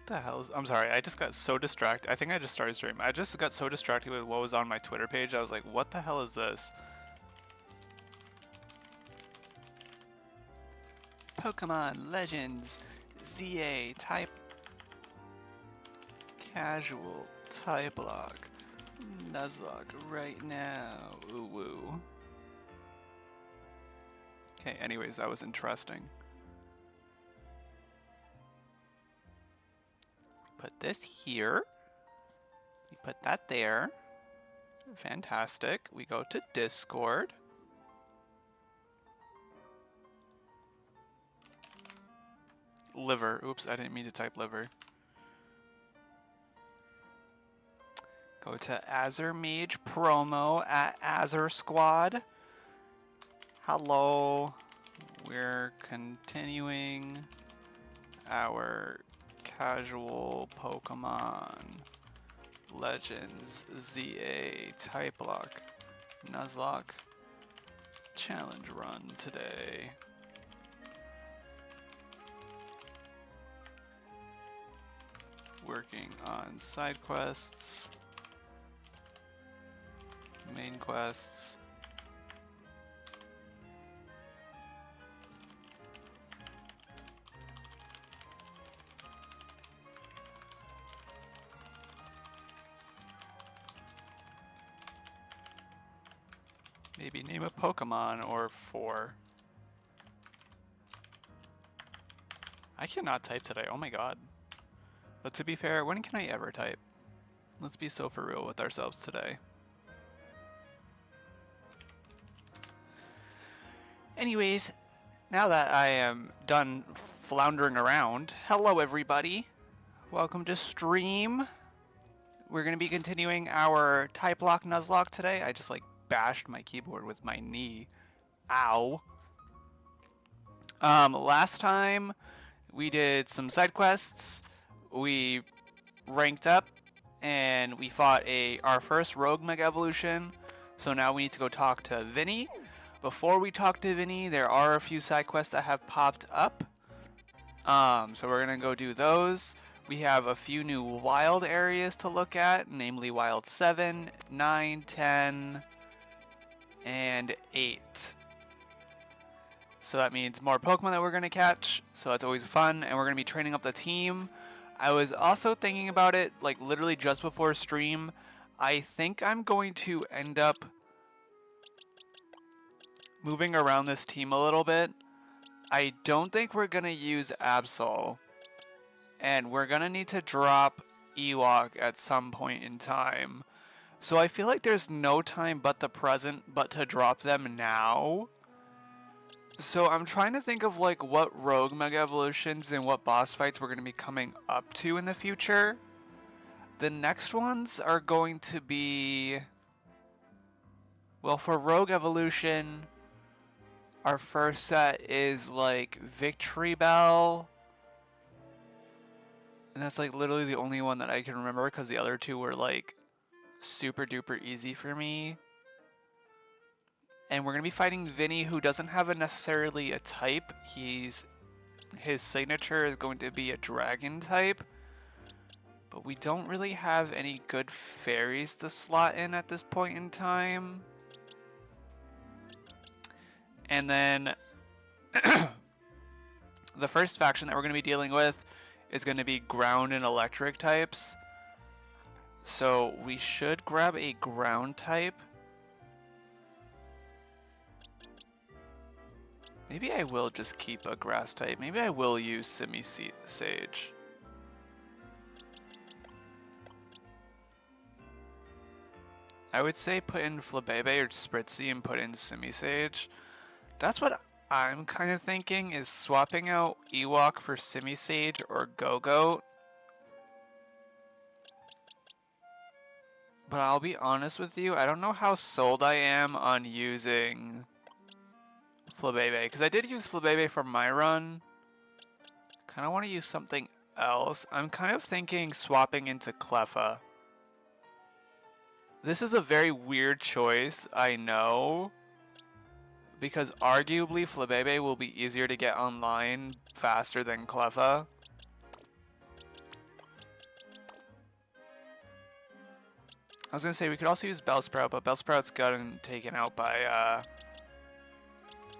the hell is... I'm sorry, I just got so distracted. I think I just started streaming. I just got so distracted with what was on my Twitter page. I was like, what the hell is this? Pokemon Legends ZA type casual Typelocke Nuzlocke right now. Ooh woo. Okay, anyways, that was interesting. Put this here. We put that there. Fantastic. We go to Discord. Liver. Oops, I didn't mean to type liver. Go to Azure Mage promo at Azure Squad. Hello. We're continuing our casual Pokemon Legends ZA Typelocke Nuzlocke challenge run today. Working on side quests, main quests. Maybe name a Pokemon or 4. I cannot type today, oh my god. But to be fair, when can I ever type? Let's be so for real with ourselves today. Anyways, now that I am done floundering around, hello everybody. Welcome to stream. We're going to be continuing our Typelocke Nuzlocke today. I just like bashed my keyboard with my knee. Ow. Last time we did some side quests. We ranked up and we fought our first rogue mega evolution. So now we need to go talk to Vinny. Before we talk to Vinny, there are a few side quests that have popped up. So we're gonna go do those. We have a few new wild areas to look at, namely Wild 7, 9, 10, and 8. So that means more Pokemon that we're gonna catch. So that's always fun, and we're gonna be training up the team. I was also thinking about it, like literally just before stream. I think I'm going to end up moving around this team a little bit. I don't think we're going to use Absol. And we're going to need to drop Ewok at some point in time. So I feel like there's no time but the present but to drop them now. So I'm trying to think of like what rogue mega evolutions and what boss fights we're going to be coming up to in the future. The next ones are going to be, well, for rogue evolution, our first set is like Victory Bell. And that's like literally the only one that I can remember because the other two were like super duper easy for me. And we're going to be fighting Vinny, who doesn't have necessarily a type. His signature is going to be a dragon type. But we don't really have any good fairies to slot in at this point in time. And then the first faction that we're going to be dealing with is going to be ground and electric types. So we should grab a ground type. Maybe I will just keep a grass type. Maybe I will use Sage. I would say put in Flabebe or Spritzy and put in Sage. That's what I'm kind of thinking, is swapping out Ewok for Sage or Go-Goat. But I'll be honest with you, I don't know how sold I am on using Flabebe, because I did use Flabebe for my run. Kind of want to use something else. I'm kind of thinking swapping into Cleffa. This is a very weird choice, I know, because arguably Flabebe will be easier to get online faster than Cleffa. I was gonna say we could also use Bellsprout, but Bellsprout's gotten taken out by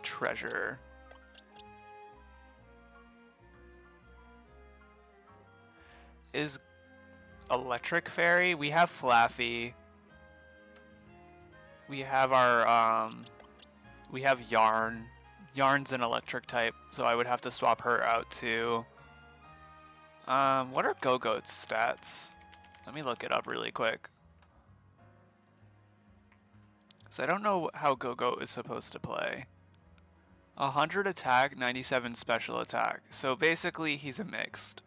Treasure. Is Electric Fairy? We have Flaffy. We have our we have Yarn. Yarn's an electric type, so I would have to swap her out too. What are Go-Goat's stats? Let me look it up really quick. So I don't know how Go-Goat is supposed to play. 100 attack, 97 special attack. So basically he's a mixed.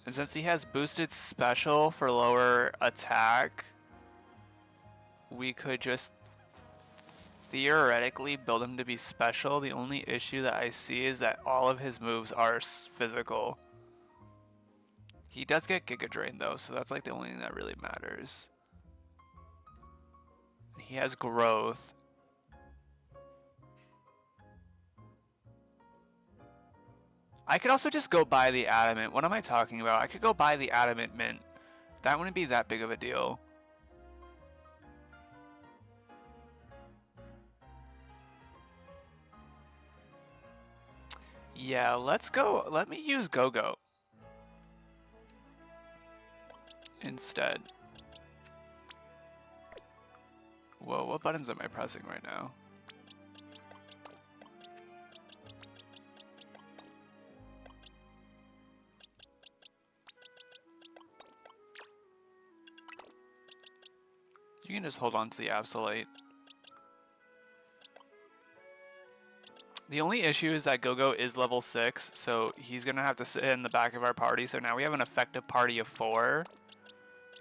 And since he has boosted special for lower attack, we could just theoretically build him to be special. The only issue that I see is that all of his moves are physical. He does get Giga Drain though, so that's like the only thing that really matters. He has growth. I could also just go buy the Adamant. What am I talking about? I could go buy the Adamant Mint. That wouldn't be that big of a deal. Yeah, let's go. Let me use Go-Go instead. Whoa, what buttons am I pressing right now? You can just hold on to the Absolute. The only issue is that Go-Go is level 6, so he's going to have to sit in the back of our party. So now we have an effective party of 4.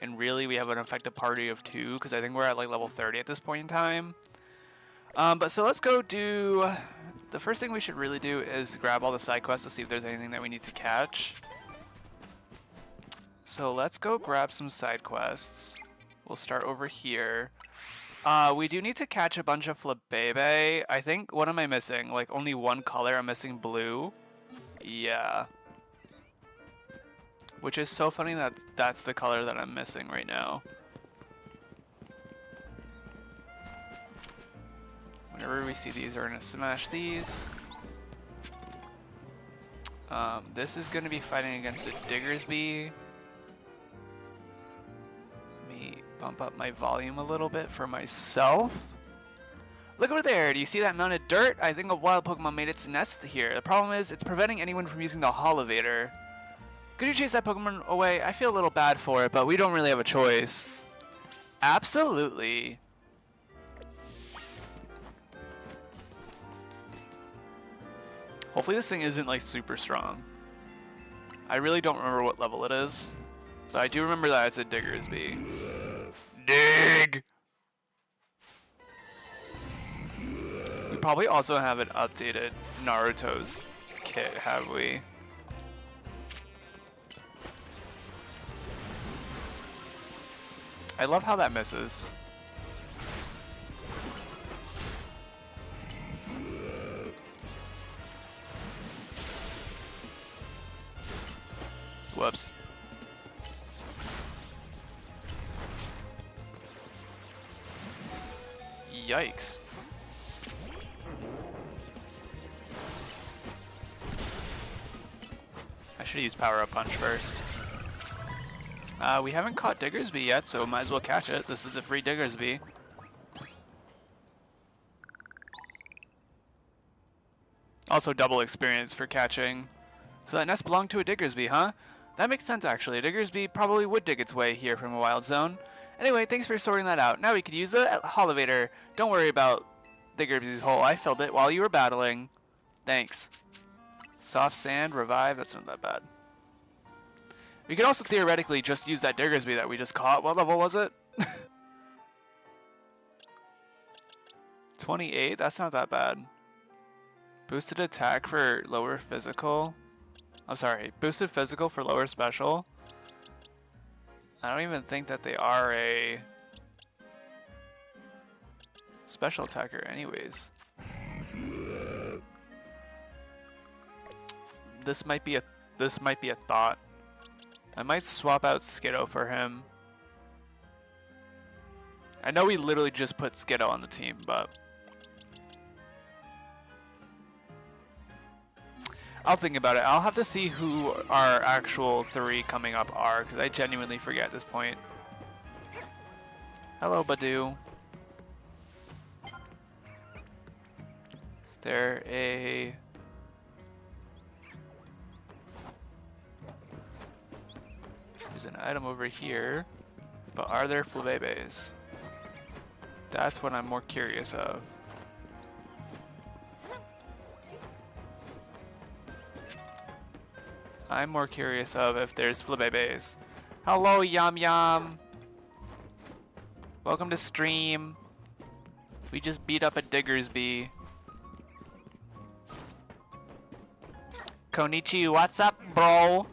And really, we have an effective party of 2, because I think we're at like level 30 at this point in time. But so let's go do... The first thing we should really do is grab all the side quests to see if there's anything that we need to catch. So let's go grab some side quests. We'll start over here. We do need to catch a bunch of Flabebe. I think, what am I missing? Like only one color, I'm missing blue. Yeah. Which is so funny that that's the color that I'm missing right now. Whenever we see these, we're gonna smash these. This is gonna be fighting against a Diggersby. Bump up my volume a little bit for myself. Look over there. Do you see that mounted dirt? I think a wild Pokemon made its nest here. The problem is it's preventing anyone from using the Holovator. Could you chase that Pokemon away? I feel a little bad for it, but we don't really have a choice. Absolutely. Hopefully this thing isn't like super strong. I really don't remember what level it is, but I do remember that it's a Diggersby. Dig! We probably also haven't updated Naruto's kit, have we? I love how that misses. Whoops. Yikes. I should use Power Up Punch first. We haven't caught Diggersby yet, so might as well catch it. This is a free Diggersby. Also double experience for catching. So that nest belonged to a Diggersby, huh? That makes sense actually. A Diggersby probably would dig its way here from a wild zone. Anyway, thanks for sorting that out. Now we could use the Holovator. Don't worry about Diggersby's hole. I filled it while you were battling. Thanks. Soft Sand, Revive, that's not that bad. We could also theoretically just use that Diggersby that we just caught. What level was it? 28? That's not that bad. Boosted attack for lower physical. I'm sorry, boosted physical for lower special. I don't even think that they are a special attacker anyways. This might be a thought. I might swap out Skiddo for him. I know we literally just put Skiddo on the team, but I'll think about it. I'll have to see who our actual 3 coming up are, because I genuinely forget at this point. Hello, Badoo. Is there a... There's an item over here, but are there Flabébés? That's what I'm more curious of. I'm more curious of if there's Flabébés. Hello, Yum Yum. Welcome to stream. We just beat up a Diggersby. Konichi, what's up, bro?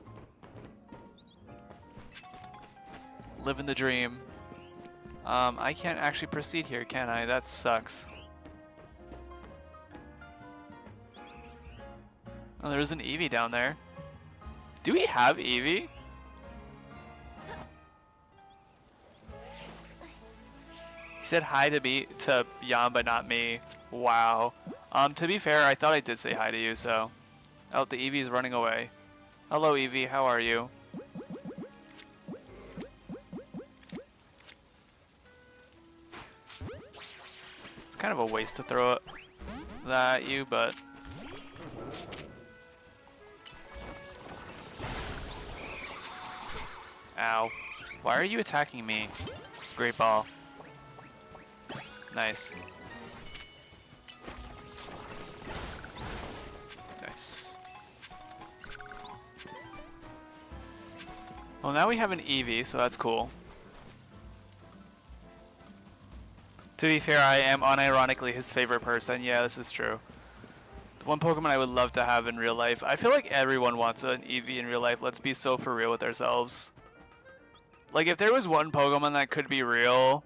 Living the dream. I can't actually proceed here, can I? That sucks. Oh, there's an Eevee down there. Do we have Eevee? He said hi to Yam, but not me. Wow. To be fair, I thought I did say hi to you, so. Oh, the Eevee's running away. Hello, Eevee. How are you? It's kind of a waste to throw that at you, but... Ow. Why are you attacking me? Great ball. Nice. Nice. Well, now we have an Eevee, so that's cool. To be fair, I am unironically his favorite person. Yeah, this is true. The one Pokemon I would love to have in real life. I feel like everyone wants an Eevee in real life. Let's be so for real with ourselves. Like, if there was one Pokemon that could be real,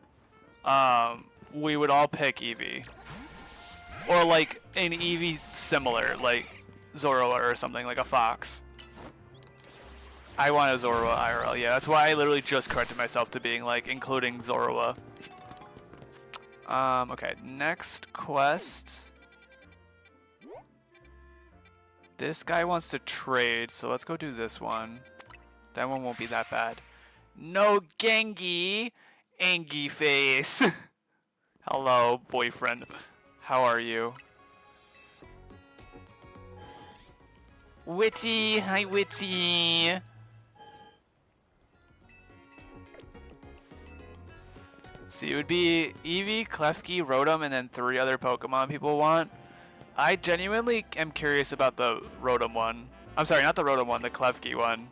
we would all pick Eevee. Or, like, an Eevee similar, like Zorua or something, like a fox. I want a Zorua IRL, yeah. That's why I literally just corrected myself to being, like, including Zorua. Okay, next quest. This guy wants to trade, so let's go do this one. That one won't be that bad. No Gengi, Angie face. Hello, boyfriend. How are you? Witty, hi Witty. See, it would be Eevee, Klefki, Rotom, and then 3 other Pokemon people want. I genuinely am curious about the Rotom one. I'm sorry, not the Rotom one, the Klefki one.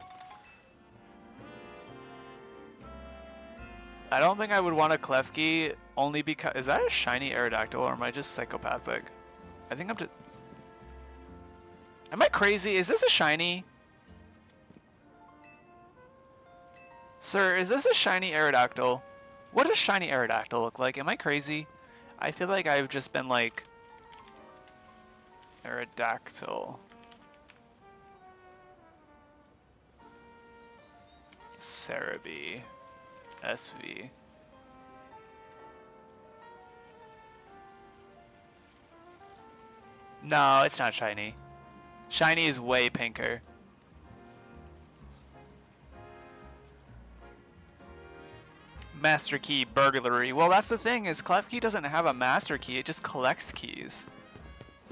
I don't think I would want a Klefki only because... Is that a shiny Aerodactyl or am I just psychopathic? I think I'm just... Am I crazy? Is this a shiny? Sir, is this a shiny Aerodactyl? What does shiny Aerodactyl look like? Am I crazy? I feel like I've just been like... Aerodactyl. Cerebi. SV. No, it's not shiny. Shiny is way pinker. Master key burglary. Well, that's the thing is Klefki doesn't have a master key. It just collects keys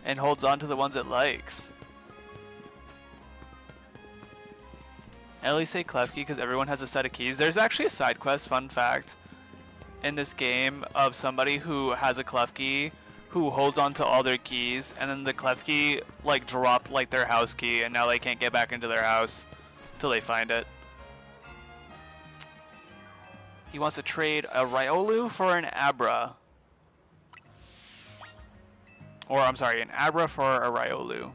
and holds on to the ones it likes. I only say Klefki because everyone has a set of keys. There's actually a side quest, fun fact, in this game of somebody who has a Klefki who holds on to all their keys, and then the Klefki like dropped like their house key, and now they can't get back into their house till they find it. He wants to trade a Riolu for an Abra. Or, I'm sorry, an Abra for a Riolu.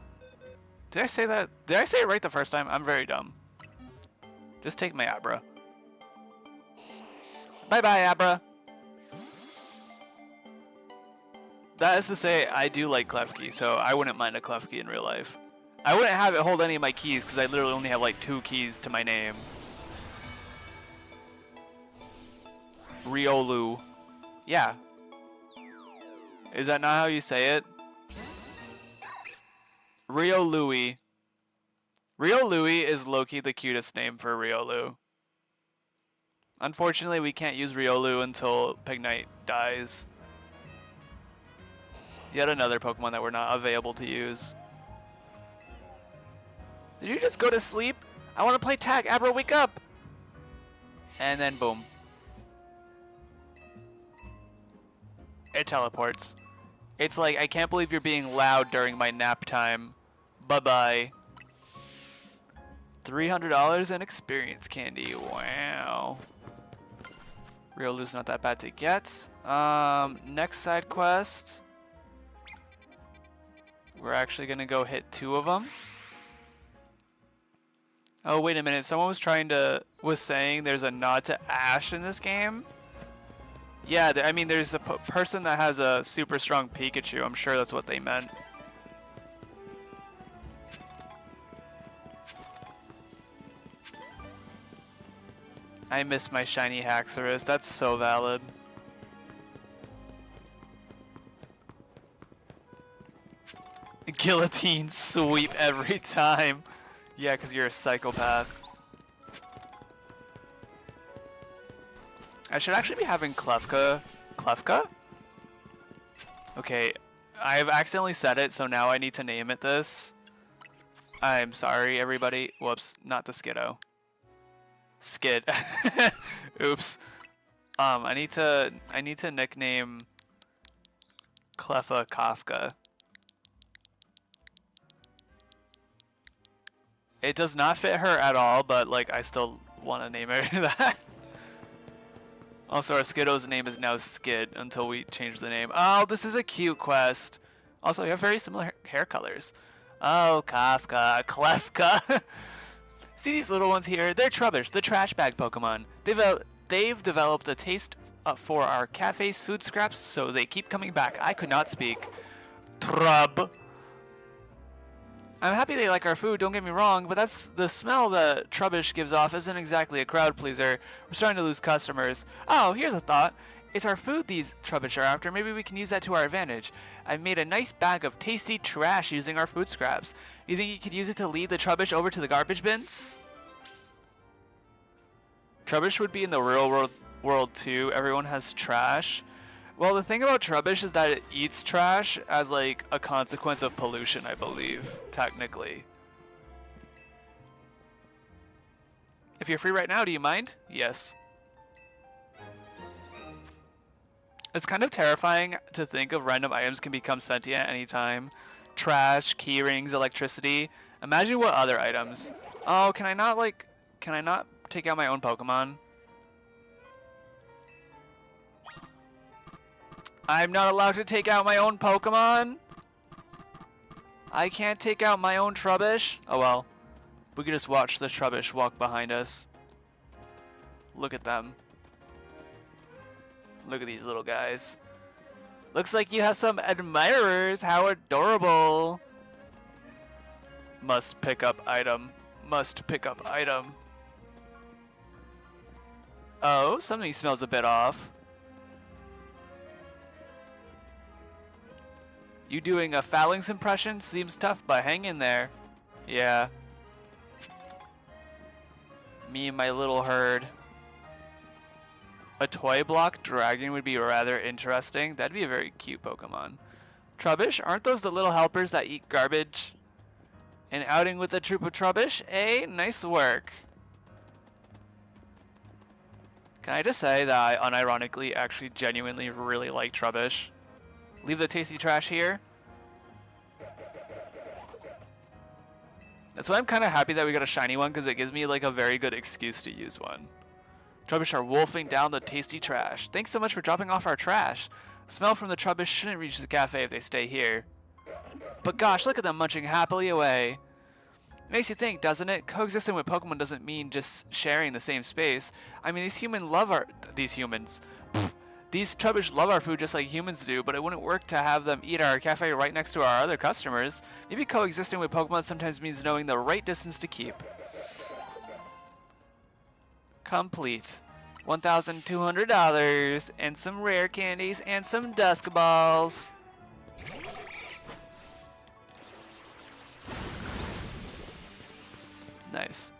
Did I say that? Did I say it right the first time? I'm very dumb. Just take my Abra. Bye-bye, Abra. That is to say, I do like Klefki, so I wouldn't mind a Klefki in real life. I wouldn't have it hold any of my keys, because I literally only have like 2 keys to my name. Riolu. Yeah. Is that not how you say it? Rio Louie. Rio Louie is low-key the cutest name for Riolu. Unfortunately, we can't use Riolu until Pignite dies. Yet another Pokemon that we're not available to use. Did you just go to sleep? I want to play tag. Abra, wake up! And then boom. It teleports. It's like, I can't believe you're being loud during my nap time. Bye-bye. $300 in experience candy. Wow. Riolu's not that bad to get. Next side quest. We're actually going to go hit 2 of them. Oh, wait a minute. Someone was saying there's a nod to Ash in this game. Yeah, I mean, there's a person that has a super strong Pikachu. I'm sure that's what they meant. I miss my shiny Haxorus. That's so valid. Guillotine sweep every time. Yeah, because you're a psychopath. I should actually be having Klefka. Klefka? Okay, I've accidentally said it, so now I need to name it this. I'm sorry, everybody. Whoops, not the Skiddo. Skid. Oops. I need to nickname Clefa Kafka. It does not fit her at all, but like I still want to name her that. Also, our Skiddo's name is now Skid until we change the name. Oh, this is a cute quest. Also, we have very similar hair colors. Oh, Kafka, Klefka. See these little ones here? They're Trubbish, the trash bag Pokemon. They've developed a taste for our cafe's food scraps, so they keep coming back. I could not speak. Trub. I'm happy they like our food, don't get me wrong, but that's the smell that Trubbish gives off isn't exactly a crowd pleaser. We're starting to lose customers. Oh, here's a thought. It's our food these Trubbish are after. Maybe we can use that to our advantage. I've made a nice bag of tasty trash using our food scraps. Do you think you could use it to lead the Trubbish over to the garbage bins? Trubbish would be in the real world too. Everyone has trash. Well, the thing about Trubbish is that it eats trash as like a consequence of pollution, I believe, technically. If you're free right now, do you mind? Yes. It's kind of terrifying to think of random items can become sentient at any time. Trash, key rings, electricity. Imagine what other items. Oh, can I not take out my own Pokemon? I'm not allowed to take out my own Pokemon? I can't take out my own Trubbish? Oh well. We can just watch the Trubbish walk behind us. Look at them. Look at these little guys. Looks like you have some admirers. How adorable. Must pick up item. Must pick up item. Oh, something smells a bit off. You doing a Phalanx impression? Seems tough, but hang in there. Yeah. Me and my little herd. A toy block dragon would be rather interesting. That'd be a very cute Pokemon. Trubbish? Aren't those the little helpers that eat garbage? An outing with a troop of Trubbish? Eh? Nice work. Can I just say that I unironically actually genuinely really like Trubbish? Leave the tasty trash here. That's why I'm kind of happy that we got a shiny one, because it gives me like a very good excuse to use one. Trubbish are wolfing down the tasty trash. Thanks so much for dropping off our trash. The smell from the Trubbish shouldn't reach the cafe if they stay here. But gosh, look at them munching happily away. It makes you think, doesn't it? Coexisting with Pokemon doesn't mean just sharing the same space. I mean, these Trubbish love our food just like humans do, but it wouldn't work to have them eat our cafe right next to our other customers. Maybe coexisting with Pokemon sometimes means knowing the right distance to keep. Complete. $1,200 and some rare candies and some dusk balls. Nice.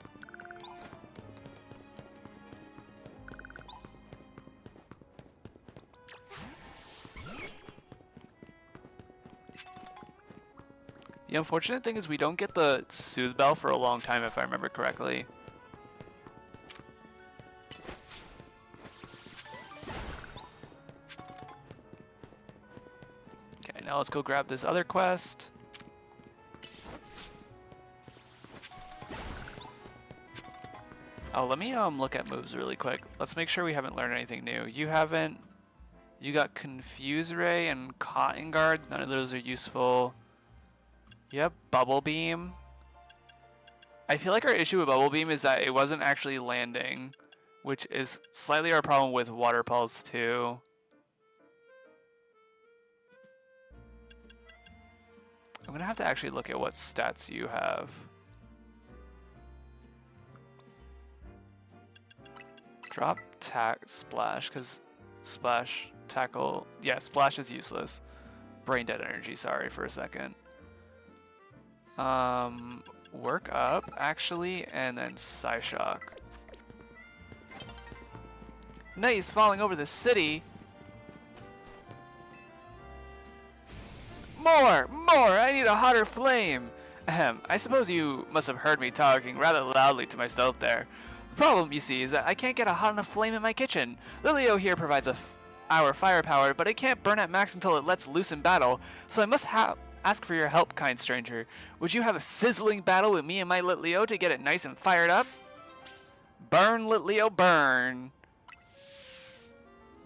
The unfortunate thing is we don't get the Soothe Bell for a long time, if I remember correctly. Okay, now let's go grab this other quest. Oh, let me look at moves really quick. Let's make sure we haven't learned anything new. You haven't. You got Confuse Ray and Cotton Guard. None of those are useful. You have Bubble Beam. I feel like our issue with Bubble Beam is that it wasn't actually landing, which is slightly our problem with Water Pulse too. I'm gonna have to actually look at what stats you have. Drop Splash, because Splash, Tackle, yeah, Splash is useless. Brain Dead Energy, sorry for a second. Work up, actually, and then Psyshock. Nice, falling over the city. More! I need a hotter flame. Ahem, I suppose you must have heard me talking rather loudly to myself there. The problem, you see, is that I can't get a hot enough flame in my kitchen. Lilio here provides our firepower, but it can't burn at max until it lets loose in battle, so I must ask for your help, kind stranger. Would you have a sizzling battle with me and my Litleo to get it nice and fired up? Burn, Litleo, burn.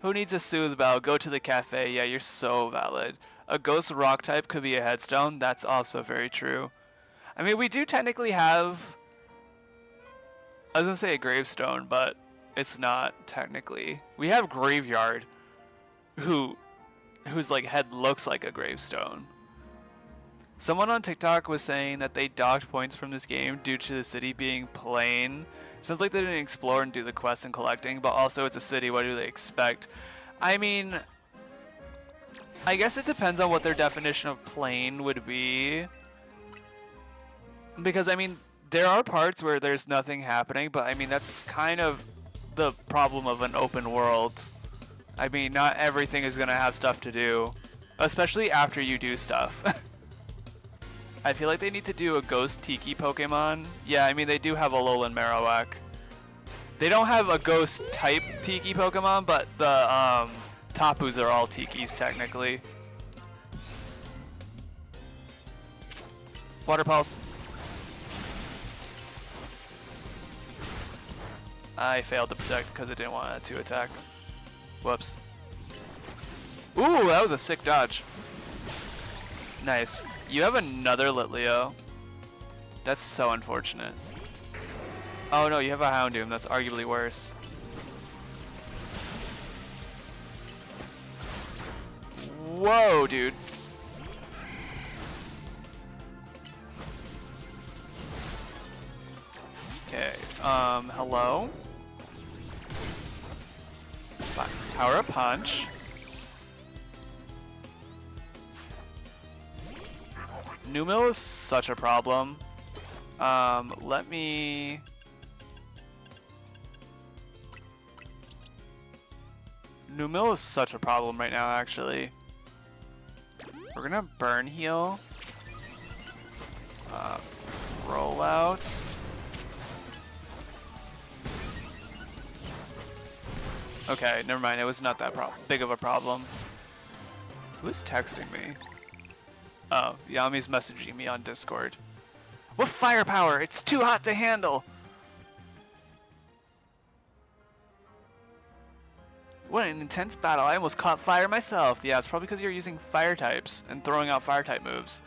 Who needs a Soothe Bell? Go to the cafe. Yeah, you're so valid. A ghost rock type could be a headstone. That's also very true. I mean, we do technically have... I was going to say a gravestone, but it's not technically. We have Graveyard, whose like head looks like a gravestone. Someone on TikTok was saying that they docked points from this game due to the city being plain. Sounds like they didn't explore and do the quests and collecting, but also it's a city. What do they expect? I mean, I guess it depends on what their definition of plain would be. Because, I mean, there are parts where there's nothing happening, but I mean, that's kind of the problem of an open world. I mean, not everything is going to have stuff to do, especially after you do stuff. I feel like they need to do a Ghost Tiki Pokemon. Yeah, I mean, they do have Alolan Marowak. They don't have a Ghost type Tiki Pokemon, but the Tapus are all Tikis, technically. Water Pulse. I failed to protect because I didn't want it to attack. Whoops. Ooh, that was a sick dodge. Nice. You have another Litleo. That's so unfortunate. Oh no, you have a Houndoom. That's arguably worse. Whoa, dude. Okay, hello? Power a punch. Numil is such a problem. Let me... Numil is such a problem right now, actually. We're gonna burn heal. Roll out. Okay, never mind. It was not that big of a problem. Who is texting me? Oh, Yami's messaging me on Discord. What firepower? It's too hot to handle! What an intense battle. I almost caught fire myself. Yeah, it's probably because you're using fire types and throwing out fire type moves.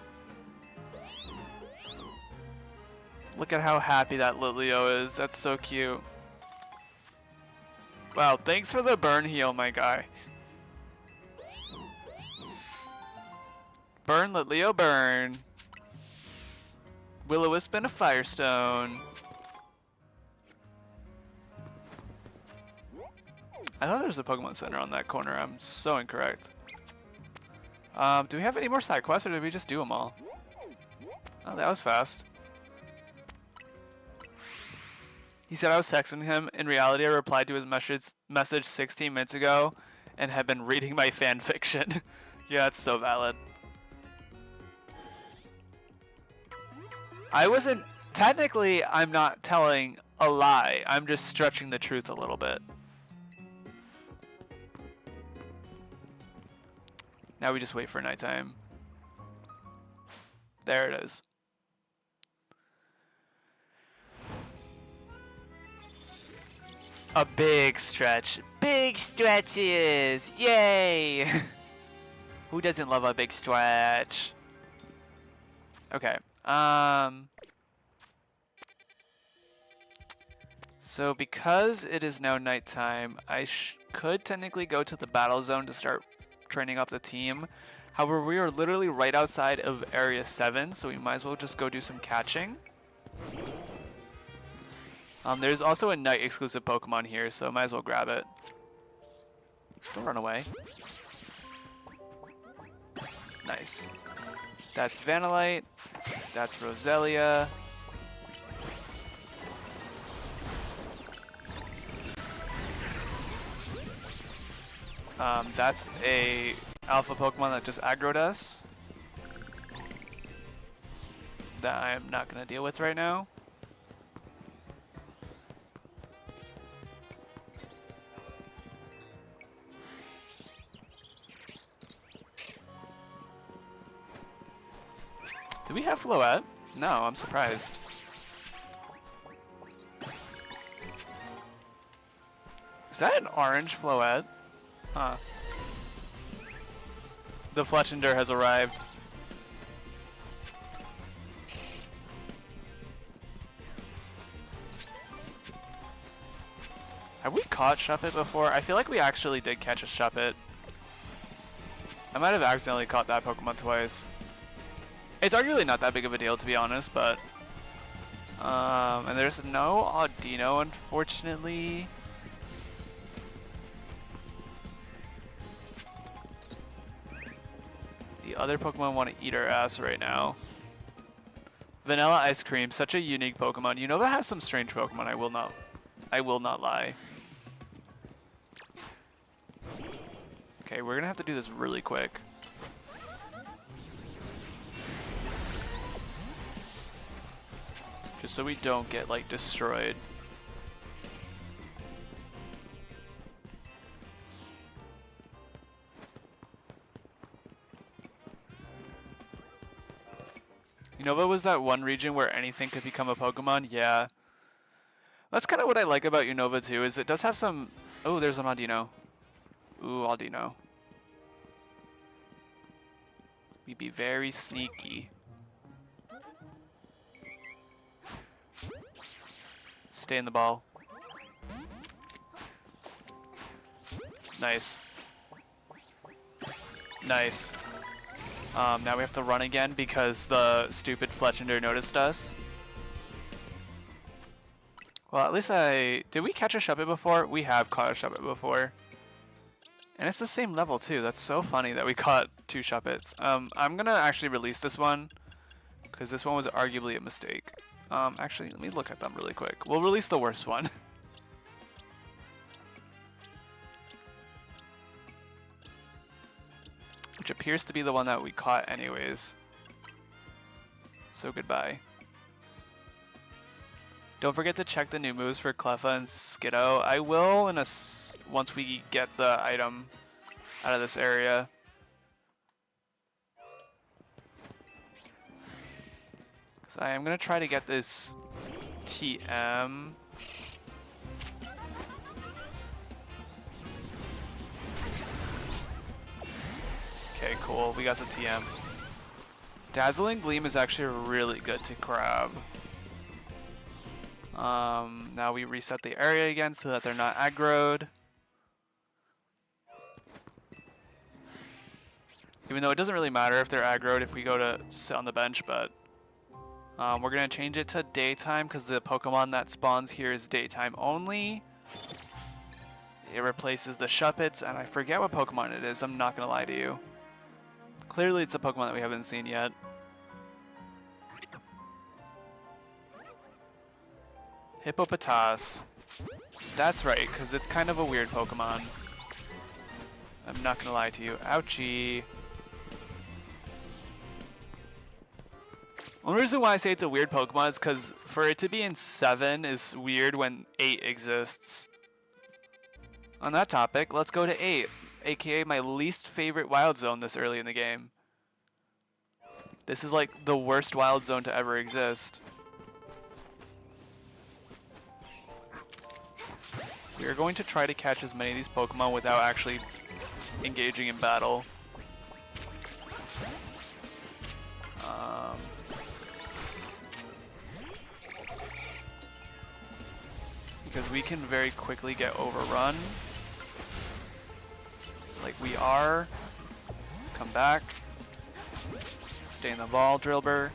Look at how happy that Litleo is. That's so cute. Wow, thanks for the burn heal, my guy. Burn, Litleo, burn. Will-O-Wisp and a Firestone. I thought there was a Pokemon Center on that corner. I'm so incorrect. Do we have any more side quests, or did we just do them all? Oh, that was fast. He said I was texting him. In reality, I replied to his message 16 minutes ago and have been reading my fan fiction. Yeah, it's so valid. I wasn't... Technically, I'm not telling a lie. I'm just stretching the truth a little bit. Now we just wait for nighttime. There it is. A big stretch. Big stretches! Yay! Who doesn't love a big stretch? Okay. So because it is now nighttime, I could technically go to the battle zone to start training up the team. However, we are literally right outside of Area 7, so we might as well just go do some catching. There's also a night exclusive Pokemon here, so might as well grab it. Don't run away. Nice. That's Vanillite. That's Roselia. That's a alpha Pokemon that just aggroed us. That I'm not going to deal with right now. Do we have Floette? No, I'm surprised. Is that an orange Floette? Huh. The Fletchinder has arrived. Have we caught Shuppet before? I feel like we actually did catch a Shuppet. I might have accidentally caught that Pokemon twice. It's arguably not that big of a deal, to be honest, but... and there's no Audino, unfortunately. The other Pokemon want to eat our ass right now. Vanilla Ice Cream, such a unique Pokemon. You know that has some strange Pokemon, I will not lie. Okay, we're gonna have to do this really quick. Just so we don't get, like, destroyed. Unova was that one region where anything could become a Pokemon? Yeah. That's kind of what I like about Unova too, is it does have some... Oh, there's an Audino. Ooh, Audino. We'd be very sneaky. Stay in the ball. Nice. Nice. Now we have to run again because the stupid Fletchinder noticed us. Well, at least did we catch a Shuppet before? We have caught a Shuppet before. And it's the same level too. That's so funny that we caught 2 Shuppets. I'm gonna actually release this one because this one was arguably a mistake. Actually, let me look at them really quick. We'll release the worst one. Which appears to be the one that we caught anyways. So goodbye. Don't forget to check the new moves for Cleffa and Skiddo. I will once we get the item out of this area. So I am going to try to get this TM. Okay, cool. We got the TM. Dazzling Gleam is actually really good to grab. Now we reset the area again so that they're not aggroed. Even though it doesn't really matter if they're aggroed if we go to sit on the bench, but we're going to change it to daytime because the Pokemon that spawns here is daytime only. It replaces the Shuppets, and I forget what Pokemon it is. I'm not gonna lie to you. Clearly, it's a Pokemon that we haven't seen yet. Hippopotas. That's right, because it's kind of a weird Pokemon. I'm not gonna lie to you. Ouchie. One reason why I say it's a weird Pokemon is because for it to be in 7 is weird when 8 exists. On that topic, let's go to 8, aka my least favorite wild zone this early in the game. This is like the worst wild zone to ever exist. We are going to try to catch as many of these Pokemon without actually engaging in battle. Because we can very quickly get overrun. Like we are. Come back. Stay in the ball, Drillbur.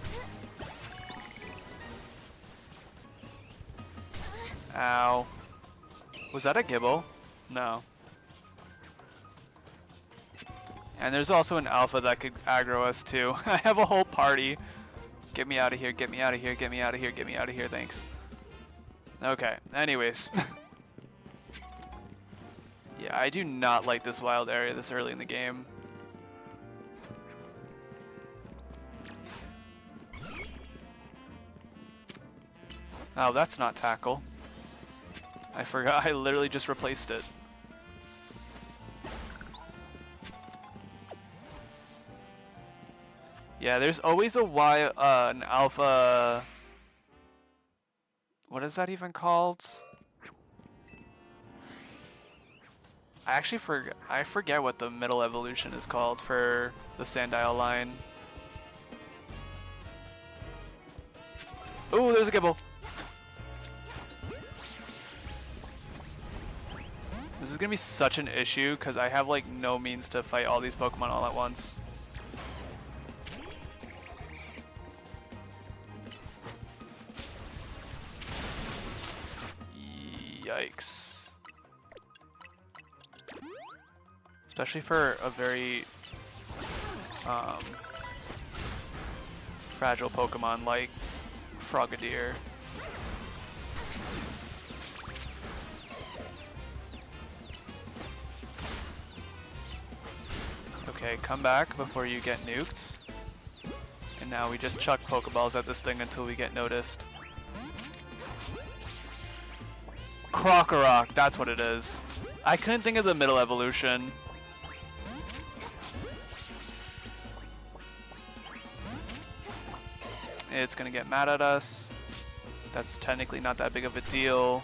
Ow. Was that a Gibble? No. And there's also an Alpha that could aggro us too. I have a whole party. Get me out of here, get me out of here, get me out of here, get me out of here, thanks. Okay, anyways. Yeah, I do not like this wild area this early in the game. Oh, that's not Tackle. I forgot, I literally just replaced it. Yeah, there's always a an Alpha... What is that even called? I forget what the middle evolution is called for the Sandile line. Ooh, there's a Gibble. This is gonna be such an issue because I have like no means to fight all these Pokemon all at once. Yikes. Especially for a very fragile Pokemon like Frogadier. Okay, come back before you get nuked. And now we just chuck Pokeballs at this thing until we get noticed. Krokorok, that's what it is. I couldn't think of the middle evolution. It's gonna get mad at us. That's technically not that big of a deal.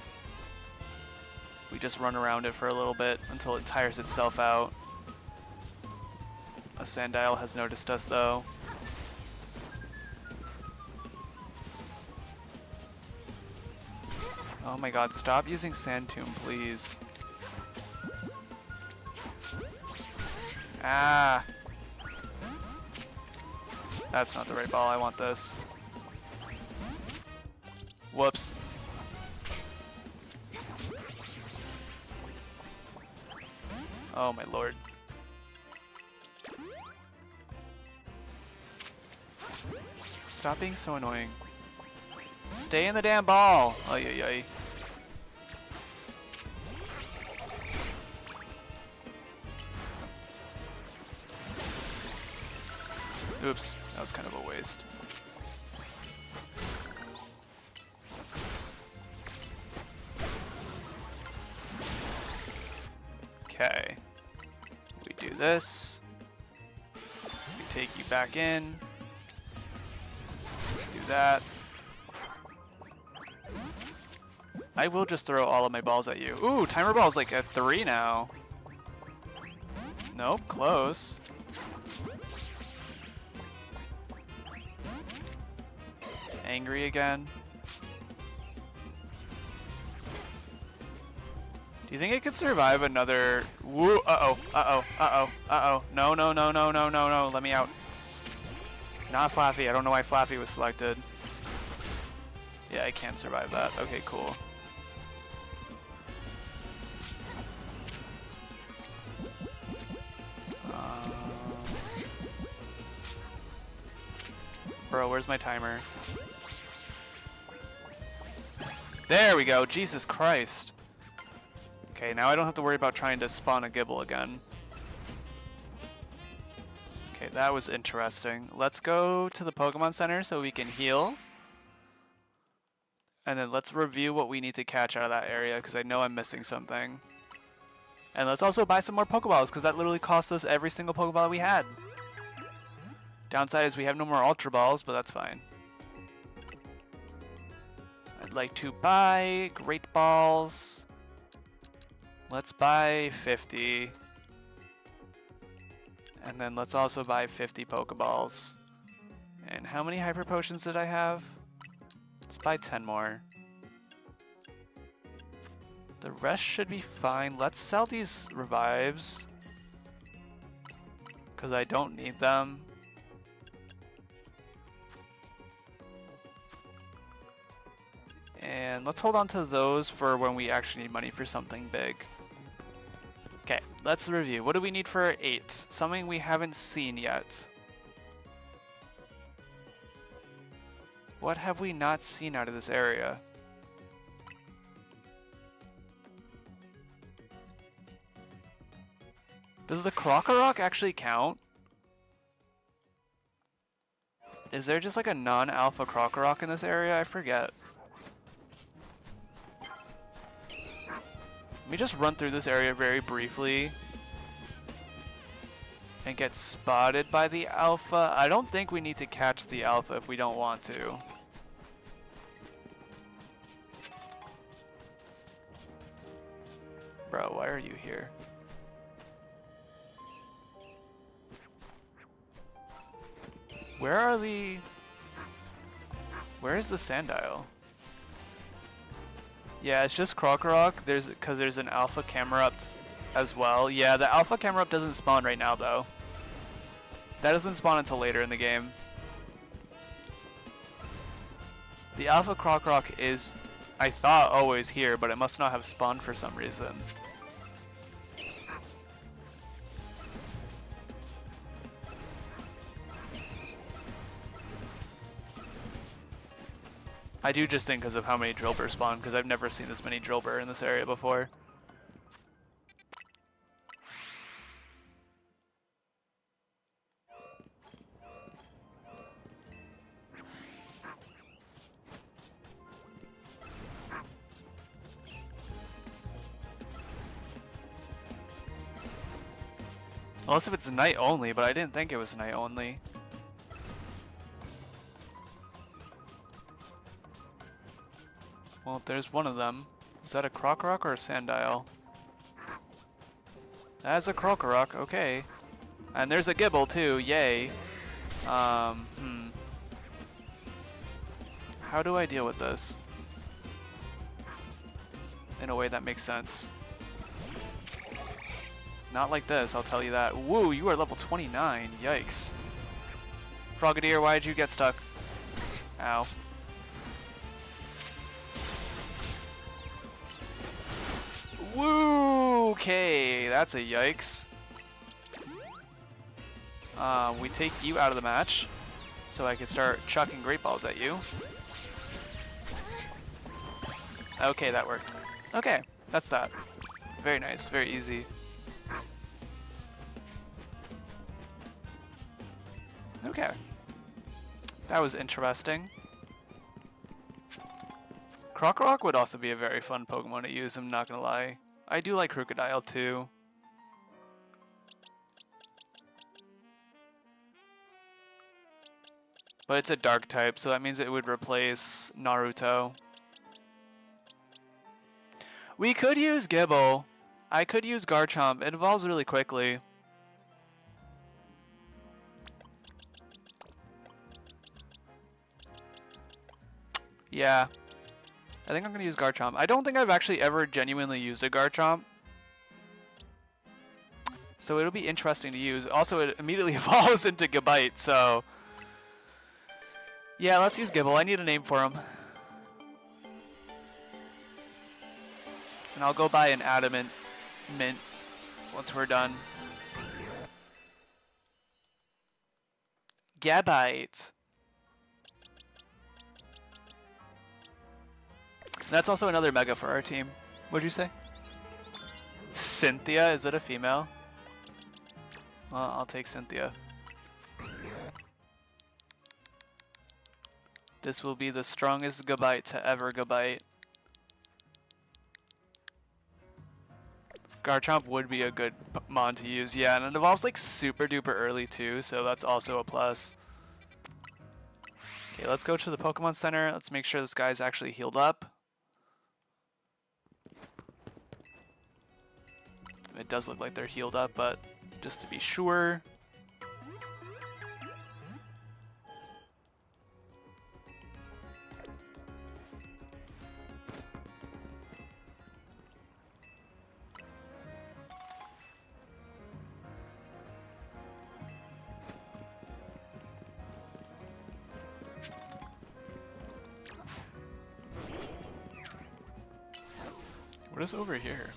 We just run around it for a little bit until it tires itself out. A Sandile has noticed us though. Oh my god, stop using Sand Tomb, please. Ah! That's not the right ball, I want this. Whoops. Oh my lord. Stop being so annoying. Stay in the damn ball! Ay ay ay. Oops, that was kind of a waste. Okay. We do this. We take you back in. Do that. I will just throw all of my balls at you. Ooh, timer ball's like at 3 now. Nope, close. It's angry again. Do you think it could survive another... Woo, uh-oh, uh-oh, uh-oh, uh-oh. No, no, no, no, no, no, no, let me out. Not Flaffy, I don't know why Flaffy was selected. Yeah, I can't survive that. Okay, cool. Bro, where's my timer? There we go. Jesus Christ. Okay, now I don't have to worry about trying to spawn a Gibble again. Okay, that was interesting. Let's go to the Pokemon Center so we can heal. And then let's review what we need to catch out of that area, because I know I'm missing something. And let's also buy some more Pokeballs, because that literally cost us every single Pokeball we had. Downside is we have no more Ultra Balls, but that's fine. I'd like to buy Great Balls. Let's buy 50. And then let's also buy 50 Pokeballs. And how many Hyper Potions did I have? Let's buy 10 more. The rest should be fine. Let's sell these revives, because I don't need them. And let's hold on to those for when we actually need money for something big. Okay, let's review. What do we need for 8? Something we haven't seen yet. What have we not seen out of this area? Does the Krokorok actually count? Is there just like a non-alpha Krokorok in this area? I forget. Let me just run through this area very briefly and get spotted by the alpha. I don't think we need to catch the alpha if we don't want to. Bro, why are you here? Where are the... Where is the Sandile? Yeah, it's just Krokorok. Because there's an Alpha Camerupt as well. Yeah, the Alpha Camerupt doesn't spawn right now, though. That doesn't spawn until later in the game. The Alpha Krokorok is, I thought, always here, but it must not have spawned for some reason. I do just think because of how many Drillbur spawn, because I've never seen this many Drillbur in this area before. Unless if it's night only, but I didn't think it was night only. Well, there's one of them. Is that a Krokorok or a Sandile? That is a Krokorok, okay. And there's a Gibble too, yay. How do I deal with this? In a way that makes sense. Not like this, I'll tell you that. Woo, you are level 29, yikes. Frogadier, why did you get stuck? Ow. Woo! Okay, that's a yikes. We take you out of the match, so I can start chucking Great Balls at you. Okay, that worked. Okay, that's that. Very nice, very easy. Okay. That was interesting. Krokorok would also be a very fun Pokemon to use, I'm not gonna lie. I do like Crocodile too. But it's a dark type, so that means it would replace Naruto. We could use Gibble. I could use Garchomp. It evolves really quickly. Yeah. I think I'm going to use Garchomp. I don't think I've actually ever genuinely used a Garchomp. So it'll be interesting to use. Also, it immediately evolves into Gabite, so... Yeah, let's use Gibble. I need a name for him. And I'll go buy an Adamant Mint once we're done. Gabite. That's also another mega for our team. What'd you say? Cynthia? Is it a female? Well, I'll take Cynthia. This will be the strongest Gabite to ever Gabite. Garchomp would be a good mon to use, yeah, and it evolves like super duper early too, so that's also a plus. Okay, let's go to the Pokemon Center. Let's make sure this guy's actually healed up. It does look like they're healed up, but just to be sure. What is over here?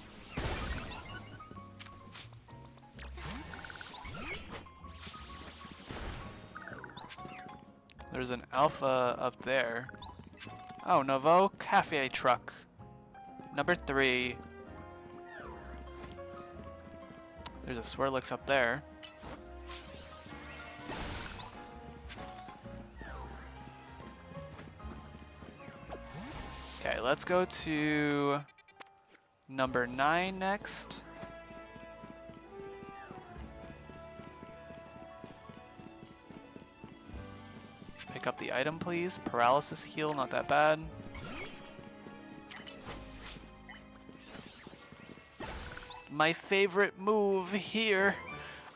There's an alpha up there. Oh, Novo Cafe Truck. Number 3. There's a Swirlix up there. Okay, let's go to number 9 next. Pick up the item, please. Paralysis heal, not that bad. My favorite move here.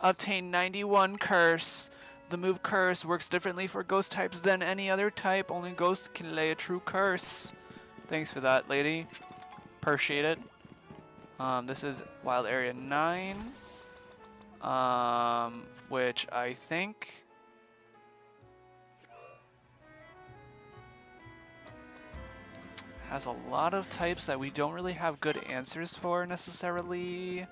Obtain 91 Curse. The move Curse works differently for ghost types than any other type. Only ghosts can lay a true curse. Thanks for that, lady. Appreciate it. This is Wild Area 9. Which I think has a lot of types that we don't really have good answers for necessarily.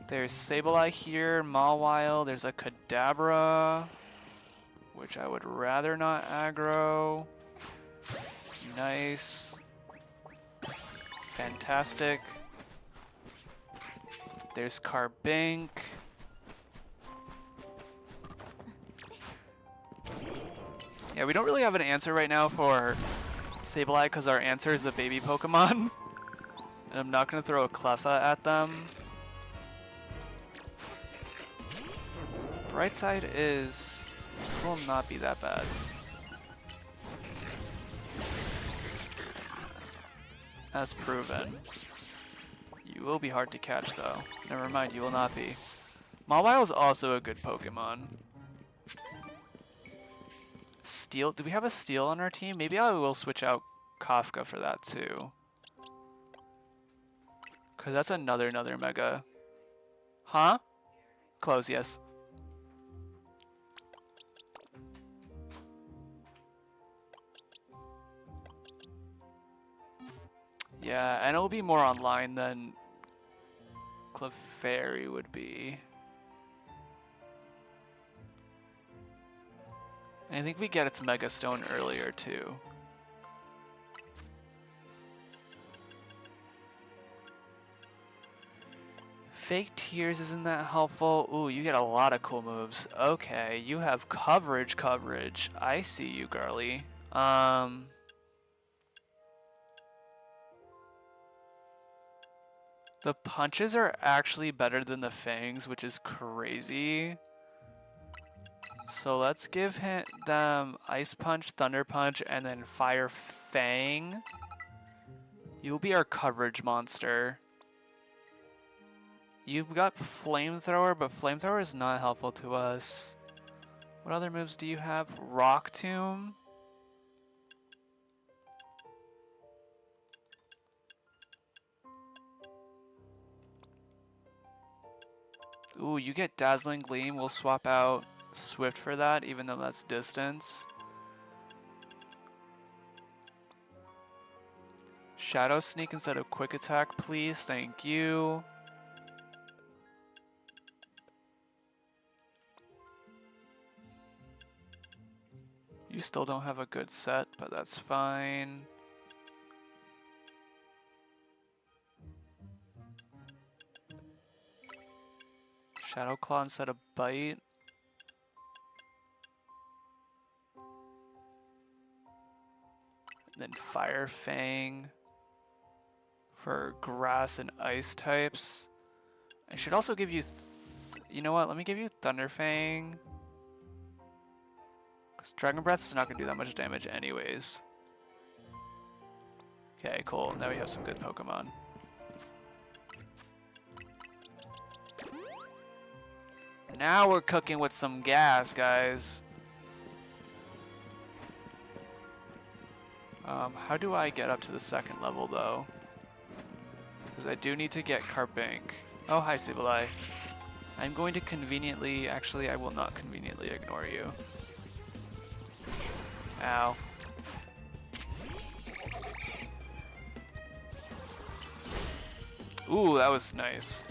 There's Sableye here, Mawile, there's a Kadabra, which I would rather not aggro. Nice. Fantastic. There's Carbink. Yeah, we don't really have an answer right now for Sableye because our answer is a baby Pokemon. And I'm not going to throw a Cleffa at them. Bright side is, it will not be that bad. As proven. You will be hard to catch though. Never mind, you will not be. Mawile is also a good Pokemon. Steel? Do we have a Steel on our team? Maybe I will switch out Kafka for that too. Cause that's another Mega. Huh? Close, yes. Yeah, and it'll be more online than Clefairy would be. And I think we get its Mega Stone earlier too. Fake Tears isn't that helpful. Ooh, you get a lot of cool moves. Okay, you have coverage. I see you, girly. The punches are actually better than the fangs, which is crazy. So let's give them Ice Punch, Thunder Punch, and then Fire Fang. You'll be our coverage monster. You've got Flamethrower, but Flamethrower is not helpful to us. What other moves do you have? Rock Tomb? Ooh, you get Dazzling Gleam. We'll swap out Swift for that, even though that's distance. Shadow Sneak instead of Quick Attack, please. Thank you. You still don't have a good set, but that's fine. Shadow Claw instead of Bite. And then Fire Fang for grass and ice types. I should also give you, you know what, let me give you Thunder Fang. Because Dragon Breath is not going to do that much damage anyways. Okay, cool. Now we have some good Pokemon. Now we're cooking with some gas, guys. How do I get up to the second level, though? Because I do need to get Carpink. Oh, hi, Sableye. I'm going to conveniently... Actually, I will not conveniently ignore you. Ow. Ooh, that was nice.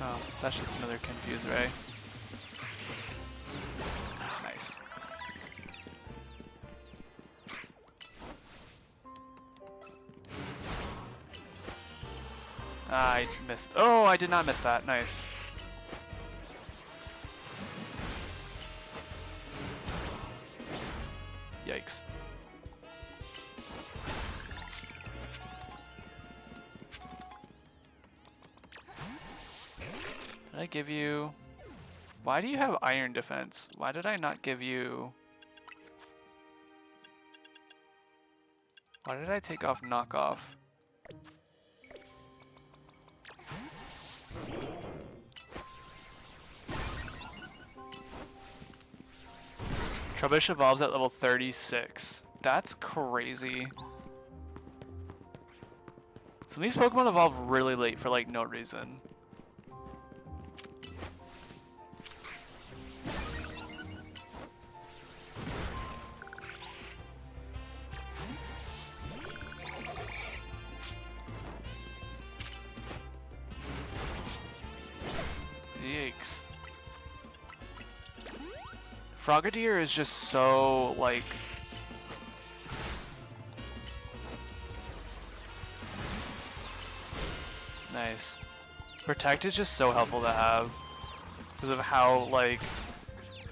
Oh, that's just another Confuse Ray. Nice. I missed. Oh, I did not miss that. Nice. Yikes. Did I give you... Why do you have Iron Defense? Why did I not give you... Why did I take off Knockoff? Trubbish evolves at level 36. That's crazy. Some of these Pokemon evolve really late for like no reason. Yikes. Frogadier is just so, like... Nice. Protect is just so helpful to have. Because of how, like,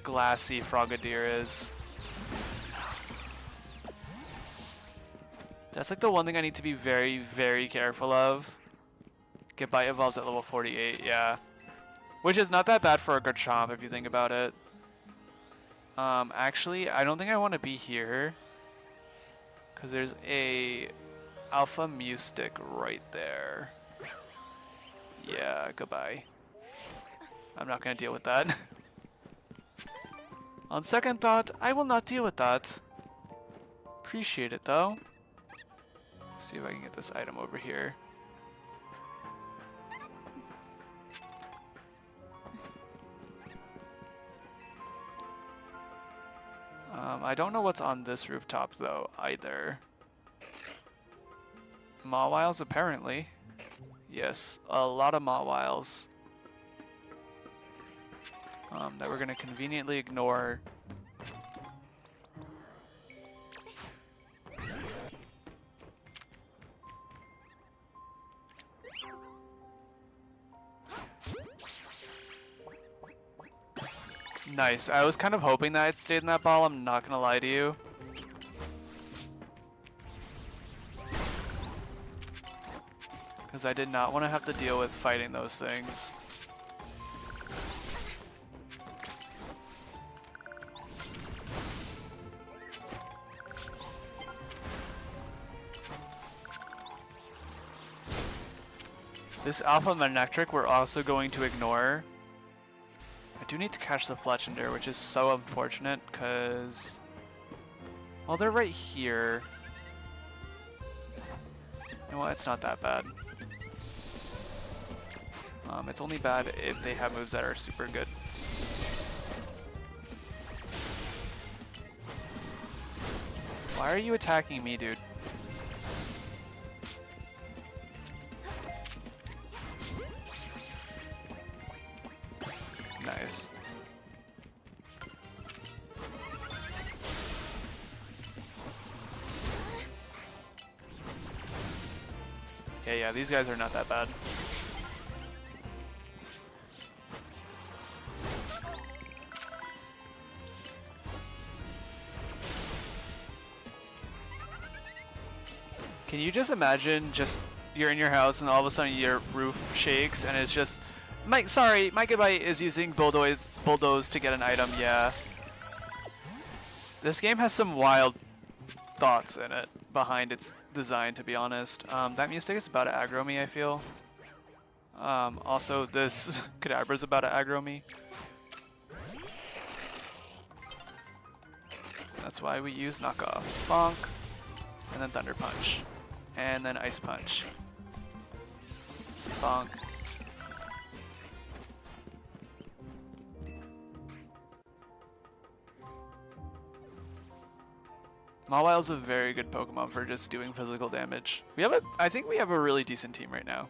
glassy Frogadier is. That's like the one thing I need to be very, very careful of. Get Bite evolves at level 48, yeah. Which is not that bad for a Garchomp if you think about it. Actually, I don't think I want to be here. Because there's a Alpha Mystic right there. Yeah, goodbye. I'm not going to deal with that. On second thought, I will not deal with that. Appreciate it, though. See if I can get this item over here. I don't know what's on this rooftop, though, either. Mawiles, apparently. Yes, a lot of Mawiles. That we're going to conveniently ignore. Nice. I was kind of hoping that I'd stayed in that ball, I'm not gonna lie to you. Because I did not want to have to deal with fighting those things. This Alpha Manectric we're also going to ignore. I do need to catch the Fletchinder, which is so unfortunate, because... Well, they're right here. You know what? It's not that bad. It's only bad if they have moves that are super good. Why are you attacking me, dude? Nice. Okay, yeah, these guys are not that bad. Can you just imagine you're in your house and all of a sudden your roof shakes and it's just my Gigabyte is using bulldoze to get an item, yeah. This game has some wild thoughts in it behind its design, to be honest. That music is about to aggro me, I feel. Also, this Kadabra's about to aggro me. That's why we use knockoff. Bonk. And then Thunder Punch. And then Ice Punch. Bonk. Mawile's a very good Pokemon for just doing physical damage. I think we have a really decent team right now.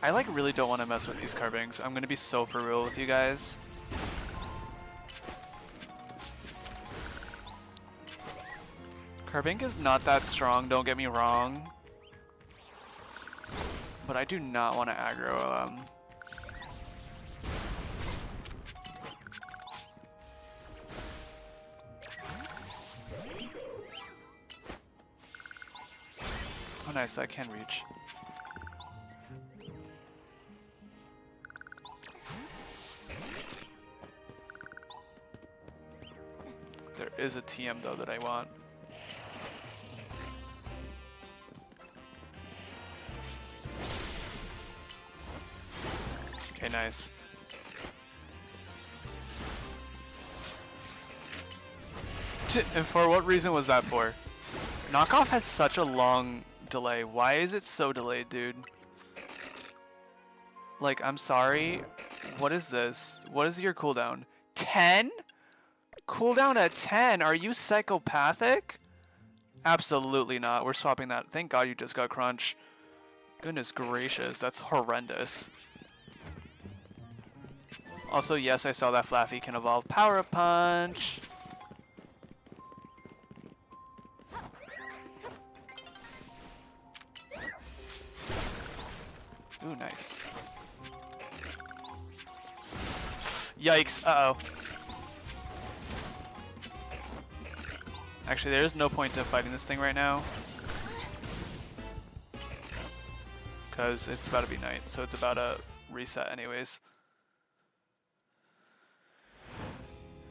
I like really don't want to mess with these Carbings. I'm gonna be so for real with you guys. Carbink is not that strong, don't get me wrong. But I do not want to aggro Oh nice, I can reach. There is a TM though that I want. Okay, nice. And for what reason was that for? Knockoff has such a long delay. Why is it so delayed, dude? Like, I'm sorry. What is this? What is your cooldown? 10? Cooldown at 10? Are you psychopathic? Absolutely not. We're swapping that. Thank God you just got crunch. Goodness gracious, that's horrendous. Also, yes, I saw that Flaffy can evolve Power Punch. Ooh, nice. Yikes, uh-oh. Actually, there's no point to fighting this thing right now. Because it's about to be night, so it's about to reset anyways.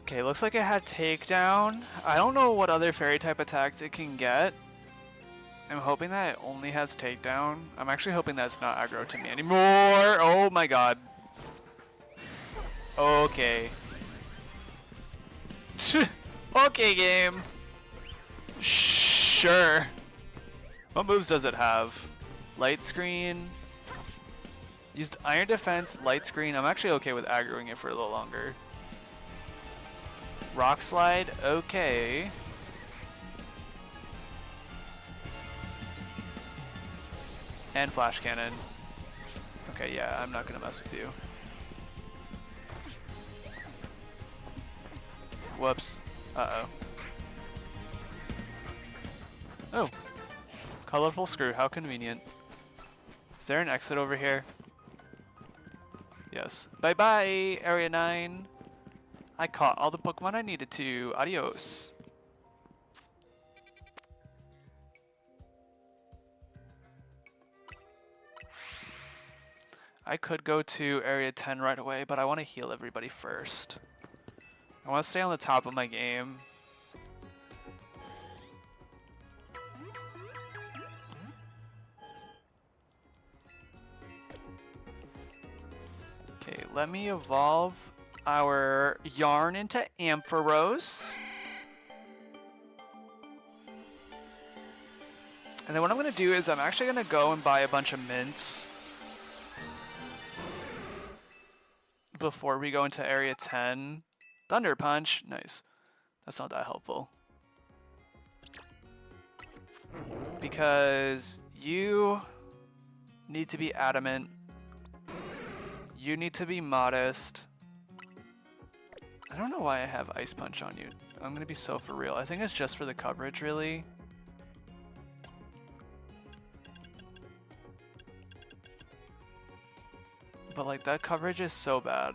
Okay, looks like it had takedown. I don't know what other fairy type attacks it can get. I'm hoping that it only has takedown. I'm actually hoping that it's not aggro to me anymore. Oh my god. Okay. Okay, game. Sure. What moves does it have? Light Screen. Used Iron Defense, Light Screen. I'm actually okay with aggroing it for a little longer. Rock Slide, okay. And Flash Cannon. Okay, yeah, I'm not gonna mess with you. Whoops. Uh-oh. Oh. Colorful Screw, how convenient. Is there an exit over here? Yes. Bye-bye, Area 9. I caught all the Pokemon I needed to. Adios. I could go to Area 10 right away, but I want to heal everybody first. I want to stay on the top of my game. Okay, let me evolve our Yarn into Ampharos. And then what I'm going to do is I'm actually going to go and buy a bunch of mints before we go into Area 10. Thunder Punch. Nice. That's not that helpful. Because you need to be adamant. You need to be modest. I don't know why I have Ice Punch on you. I'm gonna be so for real. I think it's just for the coverage, really. But like, that coverage is so bad.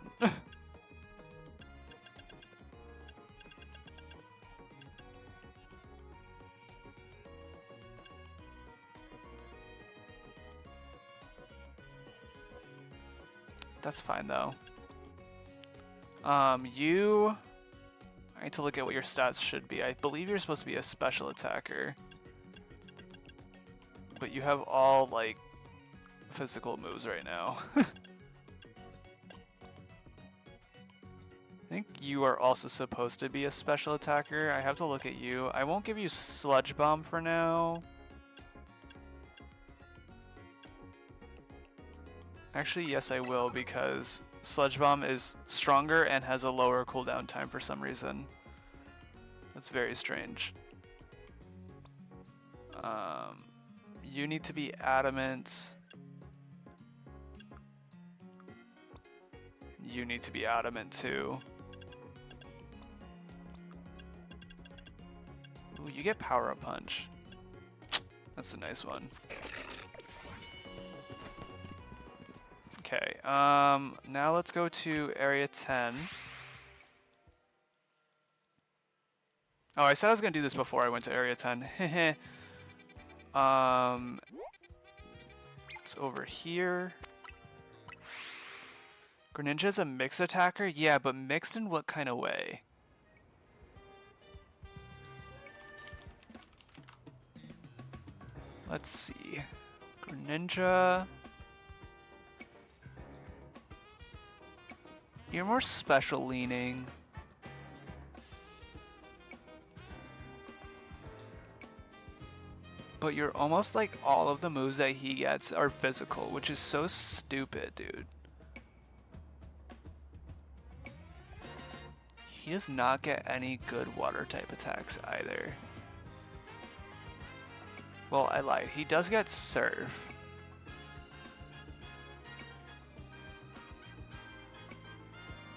That's fine though. I need to look at what your stats should be. I believe you're supposed to be a special attacker. But you have all, like, physical moves right now. I think you are also supposed to be a special attacker. I have to look at you. I won't give you Sludge Bomb for now. Actually, yes I will, because Sludge Bomb is stronger and has a lower cooldown time for some reason. That's very strange. You need to be adamant. You need to be adamant too. Ooh, you get Power Up Punch. That's a nice one. Okay, now let's go to Area 10. Oh, I said I was gonna do this before I went to Area 10. It's over here. Greninja's a mixed attacker? Yeah, but mixed in what kind of way? Let's see. Greninja. You're more special leaning. But you're almost like all of the moves that he gets are physical, which is so stupid, dude. He does not get any good water type attacks either. Well, I lied. He does get Surf.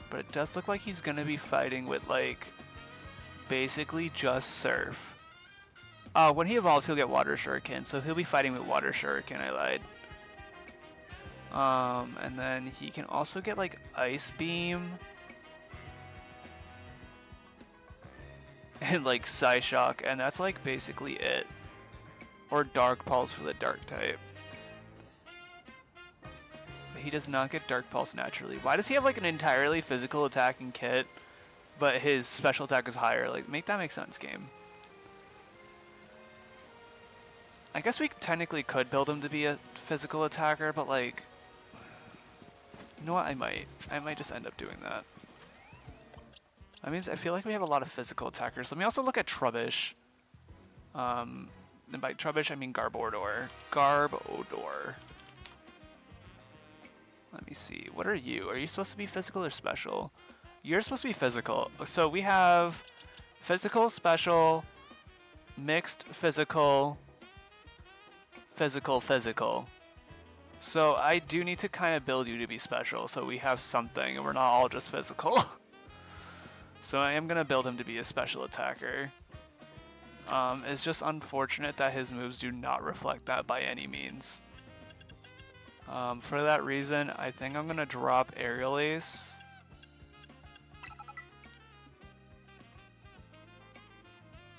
But it does look like he's gonna be fighting with, like, basically just Surf. When he evolves, he'll get Water Shuriken, so he'll be fighting with Water Shuriken, I lied. And then he can also get, like, Ice Beam. And, like, Psyshock, and that's, like, basically it. Or Dark Pulse for the Dark type. But he does not get Dark Pulse naturally. Why does he have, like, an entirely physical attacking kit, but his special attack is higher? Like, make that make sense, game. I guess we technically could build him to be a physical attacker, but, like... You know what? I might just end up doing that. That means I feel like we have a lot of physical attackers. Let me also look at Trubbish. And by Trubbish, I mean Garbodor. Garbodor. Let me see. What are you? Are you supposed to be physical or special? You're supposed to be physical. So we have physical, special, mixed, physical, physical, physical. So I do need to kind of build you to be special, so we have something, and we're not all just physical. So I am going to build him to be a special attacker. It's just unfortunate that his moves do not reflect that by any means. For that reason, I think I'm going to drop Aerial Ace.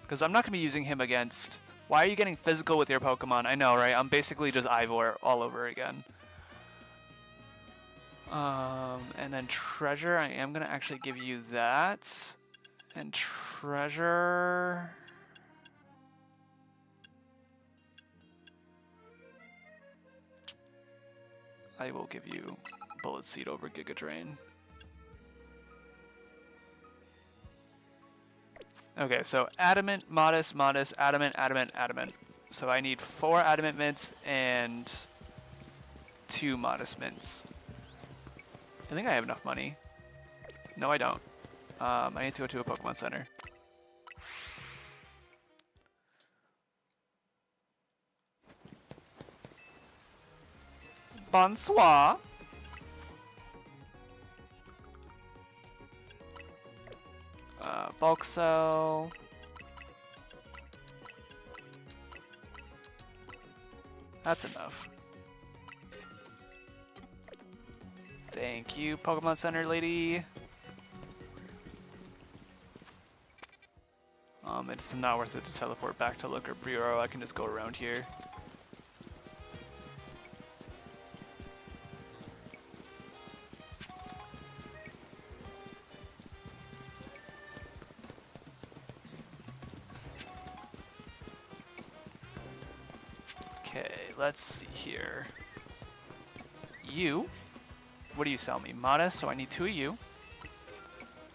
Because I'm not going to be using him against... Why are you getting physical with your Pokemon? I know, right? I'm basically just Ivor all over again. And then Treasure, I am going to actually give you that. And Treasure... I will give you Bullet Seed over Giga Drain. Okay, so Adamant, Modest, Modest, Adamant, Adamant, Adamant. So I need 4 Adamant Mints and 2 Modest Mints. I think I have enough money. No, I don't. I need to go to a Pokemon Center. Bonsoir. Bulk sell. That's enough. Thank you, Pokemon Center lady. It's not worth it to teleport back to Looker Prioro. I can just go around here. Okay, let's see here. You. What do you sell me? Modest, so I need 2 of you.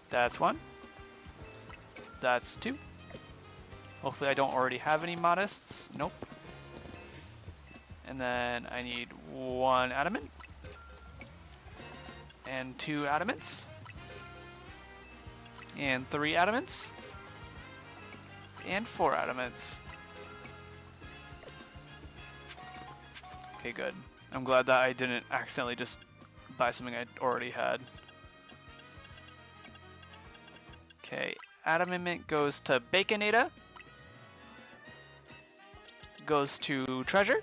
That's 1. That's 2. Hopefully I don't already have any Modests. Nope. And then I need 1 Adamant. And 2 Adamants. And 3 Adamants. And 4 Adamants. Okay, good. I'm glad that I didn't accidentally just buy something I already had. Okay, Adamant goes to Baconata. Goes to Treasure.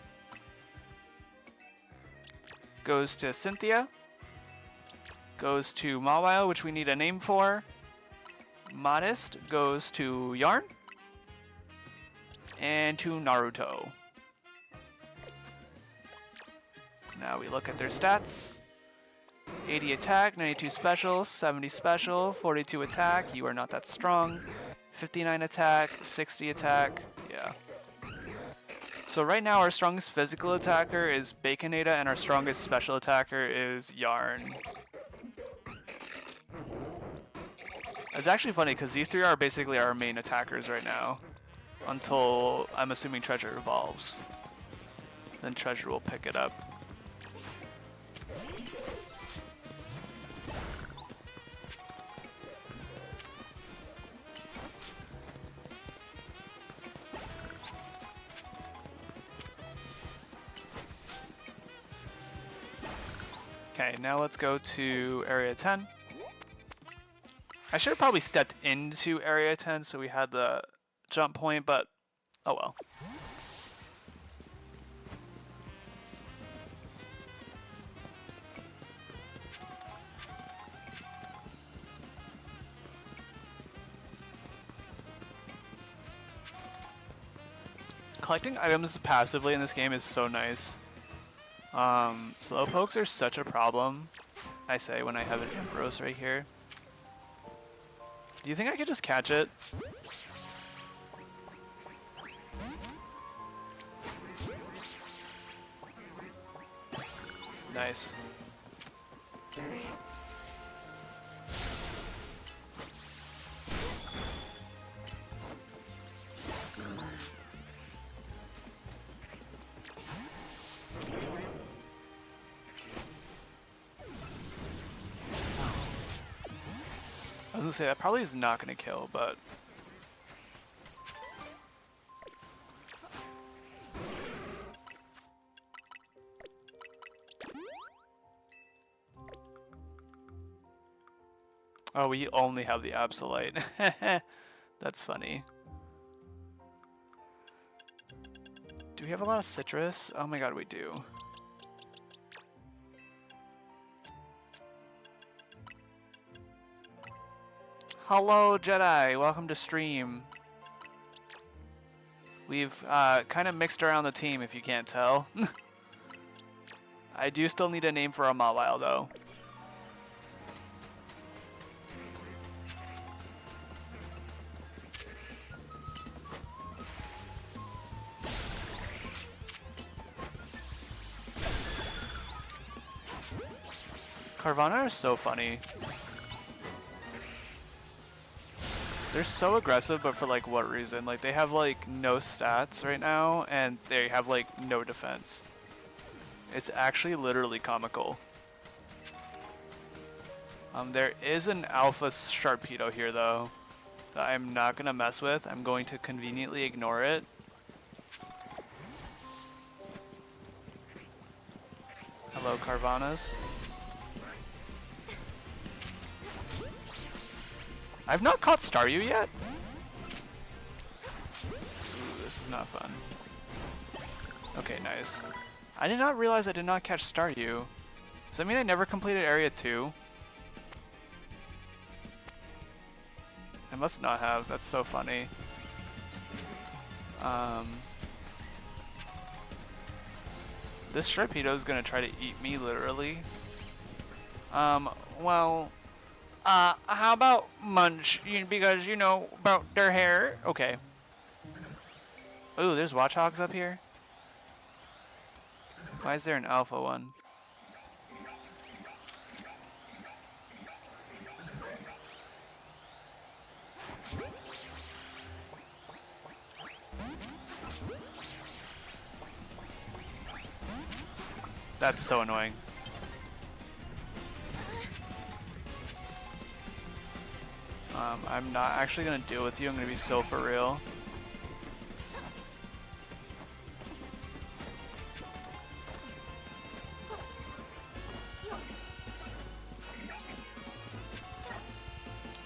Goes to Cynthia. Goes to Mawile, which we need a name for. Modest goes to Yarn. And to Naruto. Now we look at their stats. 80 attack, 92 special, 70 special, 42 attack. You are not that strong. 59 attack, 60 attack. Yeah. So right now our strongest physical attacker is Baconata and our strongest special attacker is Yarn. It's actually funny because these 3 are basically our main attackers right now. Until, I'm assuming, Treasure evolves. Then Treasure will pick it up. Okay, now let's go to Area 10. I should have probably stepped into Area 10 so we had the jump point, but oh well. Collecting items passively in this game is so nice. Slowpokes are such a problem, I say, when I have an Ampharos right here. Do you think I could just catch it? Nice. I was gonna say, that probably is not gonna kill, but... Oh, we only have the Absolite. That's funny. Do we have a lot of citrus? Oh my god, we do. Hello, Jedi. Welcome to stream. We've kind of mixed around the team, if you can't tell. I do still need a name for a Mawile, though. Carvana are so funny. They're so aggressive, but for like what reason? Like they have like no stats right now, and they have like no defense. It's actually literally comical. There is an Alpha Sharpedo here though, that I'm not gonna mess with. I'm going to conveniently ignore it. Hello, Carvanas. I've not caught Staryu yet. Ooh, this is not fun. Okay, nice. I did not realize I did not catch Staryu. Does that mean I never completed Area 2? I must not have. That's so funny. This Sharpedo is gonna try to eat me, literally. Well, how about munch? Because you know about their hair. Okay. Ooh, there's Watchhogs up here. Why is there an alpha one? That's so annoying. I'm not actually gonna deal with you. I'm gonna be so for real.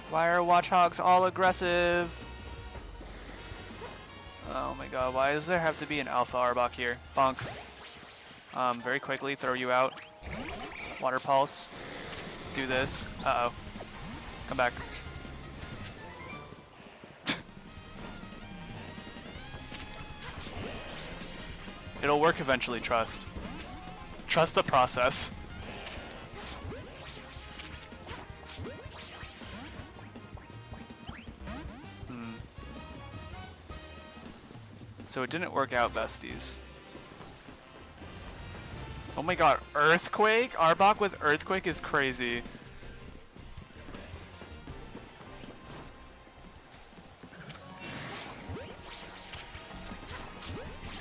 Why are Watchhogs all aggressive? Oh my god, why does there have to be an Alpha Arbok here? Bonk. Very quickly, throw you out. Water Pulse. Do this. Uh-oh. Come back. It'll work eventually, trust. Trust the process. So it didn't work out, besties. Oh my god, Earthquake? Arbok with Earthquake is crazy.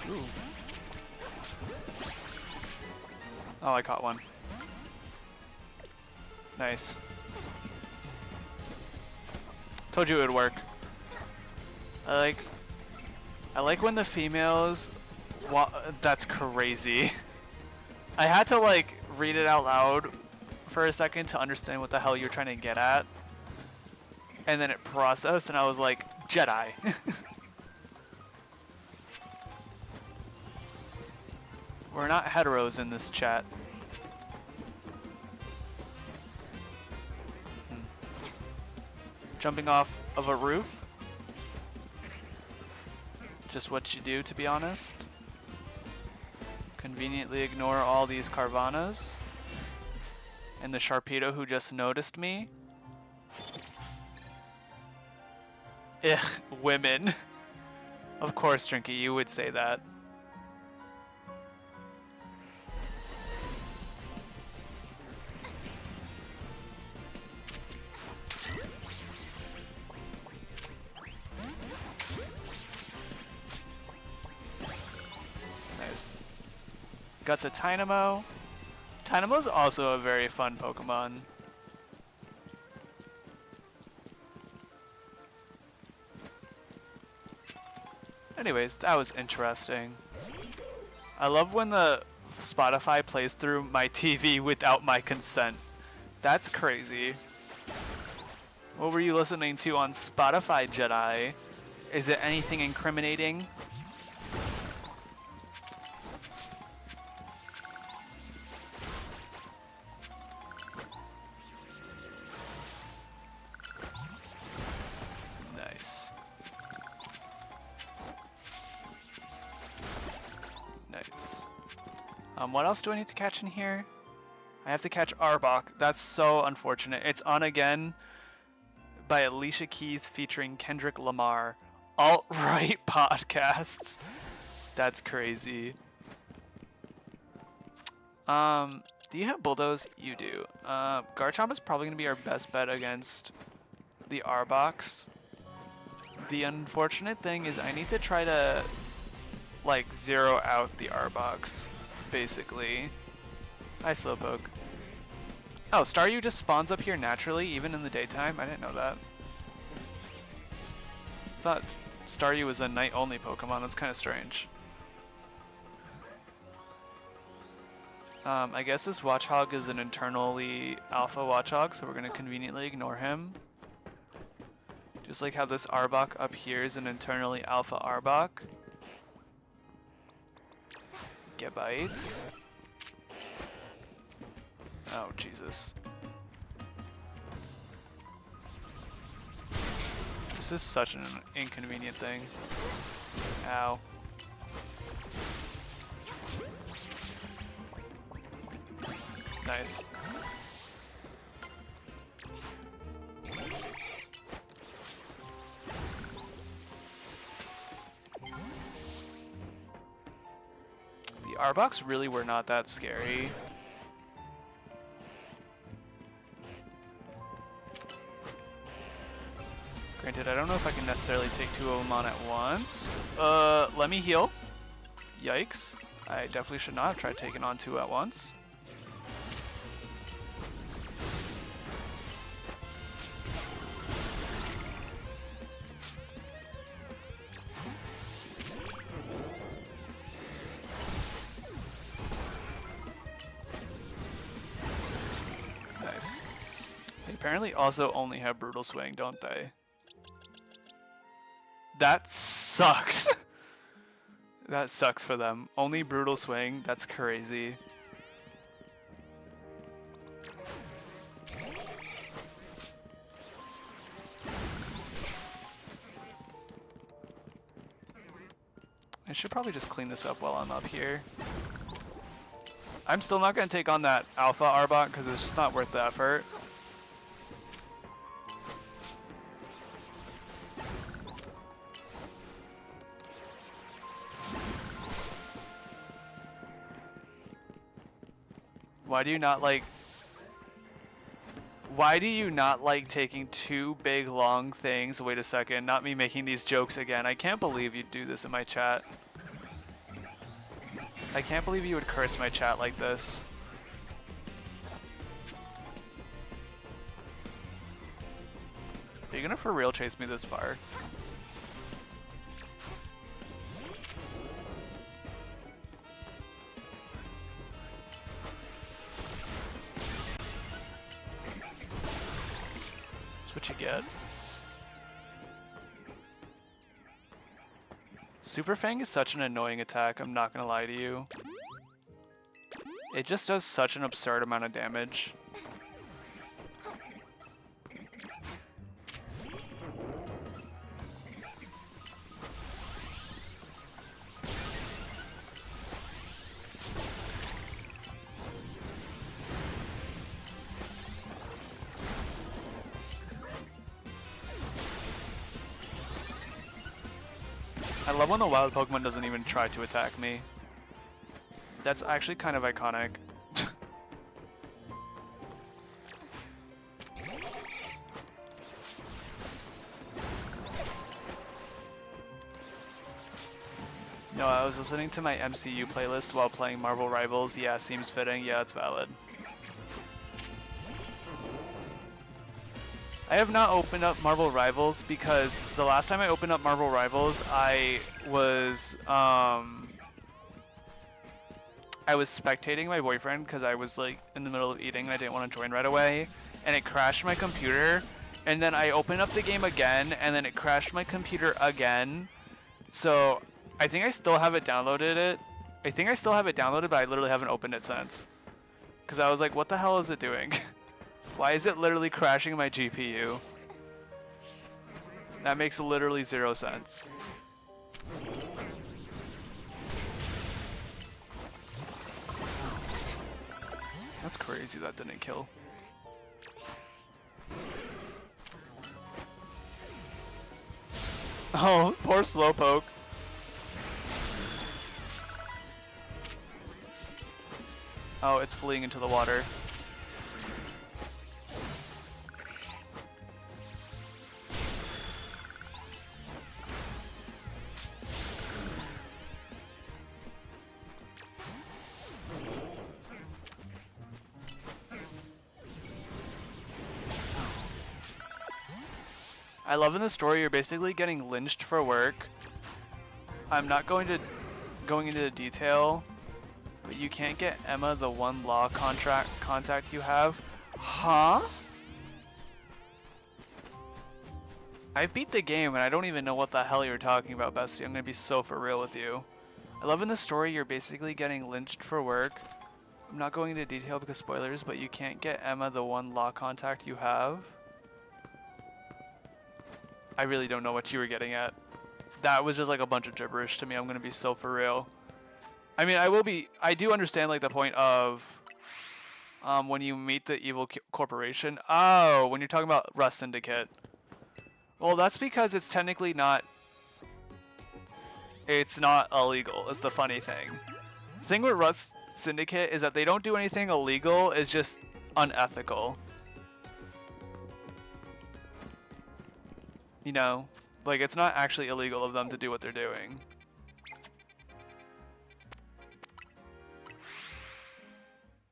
Ooh. Oh, I caught one. Nice. Told you it would work. I like when the females... That's crazy. I had to like read it out loud for a second to understand what the hell you're trying to get at. And then it processed and I was like, Jedi. We're not heteros in this chat. Jumping off of a roof. Just what you do, to be honest. Conveniently ignore all these Carvanas. And the Sharpedo who just noticed me. Ugh, women. Of course, Drinky, you would say that. Nice. Got the Tynamo. Tynamo's also a very fun Pokemon. Anyways, that was interesting. I love when the Spotify plays through my TV without my consent. That's crazy. What were you listening to on Spotify, Jedi? Is it anything incriminating? Nice. Nice. What else do I need to catch in here? I have to catch Arbok. That's so unfortunate. It's on again by Alicia Keys featuring Kendrick Lamar. Alt-right podcasts. That's crazy. Do you have Bulldoze? You do. Garchomp is probably going to be our best bet against the Arboks. The unfortunate thing is I need to try to like zero out the Arboks, basically. Hi, Slowpoke. Oh, Staryu just spawns up here naturally, even in the daytime? I didn't know that. Thought Staryu was a night-only Pokemon. That's kind of strange. I guess this Watchhog is an internally alpha Watchhog, so we're going to conveniently ignore him. Just like how this Arbok up here is an internally alpha Arbok. Get bites. Oh, Jesus. This is such an inconvenient thing. Ow. Nice. The Arboks really were not that scary. Granted, I don't know if I can necessarily take two of them on at once. Let me heal. Yikes. I definitely should not have tried taking on two at once. Nice. They apparently also only have Brutal Swing, don't they? That sucks. That sucks for them. Only Brutal Swing. That's crazy. I should probably just clean this up while I'm up here. I'm still not going to take on that Alpha Arbok because it's just not worth the effort. Why do you not like taking two big long things? Wait a second, not me making these jokes again. I can't believe you'd do this in my chat. I can't believe you would curse my chat like this. Are you gonna for real chase me this far? What you get. Super Fang is such an annoying attack, I'm not gonna lie to you. It just does such an absurd amount of damage. I love when a wild Pokemon doesn't even try to attack me. That's actually kind of iconic. No, I was listening to my MCU playlist while playing Marvel Rivals. Yeah, seems fitting. Yeah, it's valid. I have not opened up Marvel Rivals because the last time I opened up Marvel Rivals, I was spectating my boyfriend because I was like in the middle of eating and I didn't want to join right away, and it crashed my computer, and then I opened up the game again and then it crashed my computer again. So I think I still have it downloaded. But I literally haven't opened it since because I was like, what the hell is it doing? Why is it literally crashing my GPU? That makes literally 0 sense. That's crazy that didn't kill. Oh, poor Slowpoke. Oh, it's fleeing into the water. I love in the story you're basically getting lynched for work. I'm not going into the detail, but you can't get Emma the one law contact you have. Huh? I beat the game and I don't even know what the hell you're talking about, bestie. I'm gonna be so for real with you. I love in the story you're basically getting lynched for work. I'm not going into detail because spoilers, but you can't get Emma the one law contact you have. I really don't know what you were getting at. That was just like a bunch of gibberish to me. I'm gonna be so for real. I mean, I do understand like the point of when you meet the evil corporation. Oh, when you're talking about Rust Syndicate. Well, that's because it's technically not. It's not illegal. Is the funny thing. The thing with Rust Syndicate is that they don't do anything illegal. It's just unethical. You know, like it's not actually illegal of them to do what they're doing.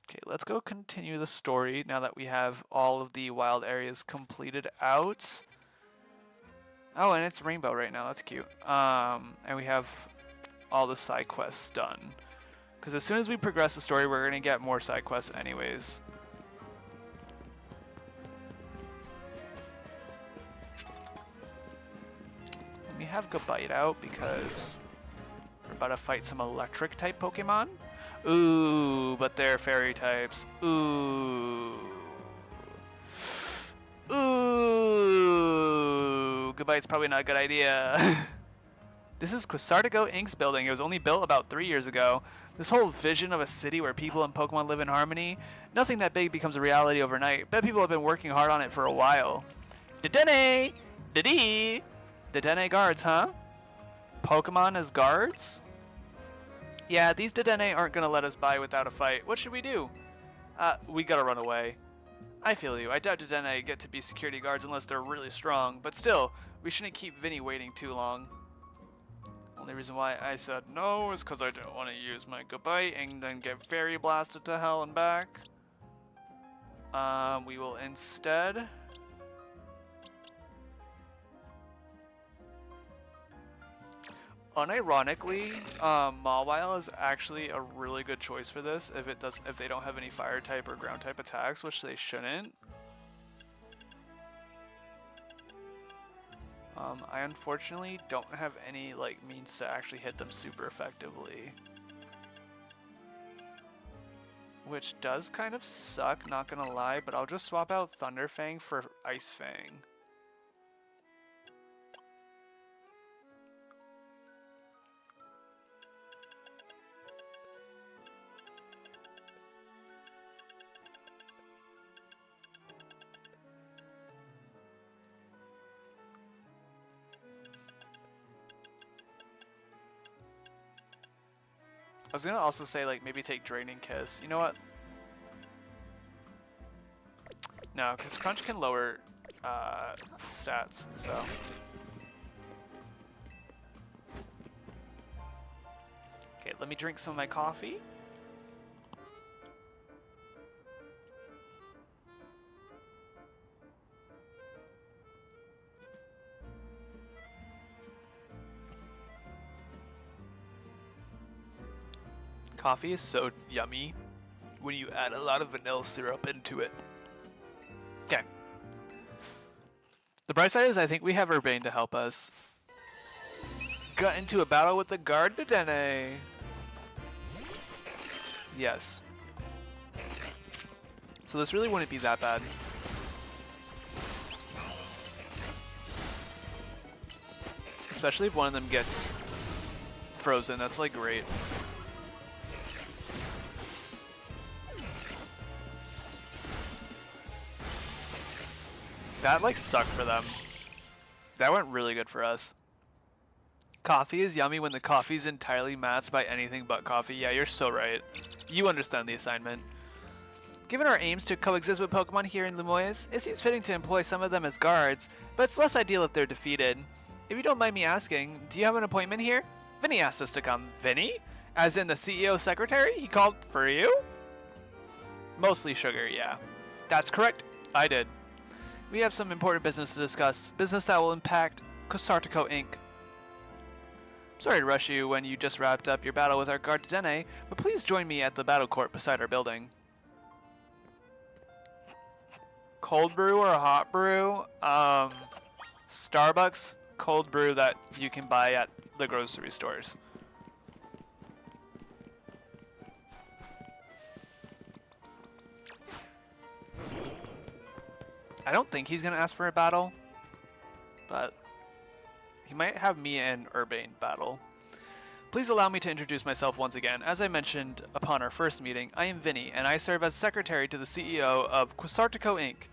Okay, let's go continue the story now that we have all of the wild areas completed out. Oh, and it's rainbow right now. That's cute. And we have all the side quests done. Because as soon as we progress the story, we're going to get more side quests anyways. Let me have Gabite out because we're about to fight some electric type Pokemon. Ooh, but they're fairy types. Ooh. Ooh. Gabite's probably not a good idea. This is Quasartico Inc.'s building. It was only built about 3 years ago. This whole vision of a city where people and Pokemon live in harmony, nothing that big becomes a reality overnight. Bet people have been working hard on it for a while. Dedenne! Diddy! Dedenne guards, huh? Pokemon as guards? Yeah, these Dedenne aren't gonna let us by without a fight. What should we do? We gotta run away. I feel you. I doubt Dedenne get to be security guards unless they're really strong. But still, we shouldn't keep Vinny waiting too long. Only reason why I said no is because I don't want to use my Gabite and then get fairy blasted to hell and back. We will instead... Unironically, Mawile is actually a really good choice for this if they don't have any fire type or ground type attacks, which they shouldn't. I unfortunately don't have any like means to actually hit them super effectively, which does kind of suck, not gonna lie, but I'll just swap out Thunderfang for Ice Fang. I was gonna also say like maybe take Draining Kiss. You know what? No, because Crunch can lower stats, so. Okay, let me drink some of my coffee. Coffee is so yummy when you add a lot of vanilla syrup into it. Okay. The bright side is I think we have Urbane to help us. Got into a battle with the guard Dedenne. Yes. So this really wouldn't be that bad. Especially if one of them gets frozen, that's like great. That like sucked for them. That went really good for us. Coffee is yummy when the coffee's entirely matched by anything but coffee. Yeah, you're so right. You understand the assignment. Given our aims to coexist with Pokemon here in Lumiose, it seems fitting to employ some of them as guards, but it's less ideal if they're defeated. If you don't mind me asking, do you have an appointment here? Vinny asked us to come. Vinny? As in the CEO secretary? He called for you? Mostly sugar, yeah. That's correct. I did. We have some important business to discuss. Business that will impact Quasartico Inc. Sorry to rush you when you just wrapped up your battle with our guard Dedenne, but please join me at the battle court beside our building. Cold brew or hot brew? Starbucks cold brew that you can buy at the grocery stores. I don't think he's going to ask for a battle, but he might have me and Urbane battle. Please allow me to introduce myself once again. As I mentioned upon our first meeting, I am Vinny, and I serve as secretary to the CEO of Quasartico Inc.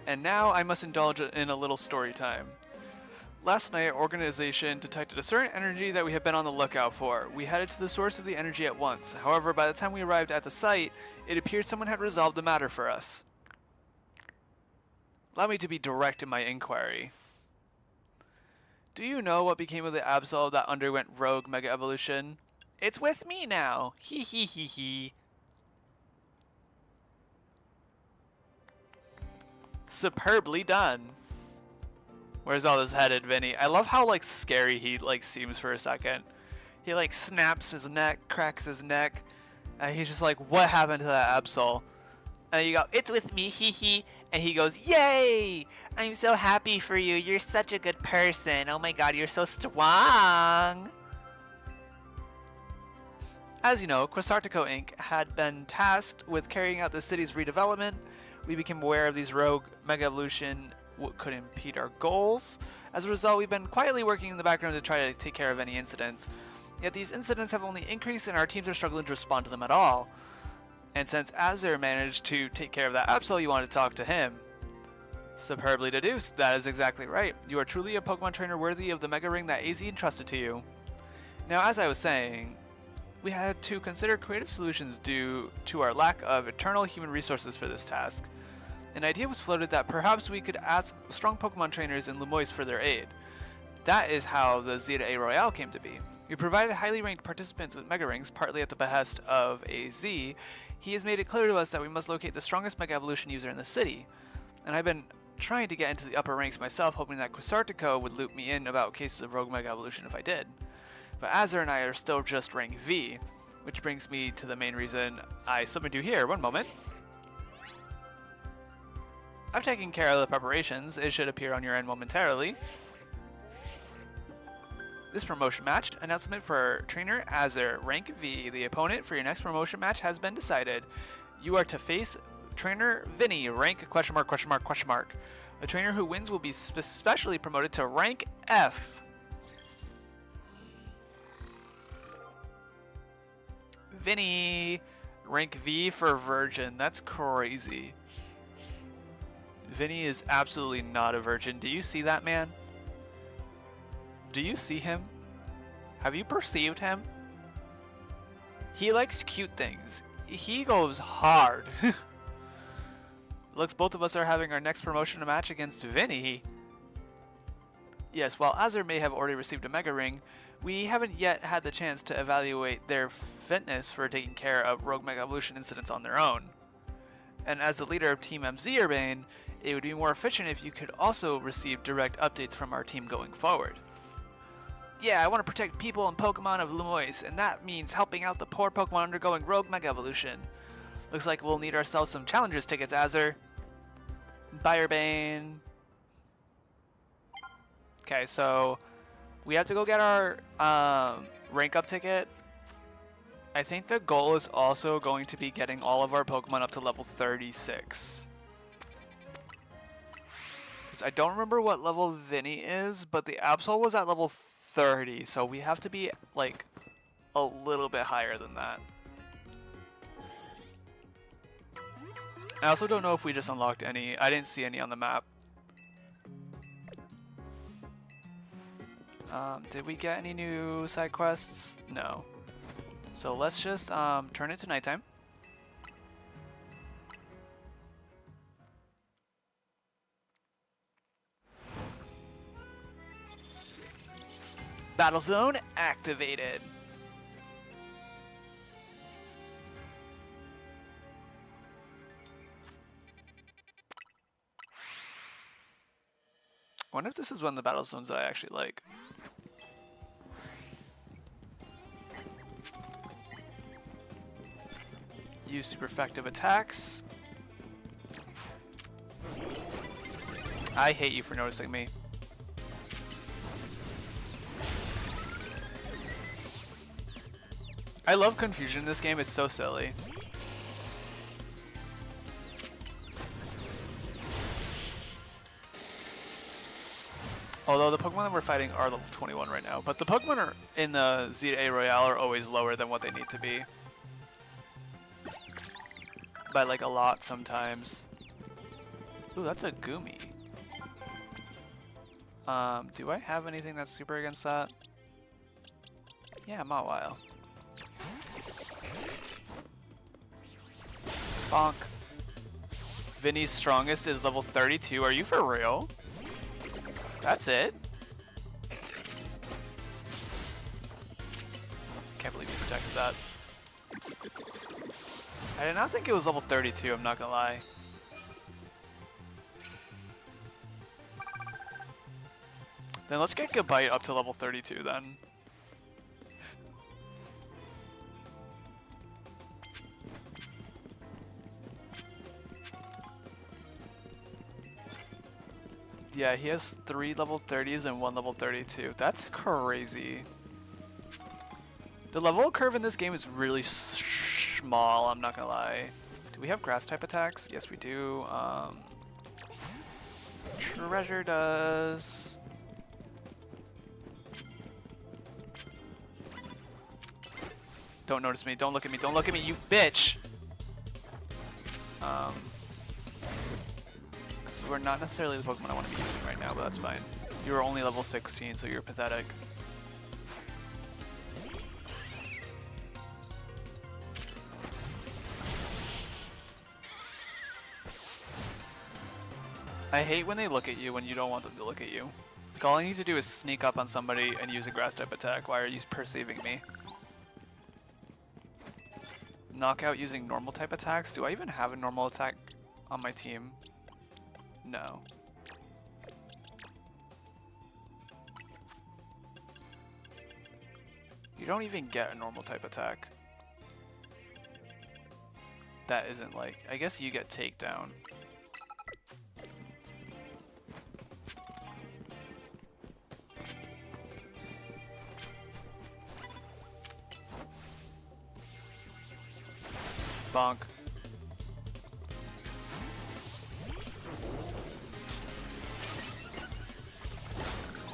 And now I must indulge in a little story time. Last night, our organization detected a certain energy that we have been on the lookout for. We headed to the source of the energy at once. However, by the time we arrived at the site, it appeared someone had resolved the matter for us. Allow me to be direct in my inquiry. Do you know what became of the Absol that underwent rogue mega evolution? It's with me now. Hee hee hee hee. Superbly done. Where's all this headed, Vinny? I love how like scary he like seems for a second. He like snaps his neck, cracks his neck, and he's just like, "What happened to that Absol?" And you go, "It's with me, hee hee." And he goes, "Yay! I'm so happy for you. You're such a good person. Oh my god, you're so strong." As you know, Quasartico Inc. had been tasked with carrying out the city's redevelopment. We became aware of these rogue mega evolution could impede our goals. As a result, we've been quietly working in the background to try to take care of any incidents. Yet these incidents have only increased and our teams are struggling to respond to them at all. And since Azur managed to take care of that Absol, you want to talk to him. Superbly deduced. That is exactly right. You are truly a Pokemon trainer worthy of the Mega Ring that AZ entrusted to you. Now, as I was saying, we had to consider creative solutions due to our lack of eternal human resources for this task. An idea was floated that perhaps we could ask strong Pokemon trainers in Lumiose for their aid. That is how the Zeta A Royale came to be. We provided highly ranked participants with Mega Rings, partly at the behest of AZ. He has made it clear to us that we must locate the strongest Mega Evolution user in the city. And I've been trying to get into the upper ranks myself, hoping that Quasartico would loop me in about cases of rogue Mega Evolution if I did. But Azur and I are still just rank V, which brings me to the main reason I summoned you here. One moment. I've taken care of the preparations. It should appear on your end momentarily. This promotion match announcement for trainer Azur, rank V. The opponent for your next promotion match has been decided. You are to face trainer Vinny, rank question mark question mark question mark. A trainer who wins will be specially promoted to rank F. Vinny, rank V for virgin. That's crazy. Vinny is absolutely not a virgin. Do you see that man? Do you see him? Have you perceived him? He likes cute things. He goes hard. Looks both of us are having our next promotion match against Vinny. Yes, while Azur may have already received a Mega Ring, we haven't yet had the chance to evaluate their fitness for taking care of rogue Mega Evolution incidents on their own. And as the leader of Team MZ Urbane, it would be more efficient if you could also receive direct updates from our team going forward. Yeah, I want to protect people and Pokemon of Lumiose, and that means helping out the poor Pokemon undergoing rogue Mega Evolution. Looks like we'll need ourselves some Challengers tickets, Azur. Bye, Urbane. Okay, so we have to go get our rank up ticket. I think the goal is also going to be getting all of our Pokemon up to level 36. I don't remember what level Vinny is, but the Absol was at level 30, so we have to be like a little bit higher than that. I also don't know if we just unlocked any. I didn't see any on the map. Did we get any new side quests? No. So let's just turn it to nighttime. Battle zone activated. I wonder if this is one of the battle zones that I actually like. Use super effective attacks. I hate you for noticing me. I love confusion in this game, it's so silly. Although the Pokemon that we're fighting are level 21 right now, but the Pokemon are in the Z to A Royale are always lower than what they need to be. By like a lot sometimes. Ooh, that's a Goomy. Do I have anything that's super against that? Yeah, Mawile. Bonk. Vinny's strongest is level 32. Are you for real? That's it? Can't believe you protected that. I did not think it was level 32, I'm not gonna lie. Then let's get Gabite up to level 32 then. Yeah, he has 3 level 30s and 1 level 32. That's crazy. The level curve in this game is really small, I'm not gonna lie. Do we have grass type attacks? Yes, we do. Treasure does. Don't notice me, don't look at me, don't look at me, you bitch! So we're not necessarily the Pokemon I want to be using right now, but that's fine. You're only level 16, so you're pathetic. I hate when they look at you when you don't want them to look at you. Like, all I need to do is sneak up on somebody and use a grass type attack. Why are you perceiving me? Knockout using normal type attacks? Do I even have a normal attack on my team? No. You don't even get a normal type attack. That isn't like, I guess you get takedown. Bonk.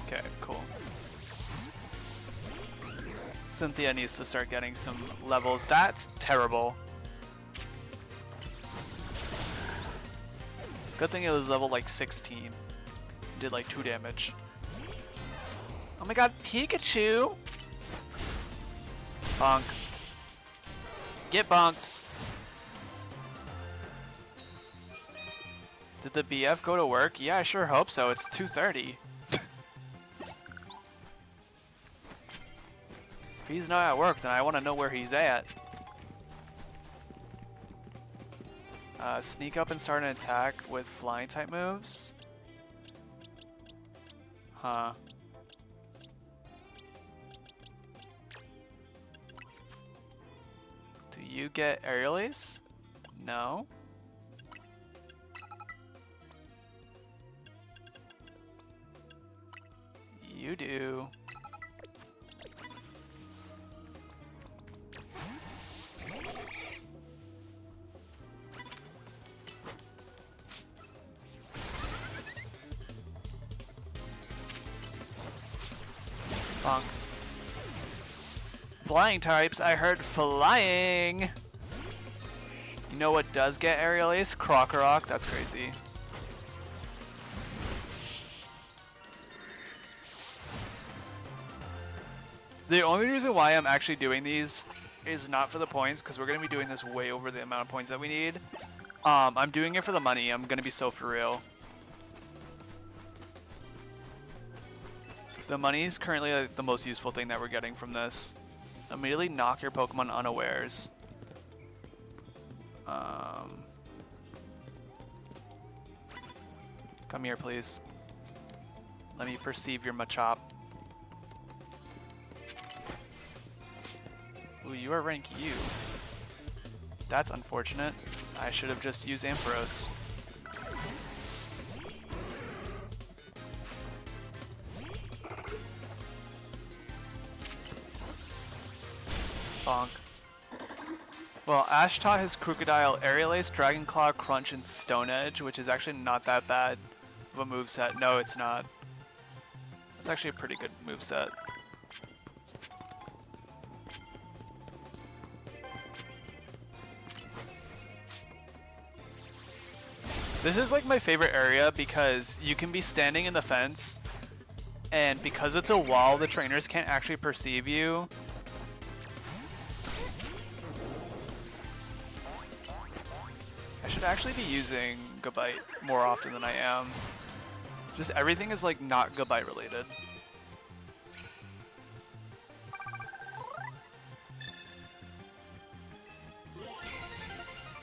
Okay, cool. Cynthia needs to start getting some levels. That's terrible. Good thing it was level like 16. Did like 2 damage. Oh my god, Pikachu! Bonk. Get bonked. Did the BF go to work? Yeah, I sure hope so. It's 2:30. If he's not at work, then I want to know where he's at. Sneak up and start an attack with flying type moves? Huh. Do you get Aerial Ace? No. You do. Bonk. Flying types, I heard flying! You know what does get Aerial Ace? Crocorock, that's crazy. The only reason why I'm actually doing these is not for the points, because we're going to be doing this way over the amount of points that we need. I'm doing it for the money. I'm going to be so for real. The money is currently like, the most useful thing that we're getting from this. Immediately knock your Pokemon unawares. Come here, please. Let me perceive your Machop. Ooh, you are rank U. That's unfortunate. I should have just used Ampharos. Bonk. Well, Ash taught his Crocodile Aerial Ace, Dragon Claw, Crunch, and Stone Edge, which is actually not that bad of a moveset. No, it's not. It's actually a pretty good moveset. This is like my favorite area because you can be standing in the fence, and because it's a wall, the trainers can't actually perceive you. I should actually be using Gabite more often than I am. Just everything is like not Gabite related.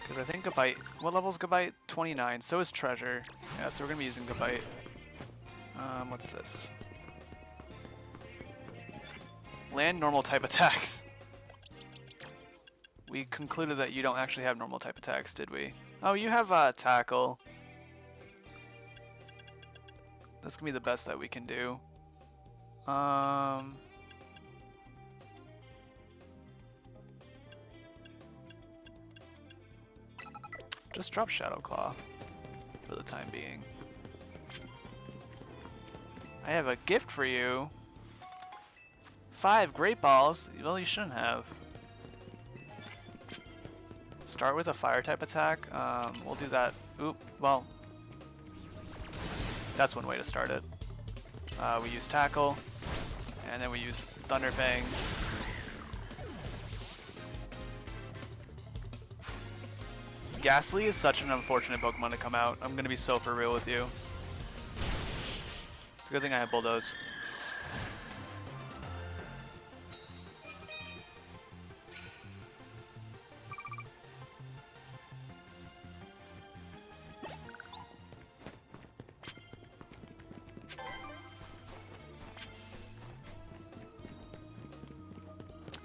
Because I think Gabite, what level is Gabite? 29, so is Treasure. Yeah, so we're gonna be using Gabite. What's this? Land normal type attacks. We concluded that you don't actually have normal type attacks, did we? Oh, you have Tackle. That's gonna be the best that we can do. Just drop Shadow Claw for the time being. I have a gift for you. 5 Great Balls. Well, you shouldn't have. Start with a fire type attack. We'll do that. Oop. Well, that's one way to start it. We use Tackle, and then we use Thunder Fang. Ghastly is such an unfortunate Pokemon to come out. I'm gonna be so for real with you. It's a good thing I have Bulldoze.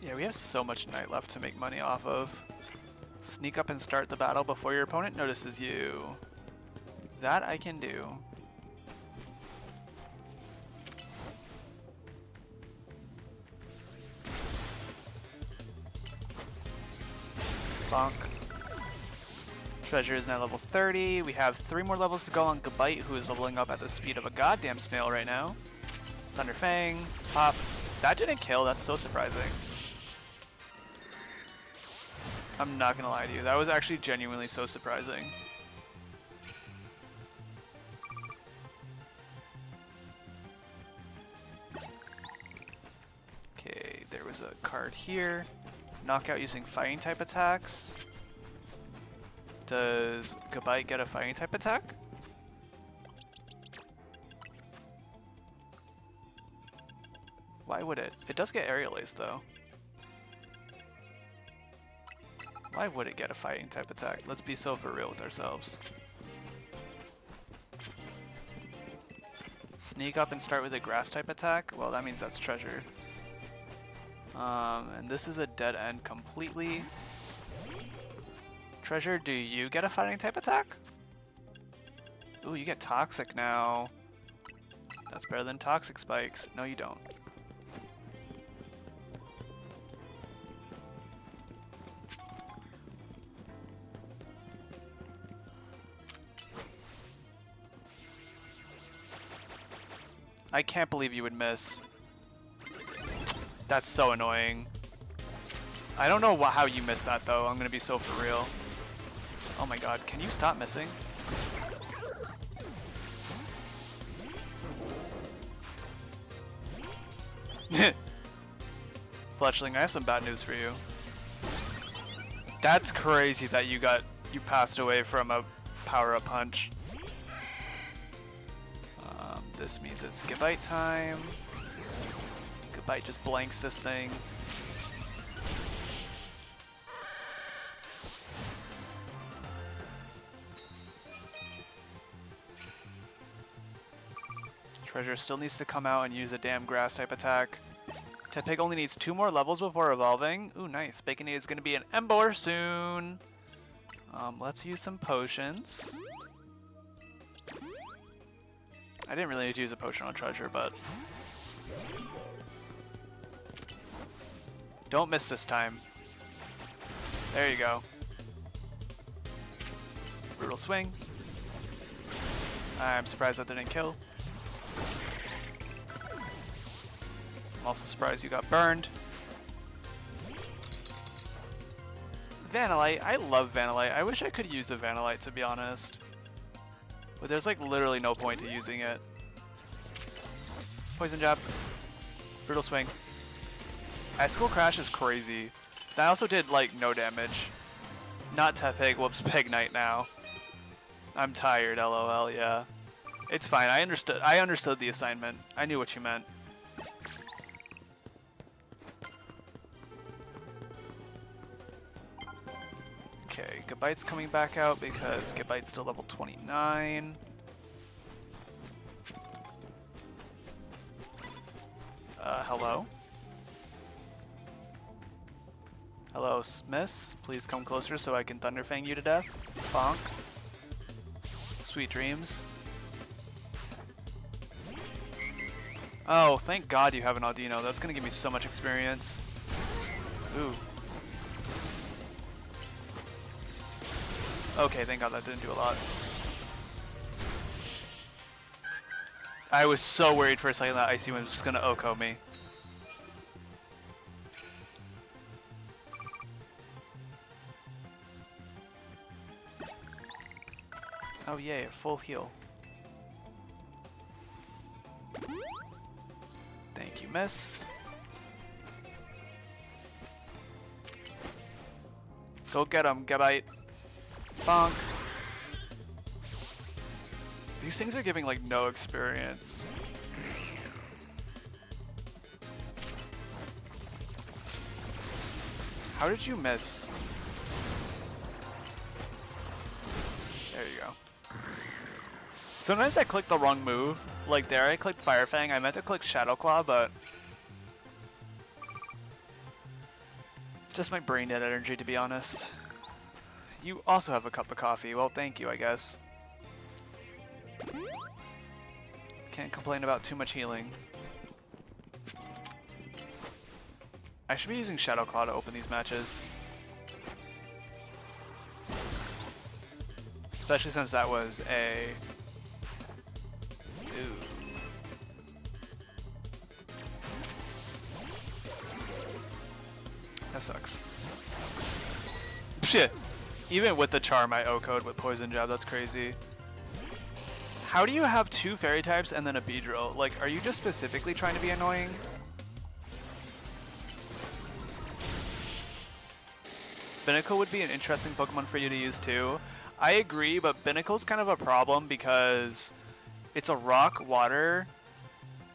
Yeah, we have so much night left to make money off of. Sneak up and start the battle before your opponent notices you. That I can do. Bonk. Treasure is now level 30. We have 3 more levels to go on Gabite, who is leveling up at the speed of a goddamn snail right now. Thunder Fang. Pop. That didn't kill. That's so surprising. I'm not gonna lie to you, that was actually genuinely so surprising. Okay, there was a card here. Knockout using fighting type attacks. Does Gabite get a fighting type attack? Why would it? It does get Aerial Ace though. Why would it get a fighting type attack? Let's be so for real with ourselves. Sneak up and start with a grass type attack? Well, that means that's Treasure. And this is a dead end completely. Treasure, do you get a fighting type attack? Ooh, you get Toxic now. That's better than Toxic Spikes. No, you don't. I can't believe you would miss. That's so annoying. I don't know how you missed that though. I'm gonna be so for real. Oh my god, can you stop missing? Fletchling, I have some bad news for you. That's crazy that you passed away from a power-up punch. This means it's Gabite time. Gabite just blanks this thing. Treasure still needs to come out and use a damn grass type attack. Tepig only needs 2 more levels before evolving. Ooh, nice. Baconade is going to be an Emboar soon. Let's use some potions. I didn't really need to use a potion on Treasure, but... Don't miss this time. There you go. Brutal swing. I'm surprised that didn't kill. I'm also surprised you got burned. Vanillite. I love Vanillite. I wish I could use a Vanillite, to be honest. But there's like literally no point to using it. Poison jab. Brutal swing. Icicle Crash is crazy. I also did like no damage. Not Tepig, whoops, Pig Knight now. I'm tired, LOL, yeah. It's fine, I understood the assignment. I knew what you meant. Okay, Gabite's coming back out because Gabite's still level 29. Hello? Hello, miss. Please come closer so I can Thunderfang you to death. Bonk. Sweet dreams. Oh, thank God you have an Audino. That's gonna give me so much experience. Ooh. Okay, thank God that didn't do a lot. I was so worried for a second that Icy Wind was just gonna Oko me. Oh yay, full heal. Thank you, miss. Go get him, Gabite. Bonk. These things are giving like no experience. How did you miss? There you go. Sometimes I click the wrong move. Like there I clicked Fire Fang. I meant to click Shadow Claw, but just my brain dead energy, to be honest. You also have a cup of coffee. Well, thank you, I guess. Can't complain about too much healing. I should be using Shadow Claw to open these matches. Especially since that was a... Ooh. That sucks. Shit! Even with the charm I O-code with Poison Jab, that's crazy. How do you have two fairy types and then a Beedrill? Like, are you just specifically trying to be annoying? Binnacle would be an interesting Pokemon for you to use too. I agree, but Binnacle's kind of a problem because it's a rock water,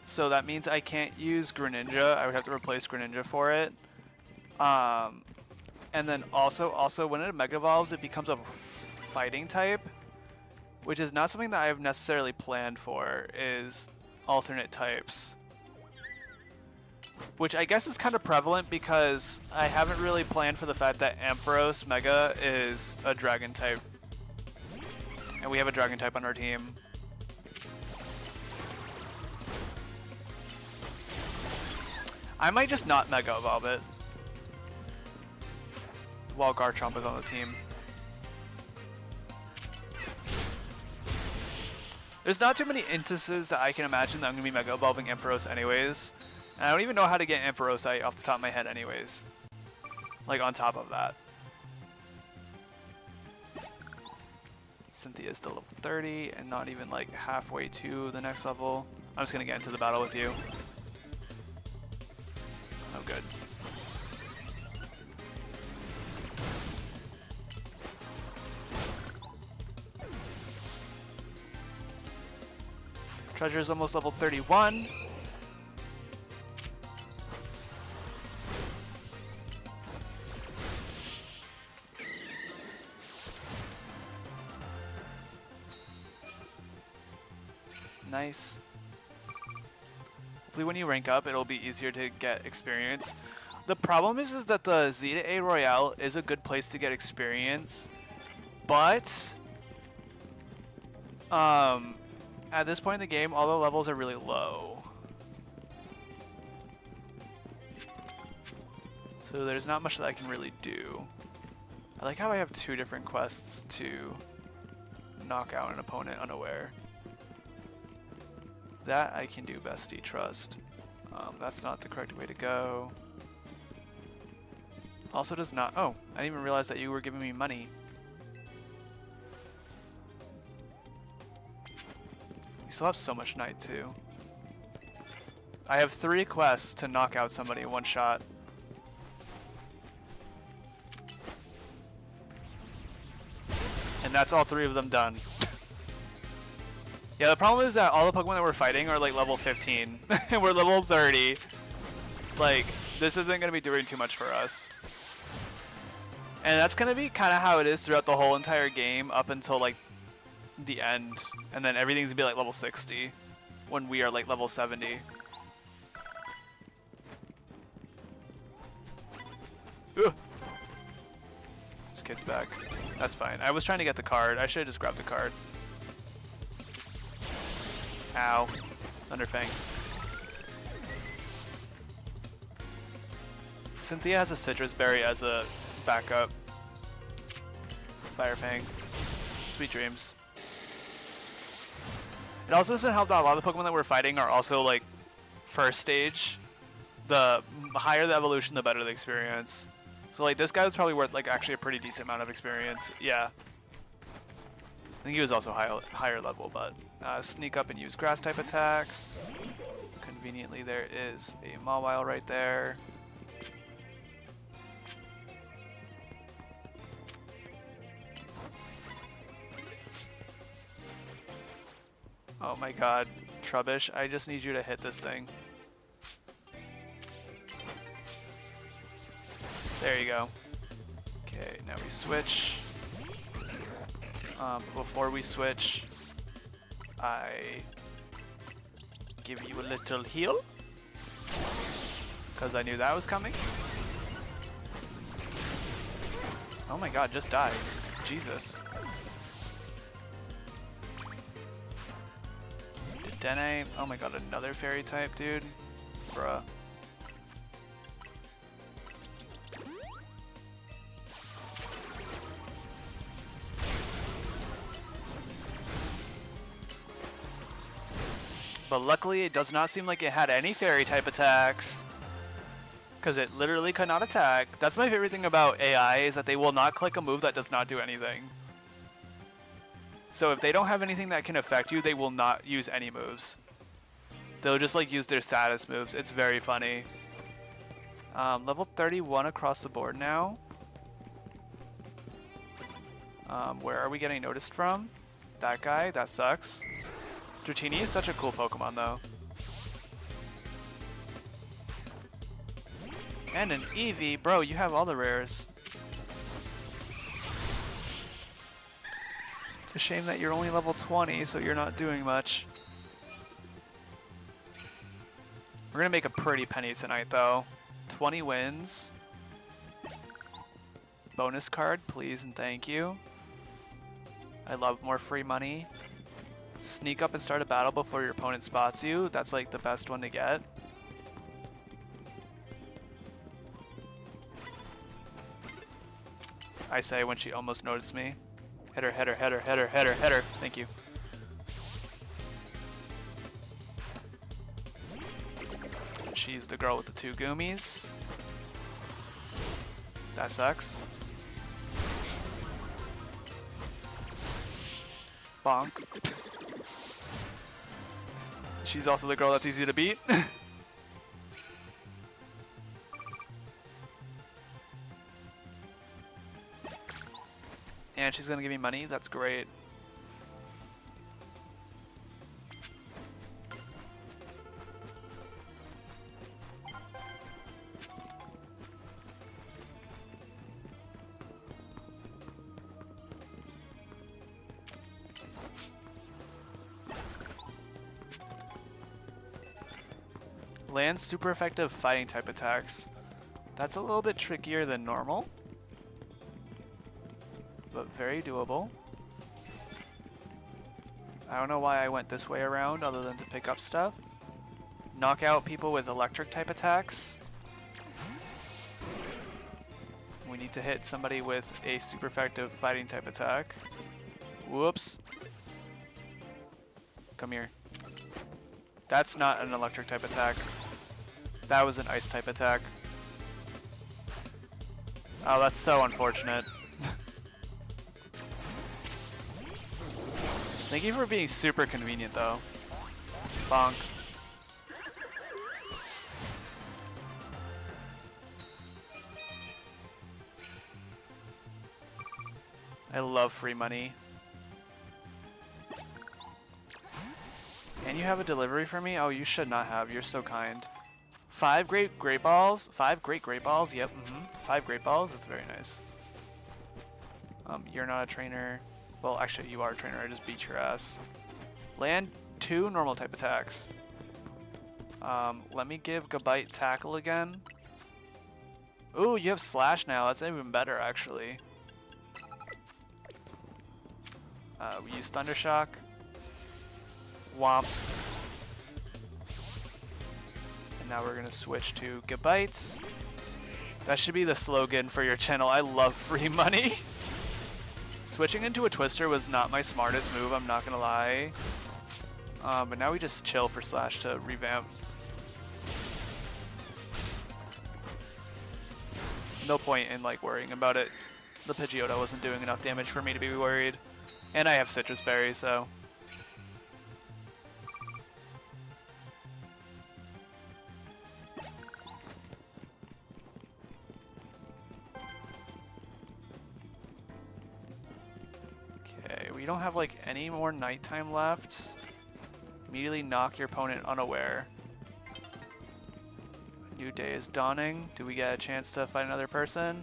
so that means I can't use Greninja. I would have to replace Greninja for it. And then also when it Mega Evolves, it becomes a fighting type, which is not something that I've necessarily planned for, is alternate types. Which I guess is kind of prevalent because I haven't really planned for the fact that Ampharos Mega is a dragon type. And we have a dragon type on our team. I might just not Mega Evolve it while Garchomp is on the team. There's not too many instances that I can imagine that I'm going to be Mega Evolving Ampharos anyways. And I don't even know how to get Ampharosite off the top of my head anyways. Like on top of that. Cynthia's still level 30 and not even like halfway to the next level. I'm just going to get into the battle with you. Oh good. Treasure's almost level 31. Nice. Hopefully when you rank up, it'll be easier to get experience. The problem is that the Z to A Royale is a good place to get experience, but at this point in the game, all the levels are really low. So there's not much that I can really do. I like how I have 2 different quests to knock out an opponent unaware. That I can do, bestie, trust. That's not the correct way to go. Also does not... Oh, I didn't even realize that you were giving me money. You still have so much night, too. I have 3 quests to knock out somebody in one shot. And that's all 3 of them done. Yeah, the problem is that all the Pokemon that we're fighting are like level 15. And we're level 30. Like, this isn't going to be doing too much for us. And that's going to be kind of how it is throughout the whole entire game up until like the end. And then everything's going to be like level 60 when we are like level 70. Ugh. This kid's back. That's fine. I was trying to get the card. I should have just grabbed the card. Ow. Thunderfang. Cynthia has a citrus berry as a backup. Firefang. Sweet dreams. It also doesn't help that a lot of the Pokemon that we're fighting are also like first stage. The higher the evolution, the better the experience. So like this guy was probably worth like actually a pretty decent amount of experience. Yeah. I think he was also higher level, but sneak up and use grass type attacks. Conveniently there is a Mawile right there. Oh my god, Trubbish, I just need you to hit this thing. There you go. Okay, now we switch. Before we switch, I give you a little heal. Because I knew that was coming. Oh my god, just die. Jesus. Dene. Oh my god, another fairy type, dude. Bruh. But luckily, it does not seem like it had any fairy type attacks. Because it literally could not attack. That's my favorite thing about AI, is that they will not click a move that does not do anything. So if they don't have anything that can affect you, they will not use any moves. They'll just like use their status moves. It's very funny. Level 31 across the board now. Where are we getting noticed from? That guy? That sucks. Dratini is such a cool Pokemon though. And an Eevee. Bro, you have all the rares. It's a shame that you're only level 20, so you're not doing much. We're gonna make a pretty penny tonight though. 20 wins. Bonus card, please and thank you. I love more free money. Sneak up and start a battle before your opponent spots you. That's like the best one to get. I say when she almost noticed me. Hit her, hit her, hit her, hit her, hit her, hit her. Thank you. She's the girl with the 2 Goomies. That sucks. Bonk. She's also the girl that's easy to beat. And she's gonna give me money. That's great. Lands super effective fighting type attacks. That's a little bit trickier than normal, but very doable. I don't know why I went this way around other than to pick up stuff. Knock out people with electric type attacks. we need to hit somebody with a super effective fighting type attack. Whoops. Come here. That's not an electric type attack. That was an ice type attack. Oh, that's so unfortunate. Thank you for being super convenient, though. Bonk. I love free money. And you have a delivery for me? Oh, you should not have. You're so kind. 5 great balls? 5 great balls? Yep. 5 great balls? That's very nice. You're not a trainer. Well, actually, you are a trainer. I just beat your ass. Land 2 normal type attacks. Let me give Gabite tackle again. Ooh, you have slash now. That's even better, actually. We use Thundershock. Womp. And now we're gonna switch to Gabites. That should be the slogan for your channel. I love free money. Switching into a Twister was not my smartest move, I'm not gonna lie. But now we just chill for slash to revamp. No point in like worrying about it. The Pidgeotto wasn't doing enough damage for me to be worried. And I have Citrus Berry, so. Okay, we don't have like any more nighttime left. Immediately knock your opponent unaware. New day is dawning. Do we get a chance to fight another person?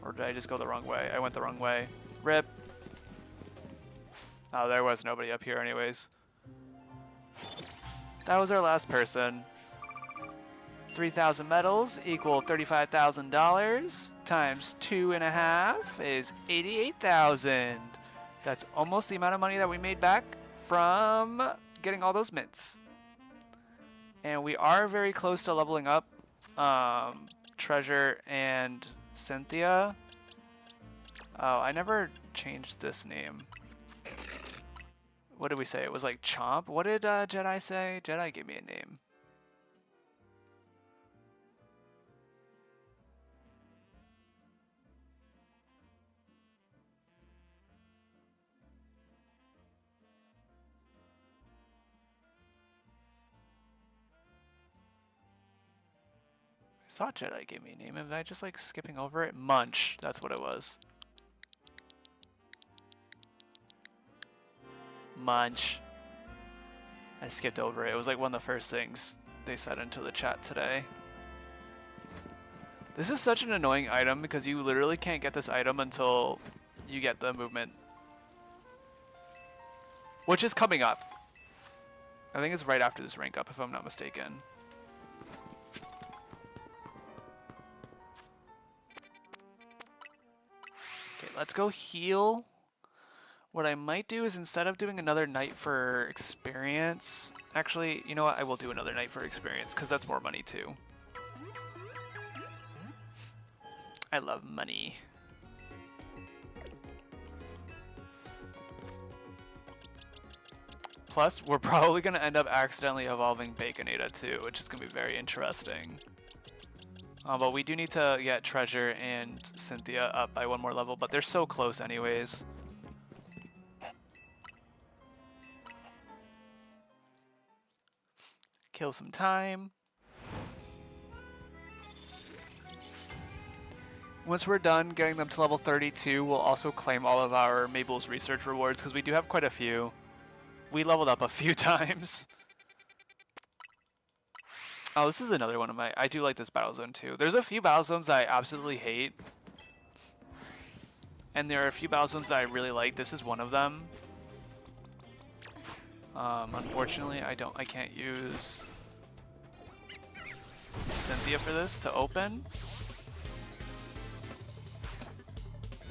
Or did I just go the wrong way? I went the wrong way. Rip. Oh, there was nobody up here anyways. That was our last person. 3,000 medals equal $35,000 times 2.5 is 88,000. That's almost the amount of money that we made back from getting all those mints. And we are very close to leveling up Treasure and Cynthia. Oh, I never changed this name. What did we say? It was like Chomp? What did Jedi say? Jedi gave me a name. I thought Jedi gave me a name. Am I just like skipping over it? Munch. That's what it was. Munch. I skipped over it. It was like one of the first things they said into the chat today. This is such an annoying item because you literally can't get this item until you get the movement. Which is coming up. I think it's right after this rank up if I'm not mistaken. Okay, let's go heal. What I might do is instead of doing another night for experience, actually, you know what? I will do another night for experience because that's more money too. I love money. Plus, we're probably going to end up accidentally evolving Baconator too, which is going to be very interesting. But we do need to get Treasure and Cynthia up by 1 more level, but they're so close anyways. Kill some time. Once we're done getting them to level 32, we'll also claim all of our Mabel's research rewards because we do have quite a few. We leveled up a few times. Oh, this is another one of my... I do like this battle zone too. There's a few battle zones that I absolutely hate. And there are a few battle zones that I really like. This is one of them. Unfortunately, I can't use Cynthia for this to open.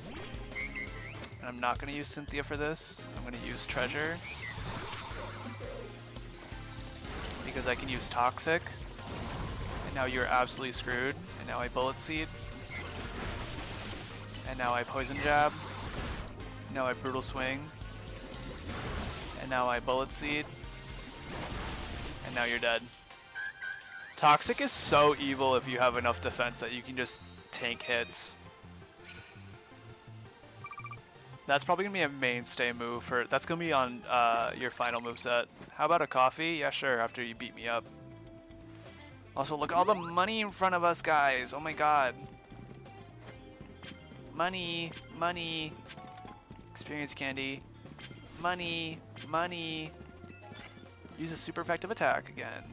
And I'm not going to use Cynthia for this. I'm going to use Treasure. Because I can use Toxic. And now you're absolutely screwed. And now I Bullet Seed. And now I Poison Jab. Now I Brutal Swing. And now I Bullet Seed. And now you're dead. Toxic is so evil if you have enough defense that you can just tank hits. That's probably going to be a mainstay move for... That's going to be on your final moveset. How about a coffee? Yeah, sure, after you beat me up. Also, look at all the money in front of us, guys. Oh my god. Money, money. Experience candy. Money, money. Use a super effective attack again.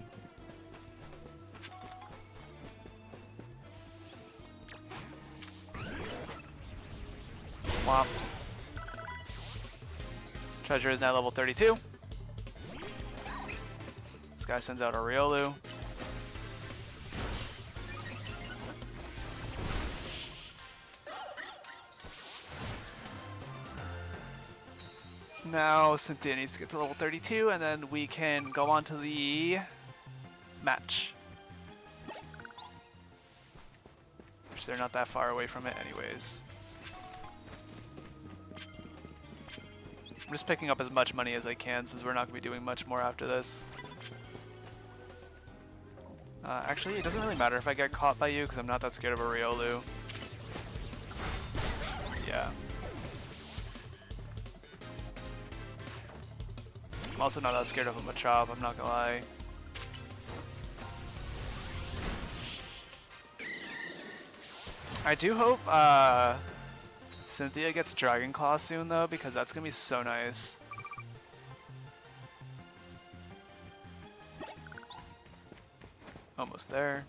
Womp. Treasure is now level 32. This guy sends out a Riolu. Now Cynthia needs to get to level 32, and then we can go on to the match. Which they're not that far away from it anyways. I'm just picking up as much money as I can since we're not going to be doing much more after this. Actually, it doesn't really matter if I get caught by you because I'm not that scared of a Riolu. Yeah. I'm also not that scared of a Machop, I'm not gonna lie. I do hope Cynthia gets Dragon Claw soon though, because that's gonna be so nice. Almost there.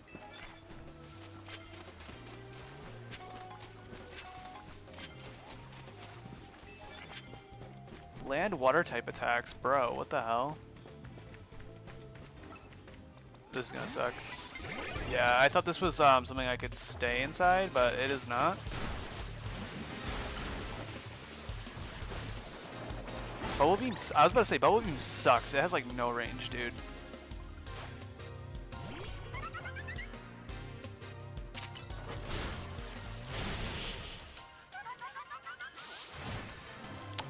Land water type attacks, bro, what the hell? This is gonna suck. Yeah, I thought this was something I could stay inside, but it is not. Bubble Beam, I was about to say, Bubble Beam sucks. It has like no range, dude.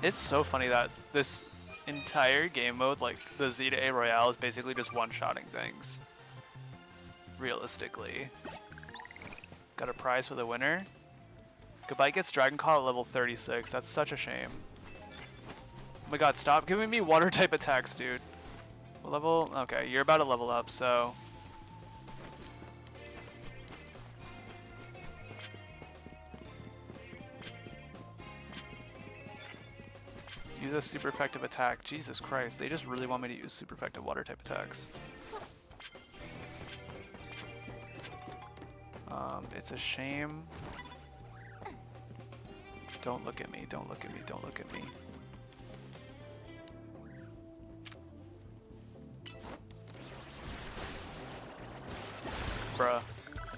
It's so funny that this entire game mode, like the Z to A Royale, is basically just one-shotting things. Realistically. Got a prize for the winner. Goodbye gets Dragon Claw at level 36. That's such a shame. Oh my god, stop giving me water type attacks, dude. Level? Okay, you're about to level up, so... Use a super effective attack. Jesus Christ, they just really want me to use super effective water type attacks. It's a shame. Don't look at me, don't look at me, don't look at me. Bruh.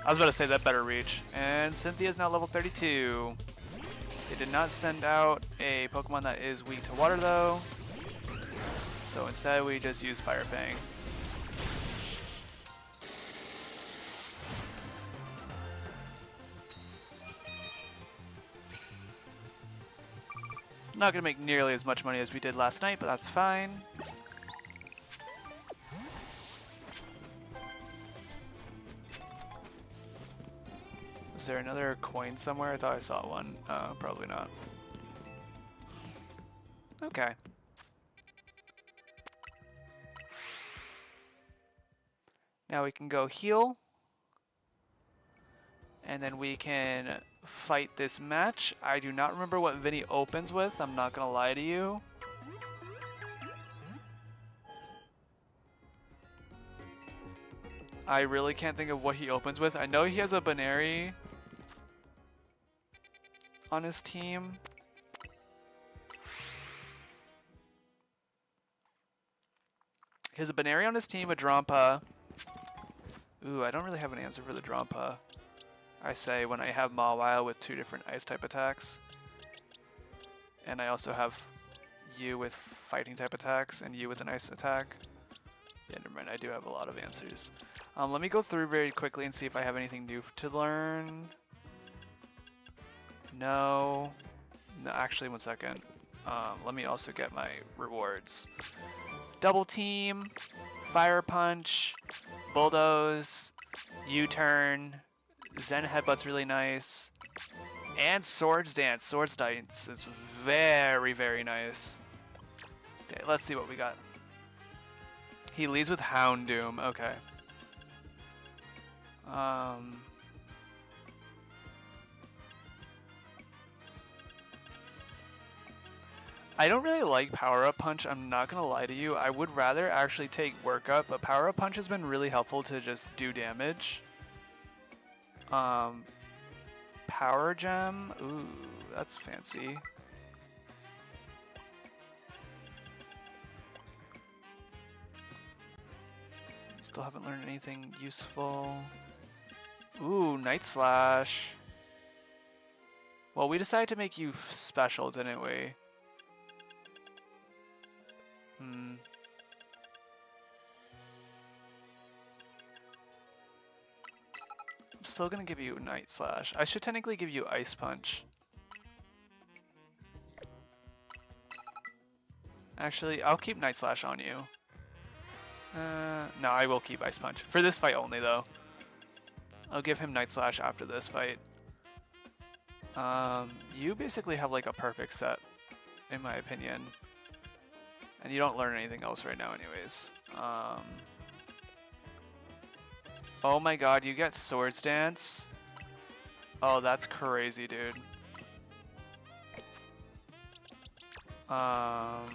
I was about to say that better reach. And Cynthia's now level 32. They did not send out a Pokemon that is weak to water though. So instead we just use Fire Fang. Not gonna make nearly as much money as we did last night, but that's fine. Is there another coin somewhere? I thought I saw one. Probably not. Okay. Now we can go heal. And then we can fight this match. I do not remember what Vinny opens with. I'm not gonna lie to you. I really can't think of what he opens with. I know he has a Baneri on his team. He has a Baneri on his team, a Drampa. Ooh, I don't really have an answer for the Drampa. I say when I have Mawile with 2 different ice type attacks. And I also have you with fighting type attacks and you with an ice attack. Yeah, never mind, I do have a lot of answers. Let me go through very quickly and see if I have anything new to learn. No. No, actually, one second. Let me also get my rewards. Double team, fire punch, bulldoze, U-turn, Zen headbutt's really nice, and swords dance. Swords dance is very, very nice. Okay, let's see what we got. He leads with Houndoom. Okay. I don't really like Power Up Punch, I'm not gonna lie to you. I would rather actually take Work Up, but Power Up Punch has been really helpful to just do damage. Power Gem, ooh, that's fancy. Still haven't learned anything useful. Ooh, Night Slash. Well, we decided to make you special, didn't we? I'm still gonna give you Night Slash. I should technically give you Ice Punch. Actually, I'll keep Night Slash on you. No, I will keep Ice Punch. For this fight only, though. I'll give him Night Slash after this fight. You basically have like a perfect set, in my opinion. And you don't learn anything else right now anyways. Oh my god, you get Swords Dance? Oh, that's crazy, dude. I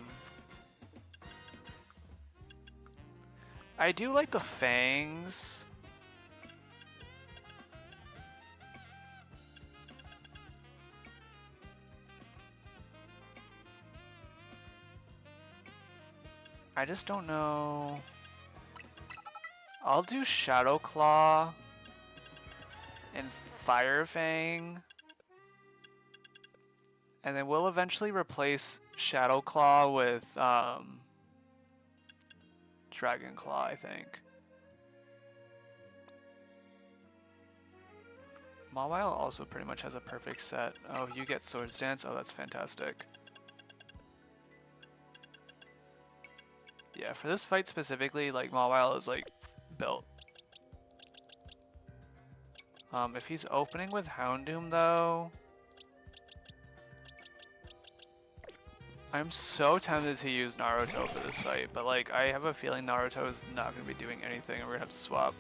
do like the Fangs. I just don't know. I'll do Shadow Claw and Fire Fang. And then we'll eventually replace Shadow Claw with Dragon Claw, I think. Mawile also pretty much has a perfect set. Oh, you get Swords Dance? Oh, that's fantastic. Yeah, for this fight specifically, like, Mawile is, like, built. If he's opening with Houndoom, though... I'm so tempted to use Naruto for this fight, but, like, I have a feeling Naruto is not going to be doing anything, and we're going to have to swap.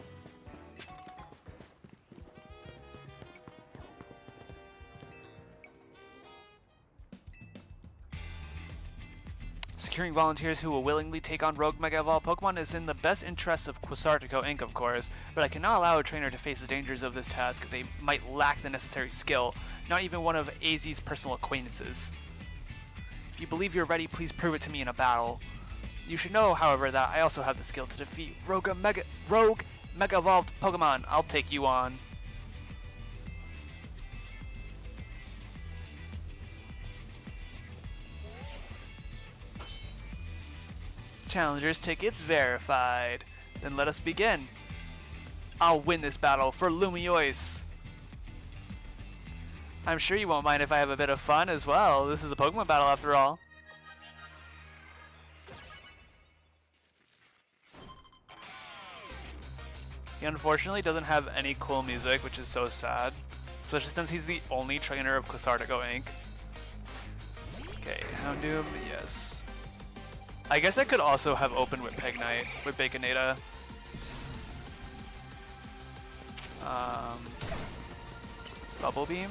Securing volunteers who will willingly take on Rogue Mega Evolved Pokemon is in the best interests of Quasartico Inc., of course, but I cannot allow a trainer to face the dangers of this task. They might lack the necessary skill, not even one of AZ's personal acquaintances. If you believe you're ready, please prove it to me in a battle. You should know, however, that I also have the skill to defeat Rogue Mega Evolved Pokemon. I'll take you on. Challengers tickets verified. Then let us begin. I'll win this battle for Lumiose. I'm sure you won't mind if I have a bit of fun as well. This is a Pokemon battle after all. He unfortunately doesn't have any cool music, which is so sad. Especially since he's the only trainer of Quasartico Inc. Okay, Houndoom, yes. I guess I could also have opened with Pignite, with Baconata. Bubble Beam.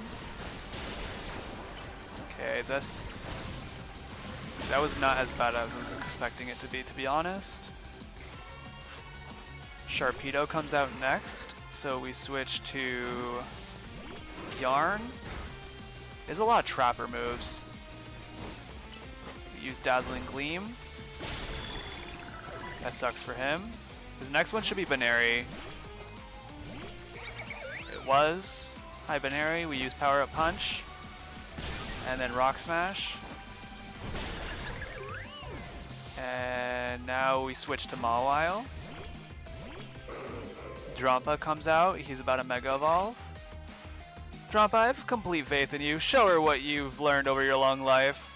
Okay, that was not as bad as I was expecting it to be honest. Sharpedo comes out next, so we switch to Yarn. There's a lot of Trapper moves. We use Dazzling Gleam. That sucks for him. His next one should be Baneri. It was. Hi Baneri, we use Power Up Punch. And then Rock Smash. And now we switch to Mawile. Drampa comes out, he's about to Mega Evolve. Strompa, I have complete faith in you. Show her what you've learned over your long life.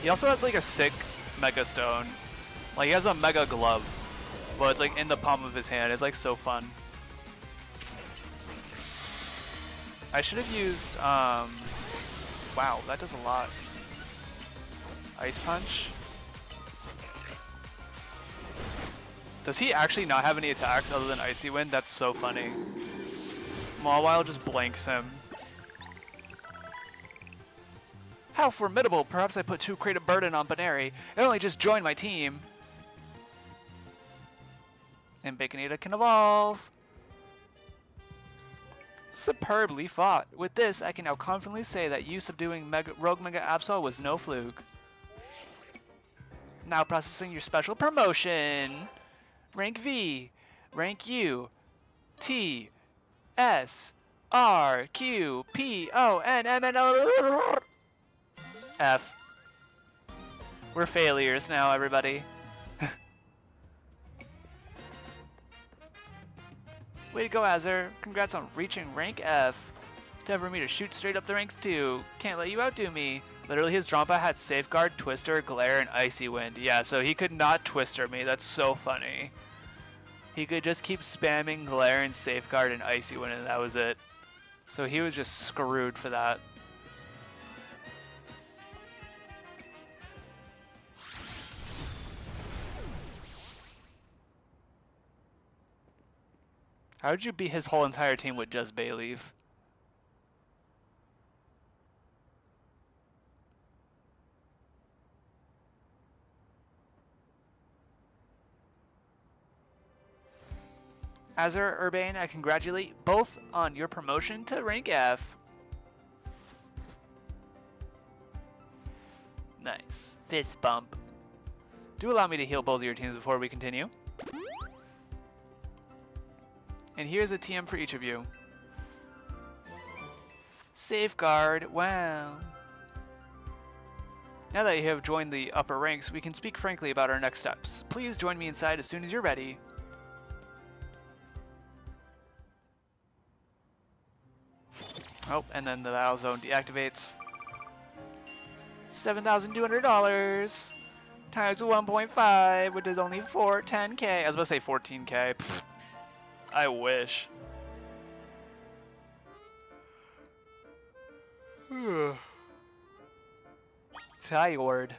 He also has like a sick Mega Stone. Like he has a Mega Glove. Well, it's like in the palm of his hand. It's like so fun. I should have used, wow, that does a lot. Ice Punch. Does he actually not have any attacks other than Icy Wind? That's so funny. Mawile just blanks him. How formidable! Perhaps I put too great a burden on Baneri. It only just joined my team. And Baconita can evolve. Superbly fought. With this, I can now confidently say that you subduing Rogue Mega Absol was no fluke. Now processing your special promotion. Rank V, rank U, T, S, R, Q, P, O, N, M, N, O, F. We're failures now, everybody. Way to go, Azur. Congrats on reaching rank F. Time for me to shoot straight up the ranks too. Can't let you outdo me. Literally, his Drampa had Safeguard, Twister, Glare, and Icy Wind. Yeah, so he could not Twister me. That's so funny. He could just keep spamming Glare and Safeguard and Icy Wind, and that was it. So he was just screwed for that. How would you beat his whole entire team with just Bayleaf? Azur, Urbane, I congratulate both on your promotion to rank F. Nice. Fist bump. Do allow me to heal both of your teams before we continue. And here's a TM for each of you. Safeguard, wow. Now that you have joined the upper ranks, we can speak frankly about our next steps. Please join me inside as soon as you're ready. Oh, and then the battle zone deactivates. $7,200 times 1.5, which is only 10K. I was about to say 14K. Pfft. I wish. Tired.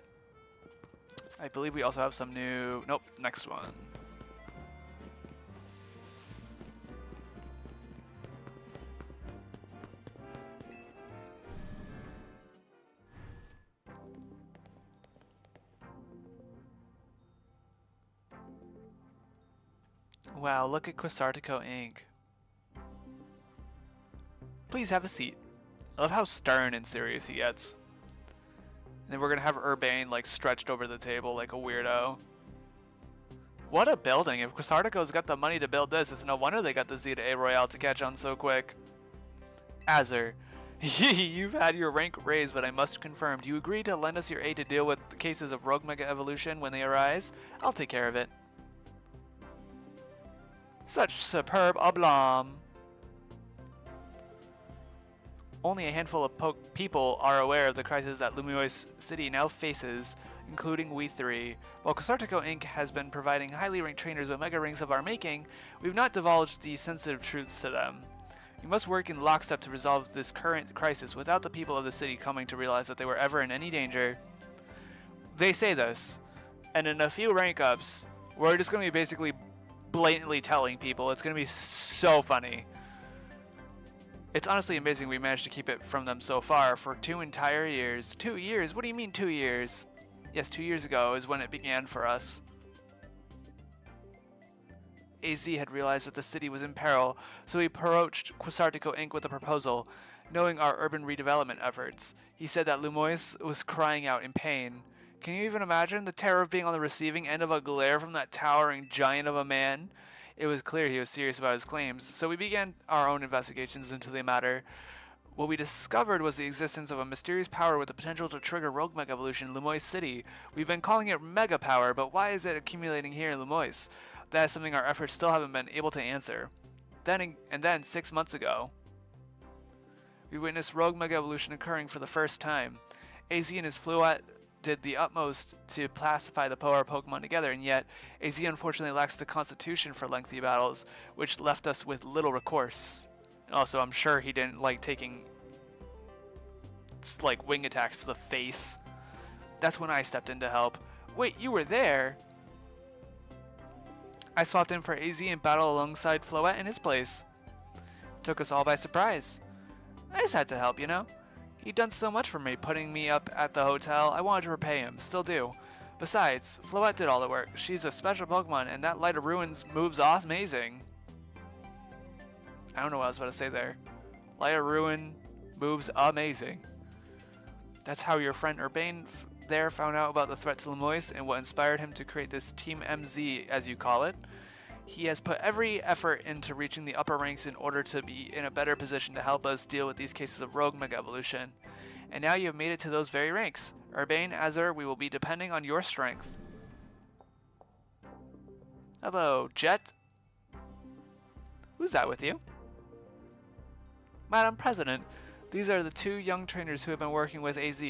I believe we also have some new... Nope, next one. Wow, look at Quasartico Inc. Please have a seat. I love how stern and serious he gets. And then we're gonna have Urbane like stretched over the table like a weirdo. What a building. If Quasartico's got the money to build this, it's no wonder they got the Zeta A Royale to catch on so quick. Azur, you've had your rank raised, but I must confirm, do you agree to lend us your aid to deal with the cases of Rogue Mega Evolution when they arise? I'll take care of it. Such superb aplomb. Only a handful of people are aware of the crisis that Lumiose City now faces, including we three. While Quasartico Inc. has been providing highly ranked trainers with mega rings of our making, we've not divulged these sensitive truths to them. We must work in lockstep to resolve this current crisis without the people of the city coming to realize that they were ever in any danger. They say this, and in a few rank ups, we're just going to be basically blatantly telling people. It's going to be so funny. It's honestly amazing we managed to keep it from them so far for 2 entire years. 2 years? What do you mean 2 years? Yes, 2 years ago is when it began for us. AZ had realized that the city was in peril, so he approached Quasartico Inc. with a proposal, knowing our urban redevelopment efforts. He said that Lumiose was crying out in pain. Can you even imagine the terror of being on the receiving end of a glare from that towering giant of a man? It was clear he was serious about his claims, so we began our own investigations into the matter. What we discovered was the existence of a mysterious power with the potential to trigger Rogue Mega Evolution in Lumiose City. We've been calling it Mega Power, but why is it accumulating here in Lumiose? That is something our efforts still haven't been able to answer. Then 6 months ago, we witnessed rogue mega evolution occurring for the first time. AZ and his Fluet did the utmost to pacify the power Pokemon together, and yet AZ unfortunately lacks the constitution for lengthy battles, which left us with little recourse. And also, I'm sure he didn't like taking like wing attacks to the face. That's when I stepped in to help. Wait, you were there? I swapped in for AZ and battled alongside Floette in his place. Took us all by surprise. I just had to help, you know? He'd done so much for me, putting me up at the hotel. I wanted to repay him, still do. Besides, Floette did all the work. She's a special Pokemon, and that Light of Ruins moves amazing. I don't know what I was about to say there. Light of Ruin moves amazing. That's how your friend Urbane there found out about the threat to Lumiose and what inspired him to create this Team MZ, as you call it. He has put every effort into reaching the upper ranks in order to be in a better position to help us deal with these cases of rogue mega evolution. And now you have made it to those very ranks. Urbane, Azure, we will be depending on your strength. Hello, Jet. Who's that with you? Madam President, these are the 2 young trainers who have been working with AZ.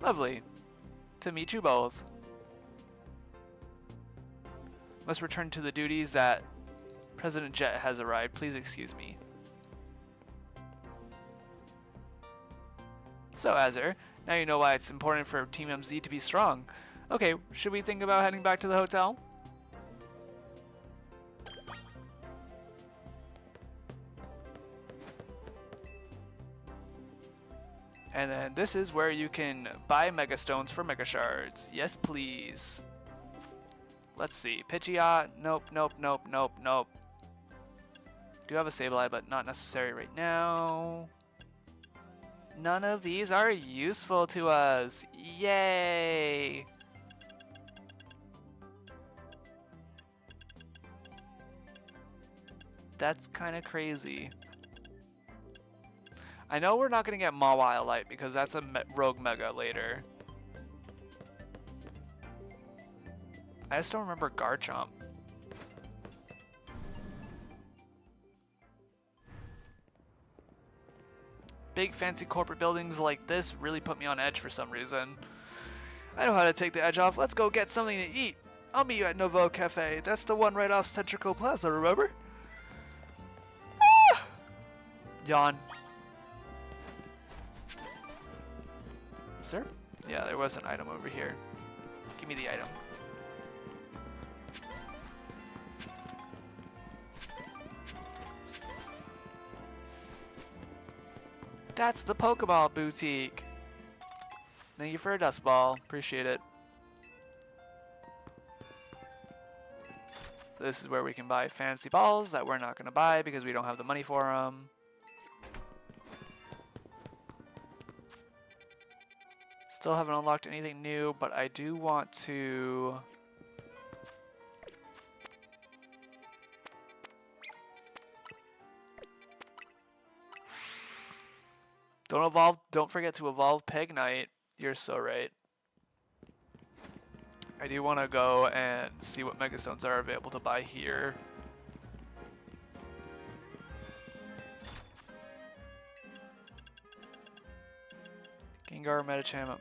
Lovely. To meet you both. Must return to the duties that President Jet has arrived. Please excuse me. So, Azure, now you know why it's important for Team MZ to be strong. Okay, should we think about heading back to the hotel? And then this is where you can buy Mega Stones for Mega Shards. Yes, please. Let's see. Pidgeot. Nope, nope, nope, nope, nope. Do have a Sableye, but not necessary right now. None of these are useful to us. Yay! That's kind of crazy. I know we're not going to get Mawile Light because that's a Rogue Mega later. I just don't remember Garchomp. Big fancy corporate buildings like this really put me on edge for some reason. I know how to take the edge off. Let's go get something to eat. I'll meet you at Nouveau Cafe. That's the one right off Centrico Plaza, remember? Ah! Yawn. Is there? Yeah, there was an item over here. Give me the item. That's the Pokeball Boutique. Thank you for a dust ball. Appreciate it. This is where we can buy fancy balls that we're not going to buy because we don't have the money for them. Still haven't unlocked anything new, but I do want to... Don't forget to evolve Pignite. You're so right. I do want to go and see what Megastones are available to buy here. Gengar, Medicham,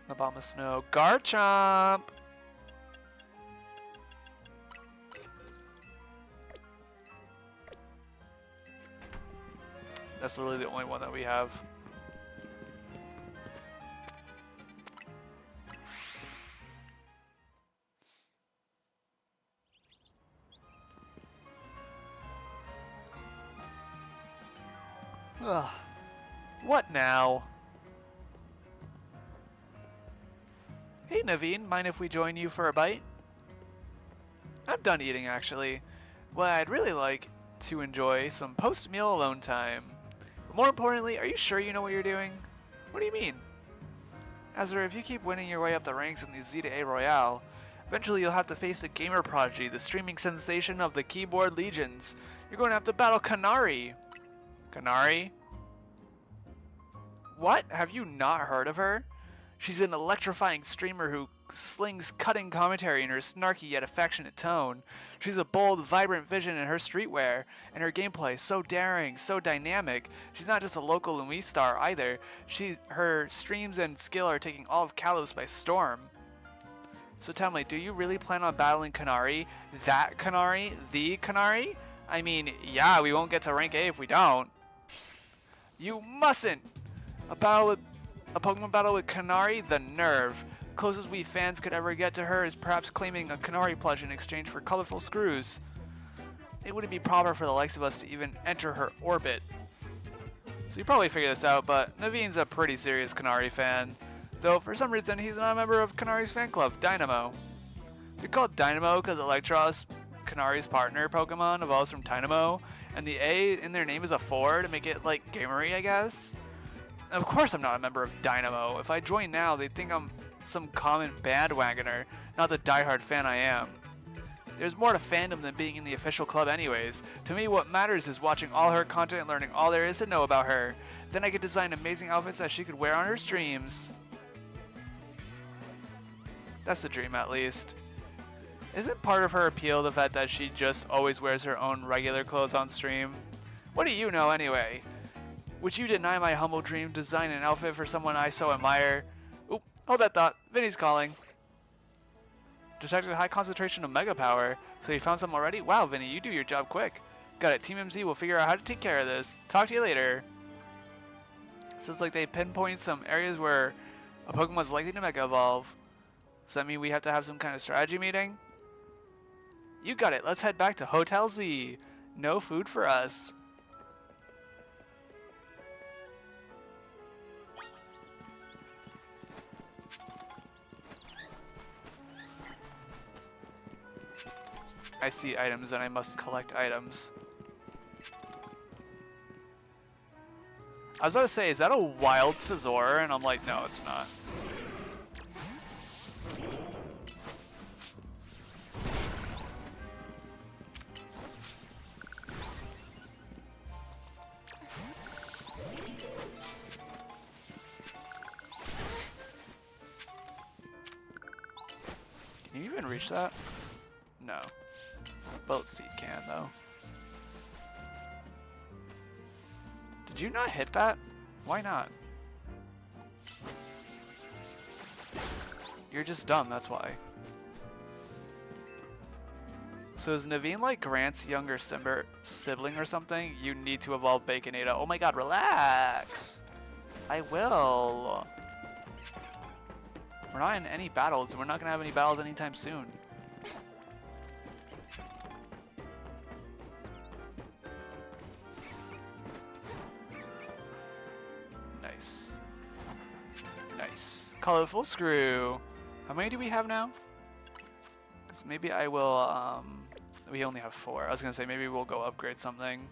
Nabama Snow, Garchomp! That's literally the only one that we have. Ugh. What now? Hey Naveen, mind if we join you for a bite? I'm done eating actually. Well, I'd really like to enjoy some post-meal alone time. But more importantly, are you sure you know what you're doing? What do you mean? Azure, if you keep winning your way up the ranks in the Z to A Royale, eventually you'll have to face the gamer prodigy, the streaming sensation of the keyboard legions. You're going to have to battle Kanari. Kanari? What? Have you not heard of her? She's an electrifying streamer who slings cutting commentary in her snarky yet affectionate tone. She's a bold, vibrant vision in her streetwear, and her gameplay so daring, so dynamic. She's not just a local Lumiose star either. Her streams and skill are taking all of Kalos by storm. So tell me, do you really plan on battling Canary? That Canary? The Canary? I mean, yeah, we won't get to rank A if we don't. You mustn't! A Pokemon battle with Canary? The nerve. Closest we fans could ever get to her is perhaps claiming a Canary plush in exchange for colorful screws. It wouldn't be proper for the likes of us to even enter her orbit. So you probably figured this out, but Naveen's a pretty serious Canary fan. Though for some reason he's not a member of Canary's fan club, Dynamo. They're called Dynamo because Electros, Canary's partner Pokemon, evolves from Dynamo, and the A in their name is a 4 to make it like gamery, I guess. Of course I'm not a member of Dynamo. If I join now, they'd think I'm some common bandwagoner, not the diehard fan I am. There's more to fandom than being in the official club anyways. To me, what matters is watching all her content and learning all there is to know about her. Then I could design amazing outfits that she could wear on her streams. That's the dream, at least. Isn't part of her appeal the fact that she just always wears her own regular clothes on stream? What do you know anyway? Would you deny my humble dream to design an outfit for someone I so admire? Oop, hold that thought. Vinny's calling. Detected a high concentration of Mega Power. So you found some already? Wow, Vinny, you do your job quick. Got it. Team MZ will figure out how to take care of this. Talk to you later. Sounds like they pinpoint some areas where a Pokemon's likely to Mega Evolve. Does that mean we have to have some kind of strategy meeting? You got it. Let's head back to Hotel Z. No food for us. I see items and I must collect items. I was about to say, is that a wild Scizor? And I'm like, no, it's not. Can you even reach that? No. Boat Seed can, though. Did you not hit that? Why not? You're just dumb, that's why. So is Naveen like Grant's younger sibling or something? You need to evolve Baconator. Oh my god, relax! I will! We're not in any battles, and we're not gonna have any battles anytime soon. Nice. Nice. Colorful Screw. How many do we have now? So maybe I will, we only have 4. I was gonna say maybe we'll go upgrade something.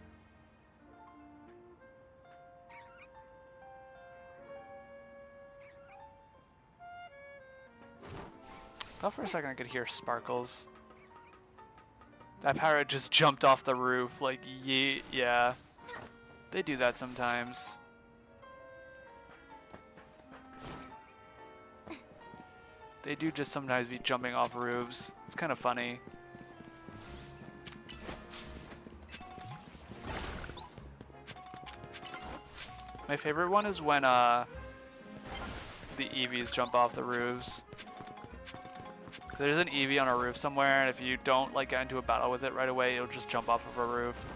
Thought for a second I could hear sparkles. That parrot just jumped off the roof, like, yeah. They do that sometimes. They do just sometimes be jumping off roofs. It's kind of funny. My favorite one is when the Eevees jump off the roofs. So there's an Eevee on a roof somewhere, and if you don't like get into a battle with it right away, it'll just jump off of a roof.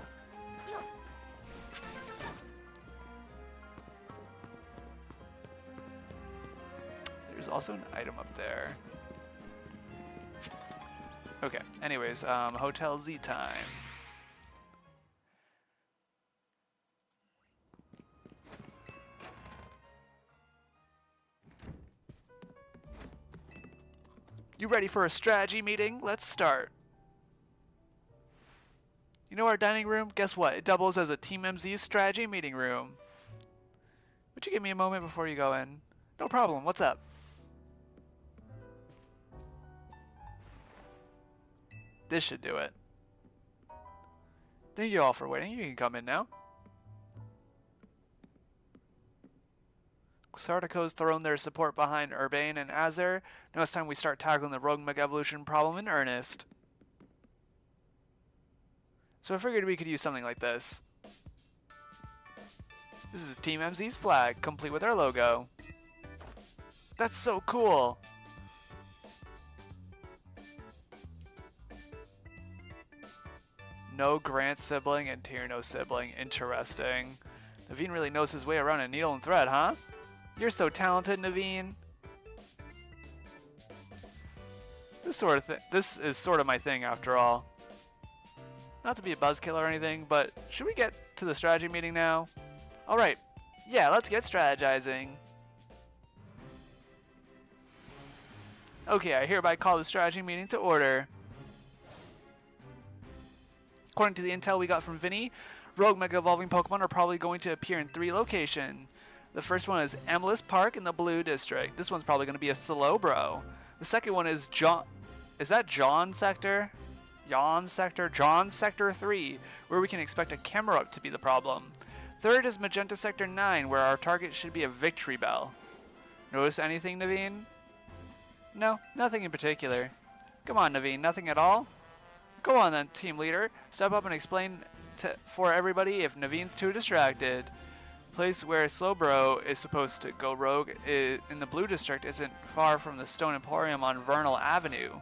There's also an item up there. Okay, anyways, Hotel Z time. You ready for a strategy meeting? Let's start. You know our dining room? Guess what? It doubles as a Team MZ strategy meeting room. Would you give me a moment before you go in? No problem. What's up? This should do it. Thank you all for waiting. You can come in now. Sartico's thrown their support behind Urbane and Azure. Now it's time we start tackling the rogue mega evolution problem in earnest. So I figured we could use something like this. This is Team MZ's flag, complete with our logo. That's so cool! No Grant sibling and Tierno sibling. Interesting. Naveen really knows his way around a needle and thread, huh? You're so talented, Naveen. This is sort of my thing after all. Not to be a buzzkill or anything, but should we get to the strategy meeting now? Alright, yeah, let's get strategizing. Okay, I hereby call the strategy meeting to order. According to the intel we got from Vinny, rogue mega evolving Pokemon are probably going to appear in 3 locations. The first one is Amethyst Park in the Blue District. This one's probably going to be a Slowbro. The second one is Is that John Sector? John Sector 3, where we can expect a Camerupt to be the problem. Third is Magenta Sector 9, where our target should be a Victory Bell. Notice anything, Naveen? No, nothing in particular. Come on, Naveen, nothing at all? Go on then, team leader. Step up and explain for everybody if Naveen's too distracted. Place where Slowbro is supposed to go rogue in the Blue District isn't far from the Stone Emporium on Vernal Avenue.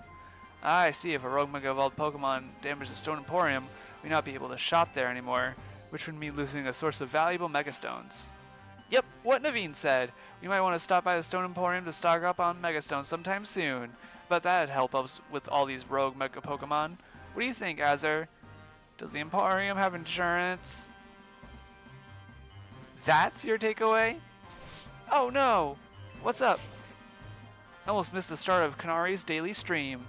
I see. If a rogue mega evolved Pokemon damages the Stone Emporium, we not be able to shop there anymore, which would mean losing a source of valuable Megastones. Yep, what Naveen said. We might want to stop by the Stone Emporium to stock up on Megastones sometime soon. But that'd help us with all these rogue Mega Pokemon. What do you think, Azure? Does the Emporium have insurance? That's your takeaway? Oh no! What's up? I almost missed the start of Kanari's daily stream.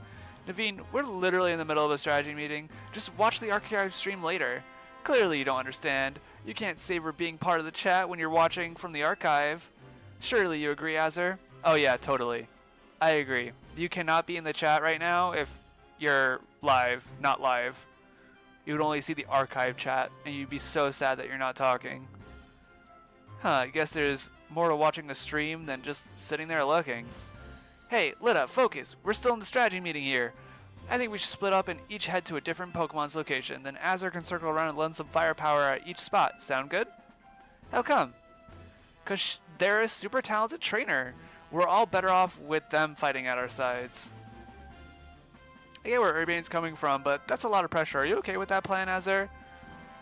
Naveen, we're literally in the middle of a strategy meeting. Just watch the archive stream later. Clearly you don't understand. You can't savor being part of the chat when you're watching from the archive. Surely you agree, Azure? Oh yeah, totally. I agree. You cannot be in the chat right now if you're live, not live. You would only see the archive chat, and you'd be so sad that you're not talking. Huh, I guess there's more to watching a stream than just sitting there looking. Hey, Lita, focus. We're still in the strategy meeting here. I think we should split up and each head to a different Pokemon's location. Then Azure can circle around and lend some firepower at each spot. Sound good? How come? Because they're a super talented trainer. We're all better off with them fighting at our sides. I get where Urbane's coming from, but that's a lot of pressure. Are you okay with that plan, Azure?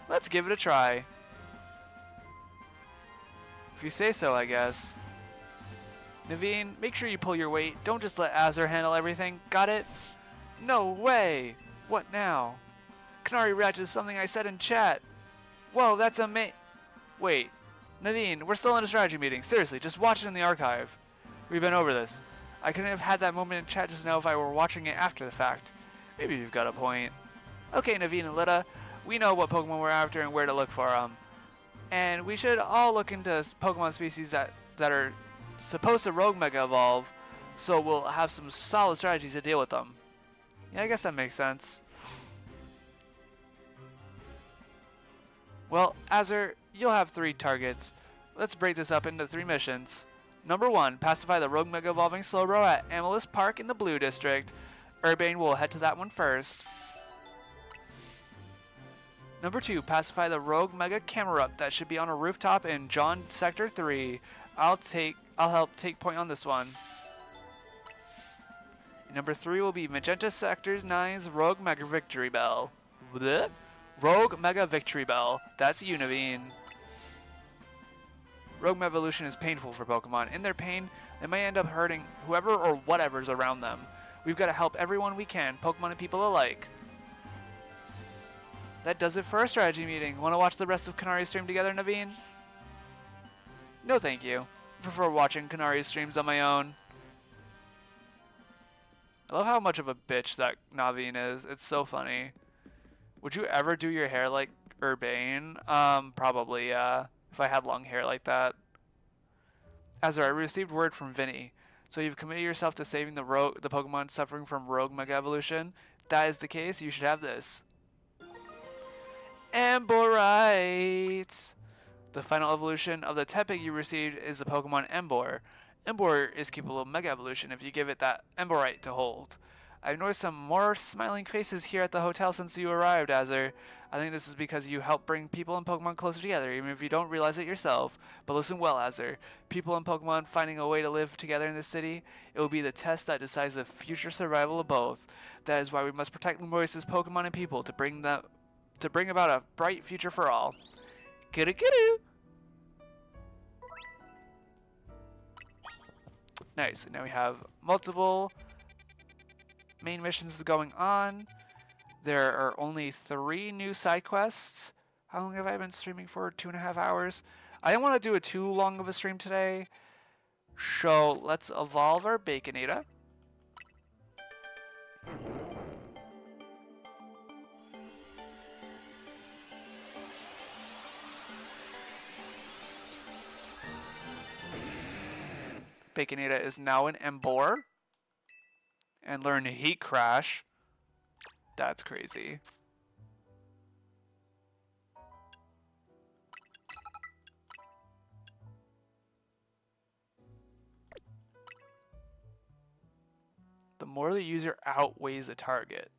Let's give it a try. If you say so, I guess. Naveen, make sure you pull your weight. Don't just let Azure handle everything. Got it? No way! What now? Kanari reacted to something I said in chat. Whoa, that's Wait. Naveen, we're still in a strategy meeting. Seriously, just watch it in the archive. We've been over this. I couldn't have had that moment in chat just now if I were watching it after the fact. Maybe you've got a point. Okay, Naveen and Lita, we know what Pokemon we're after and where to look for them. And we should all look into Pokemon species that are supposed to rogue mega evolve, so we'll have some solid strategies to deal with them. Yeah, I guess that makes sense. Well, Azure, you'll have 3 targets. Let's break this up into 3 missions. Number 1, pacify the rogue mega evolving Slowbro at Amethyst Park in the Blue District. Urbane will head to that one first. Number 2, pacify the rogue mega Camerupt that should be on a rooftop in John Sector 3. I'll help take point on this one. Number 3 will be Magenta Sector 9's Rogue Mega Victory Bell. Blech? Rogue Mega Victory Bell. That's you, Naveen. Rogue Mega Evolution is painful for Pokemon. In their pain, they may end up hurting whoever or whatever's around them. We've got to help everyone we can, Pokemon and people alike. That does it for our strategy meeting. Want to watch the rest of Kanari's stream together, Naveen? No thank you. I prefer watching Kanari's streams on my own. I love how much of a bitch that Naveen is. It's so funny. Would you ever do your hair like Urbane? Probably, yeah. If I had long hair like that. Azure, I received word from Vinny. So you've committed yourself to saving the Pokemon suffering from rogue mega evolution? If that is the case, you should have this. Amborite! The final evolution of the Tepig you received is the Pokemon Emboar. Emboar is capable of Mega Evolution if you give it that Emborite to hold. I've noticed some more smiling faces here at the hotel since you arrived, Azur. I think this is because you help bring people and Pokemon closer together, even if you don't realize it yourself. But listen well, Azur. People and Pokemon finding a way to live together in this city, it will be the test that decides the future survival of both. That is why we must protect Lumiose's Pokemon and people to bring about a bright future for all. Kidoo! Nice. Now we have multiple main missions going on. There are only 3 new side quests. How long have I been streaming for? 2.5 hours. I didn't want to do a too long of a stream today. So let's evolve our Baconita. Baconita is now an Emboar. And learn Heat Crash. That's crazy. The more the user outweighs the target.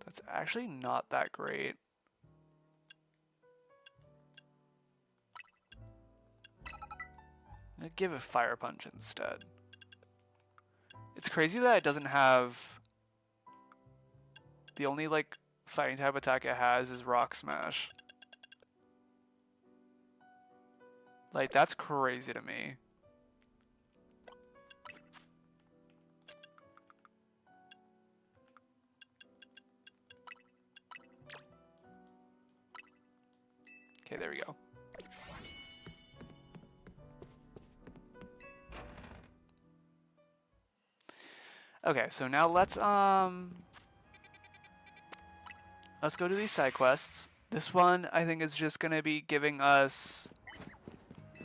That's actually not that great. I'd give it Fire Punch instead. It's crazy that it doesn't have... The only, like, fighting type attack it has is Rock Smash. Like, that's crazy to me. Okay, there we go. Okay, so now let's go do these side quests. This one I think is just gonna be giving us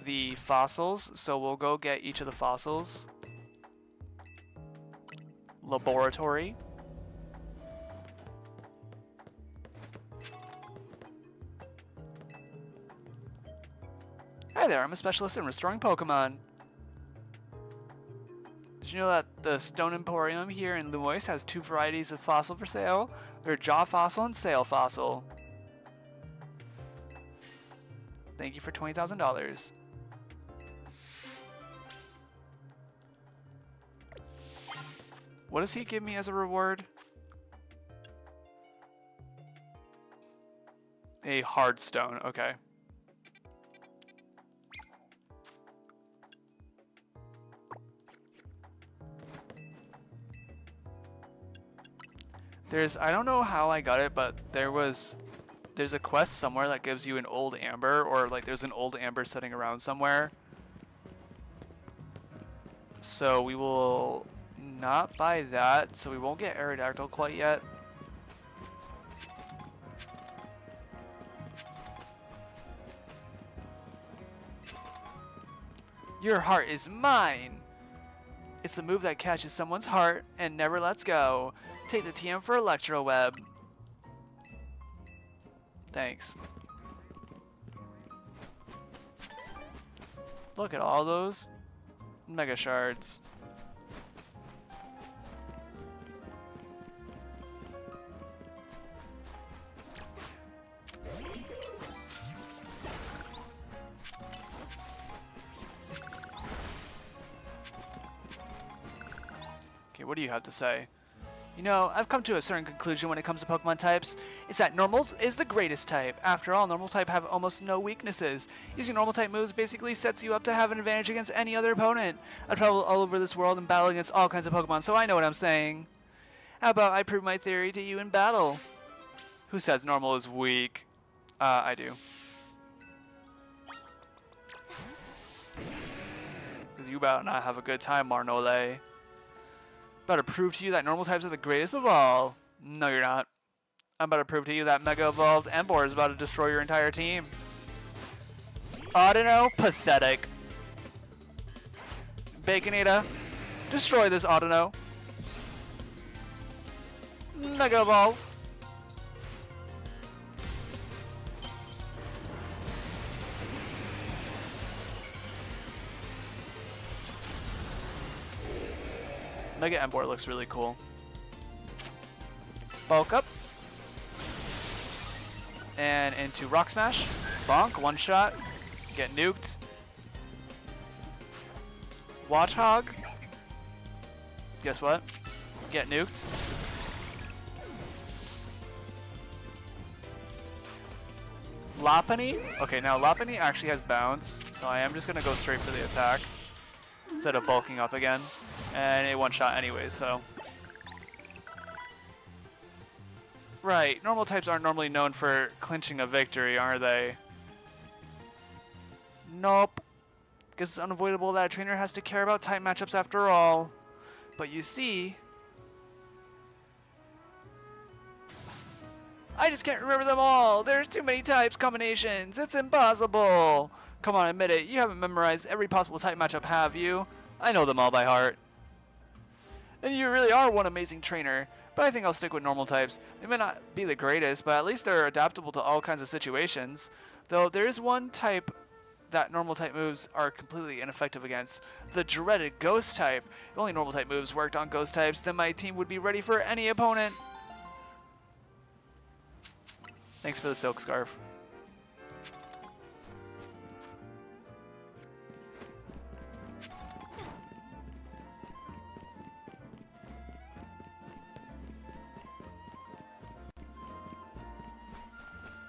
the fossils, so we'll go get each of the fossils. Laboratory. Hi there, I'm a specialist in restoring Pokemon. Did you know that the Stone Emporium here in Lumiose has 2 varieties of fossil for sale? They're Jaw Fossil and Sail Fossil. Thank you for $20,000. What does he give me as a reward? A hard stone, okay. I don't know how I got it, but there's a quest somewhere that gives you an old amber, or like there's an old amber sitting around somewhere. So we will not buy that, so we won't get Aerodactyl quite yet. Your heart is mine! It's the move that catches someone's heart and never lets go. Take the TM for Electro Web. Thanks. Look at all those Mega Shards. Okay, what do you have to say? You know, I've come to a certain conclusion when it comes to Pokemon types. It's that Normal is the greatest type. After all, Normal type have almost no weaknesses. Using Normal type moves basically sets you up to have an advantage against any other opponent. I've traveled all over this world and battled against all kinds of Pokemon, so I know what I'm saying. How about I prove my theory to you in battle? Who says Normal is weak? I do. Because you better not have a good time, Marnole. About to prove to you that Normal types are the greatest of all. No, you're not. I'm about to prove to you that Mega Evolved Emboar is about to destroy your entire team. Audino, pathetic. Baconita, destroy this Audino. Mega Evolve. Mega Emboar looks really cool. Bulk up. And into Rock Smash. Bonk, one shot. Get nuked. Watchhog. Guess what? Get nuked. Lopunny? Okay, now Lopunny actually has bounce, so I am just going to go straight for the attack instead of bulking up again. And it one-shot anyway, so... Right, normal types aren't normally known for clinching a victory, are they? Nope. Guess it's unavoidable that a trainer has to care about type matchups after all. But you see... I just can't remember them all. There's too many types combinations. It's impossible. Come on, admit it. You haven't memorized every possible type matchup, have you? I know them all by heart. And you really are one amazing trainer. But I think I'll stick with normal types. They may not be the greatest, but at least they're adaptable to all kinds of situations. Though there is one type that normal type moves are completely ineffective against. The dreaded ghost type. If only normal type moves worked on ghost types, then my team would be ready for any opponent. Thanks for the silk scarf.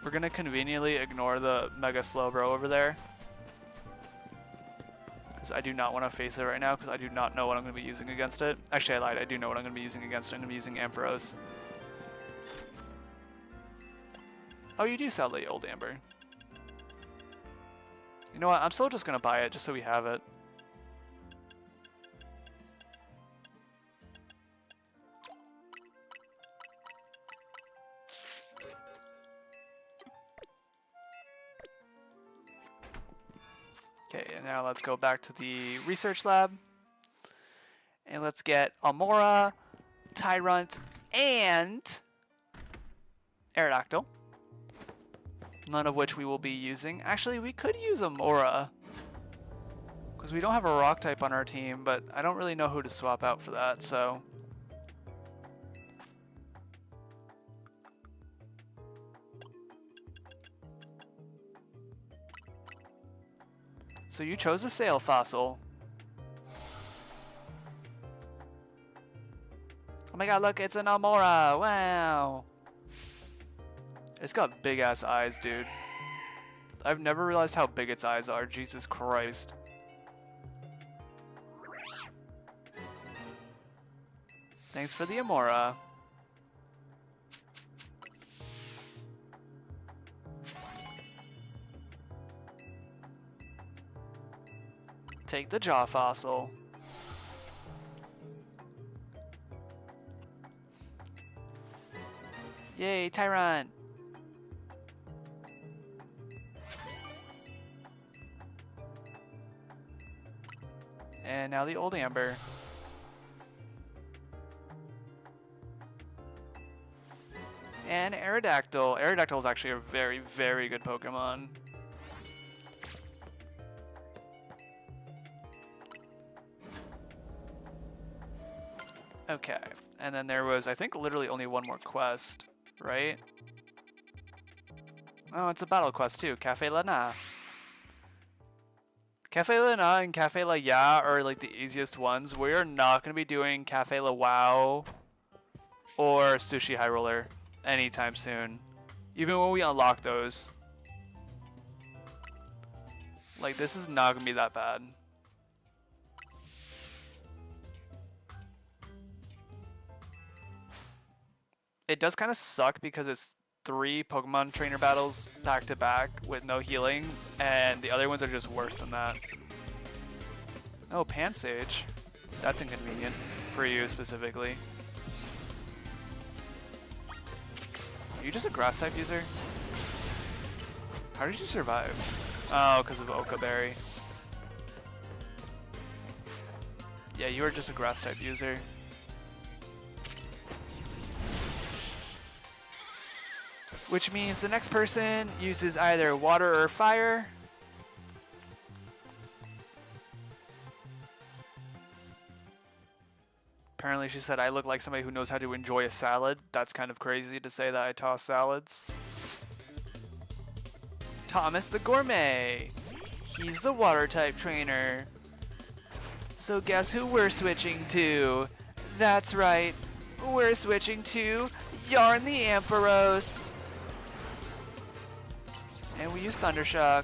We're gonna conveniently ignore the Mega Slowbro over there, because I do not want to face it right now, because I do not know what I'm going to be using against it. Actually, I lied. I do know what I'm going to be using against it. I'm going to be using Ampharos. Oh, you do sell the old Amber. You know what? I'm still just going to buy it, just so we have it. Okay, and now let's go back to the research lab. And let's get Amora, Tyrant, and Aerodactyl. None of which we will be using. Actually, we could use Amora, because we don't have a rock type on our team, but I don't really know who to swap out for that, so... So you chose a sail fossil. Oh my god, look, it's an Amora! Wow! It's got big ass eyes, dude. I've never realized how big its eyes are, Jesus Christ. Thanks for the Amora. Take the jaw fossil. Yay, Tyrant! And now the old Amber. And Aerodactyl. Aerodactyl is actually a very, very good Pokemon. Okay, and then there was, I think, literally only one more quest, right? Oh, it's a battle quest too, Cafe Lana. Cafe Lana and Cafe La Ya are like the easiest ones. We are not going to be doing Cafe La Wow or Sushi High Roller anytime soon, even when we unlock those. Like, this is not going to be that bad. It does kind of suck because it's 3 Pokemon trainer battles back to back with no healing, and the other ones are just worse than that. Oh, Pansage. That's inconvenient for you specifically. Are you just a grass type user? How did you survive? Oh, because of Oka Berry. Yeah, you are just a grass type user. Which means the next person uses either water or fire. Apparently she said I look like somebody who knows how to enjoy a salad. That's kind of crazy to say that I toss salads. Thomas the Gourmet. He's the water type trainer. So guess who we're switching to? That's right. We're switching to Yarn the Ampharos. And we use Thundershock.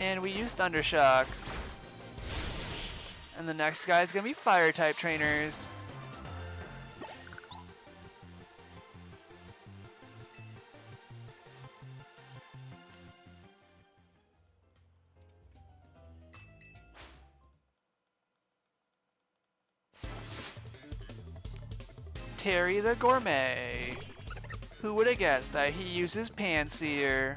And we use Thundershock. And the next guy is going to be Fire type trainers. Terry the Gourmet. Who would have guessed that he uses Panseer?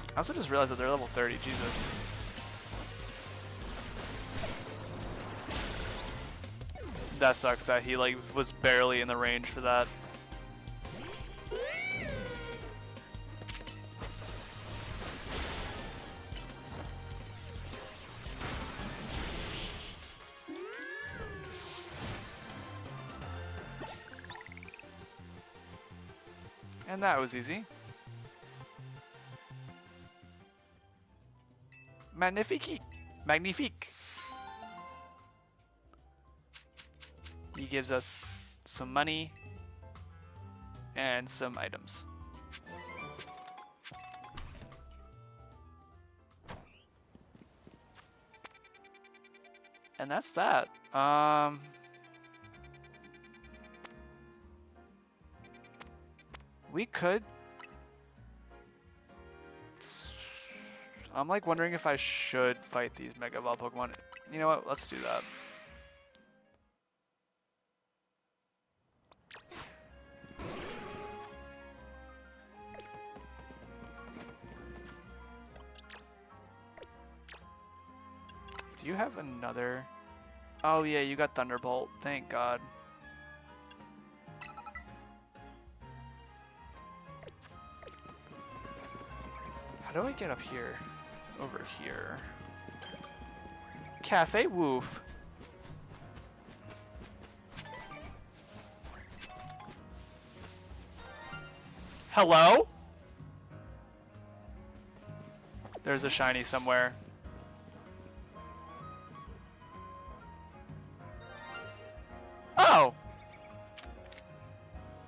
I also just realized that they're level 30, Jesus. That sucks that he like was barely in the range for that. And that was easy. Magnifique. Magnifique. He gives us some money and some items. And that's that. We could. I'm like wondering if I should fight these Mega Evolved Pokemon. You know what? Let's do that. Do you have another? Oh yeah, you got Thunderbolt. Thank God. How do I get up here? Over here. Cafe Woof. Hello? There's a shiny somewhere. Oh!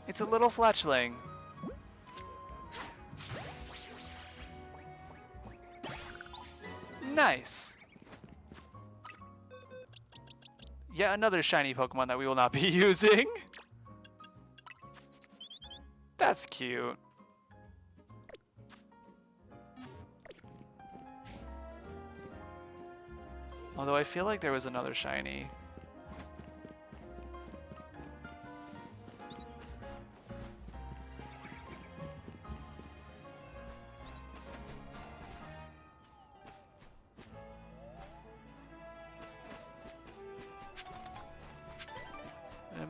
It's a little Fletchling. Nice. Yet another shiny Pokemon that we will not be using. That's cute. Although I feel like there was another shiny.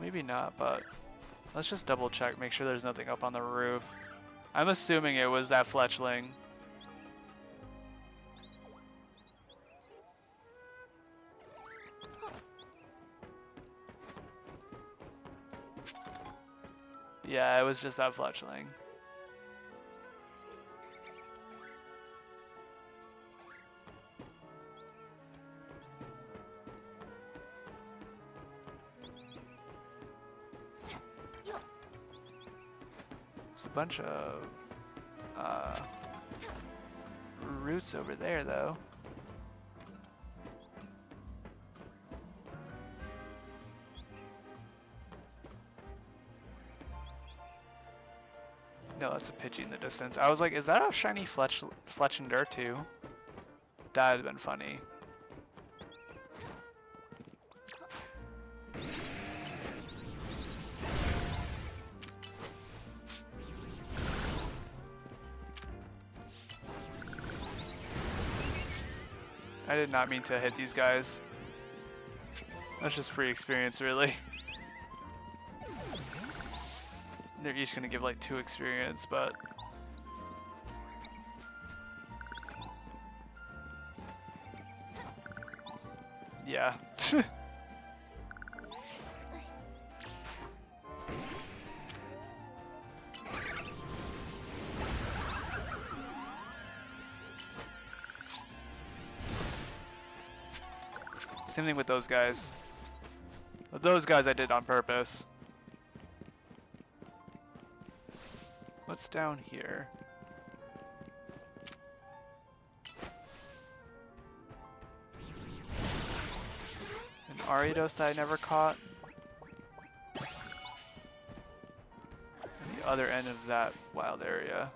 Maybe not, but let's just double check, make sure there's nothing up on the roof. I'm assuming it was that Fletchling. Yeah, it was just that Fletchling. There's a bunch of roots over there, though. No, that's a Pidgey in the distance. I was like, is that a shiny Fletchinder too? That'd have been funny. I did not mean to hit these guys. That's just free experience, really. They're each gonna give like 2 experience, but yeah. Same thing with those guys. But those guys I did on purpose. What's down here? An Ariados that I never caught. And the other end of that wild area.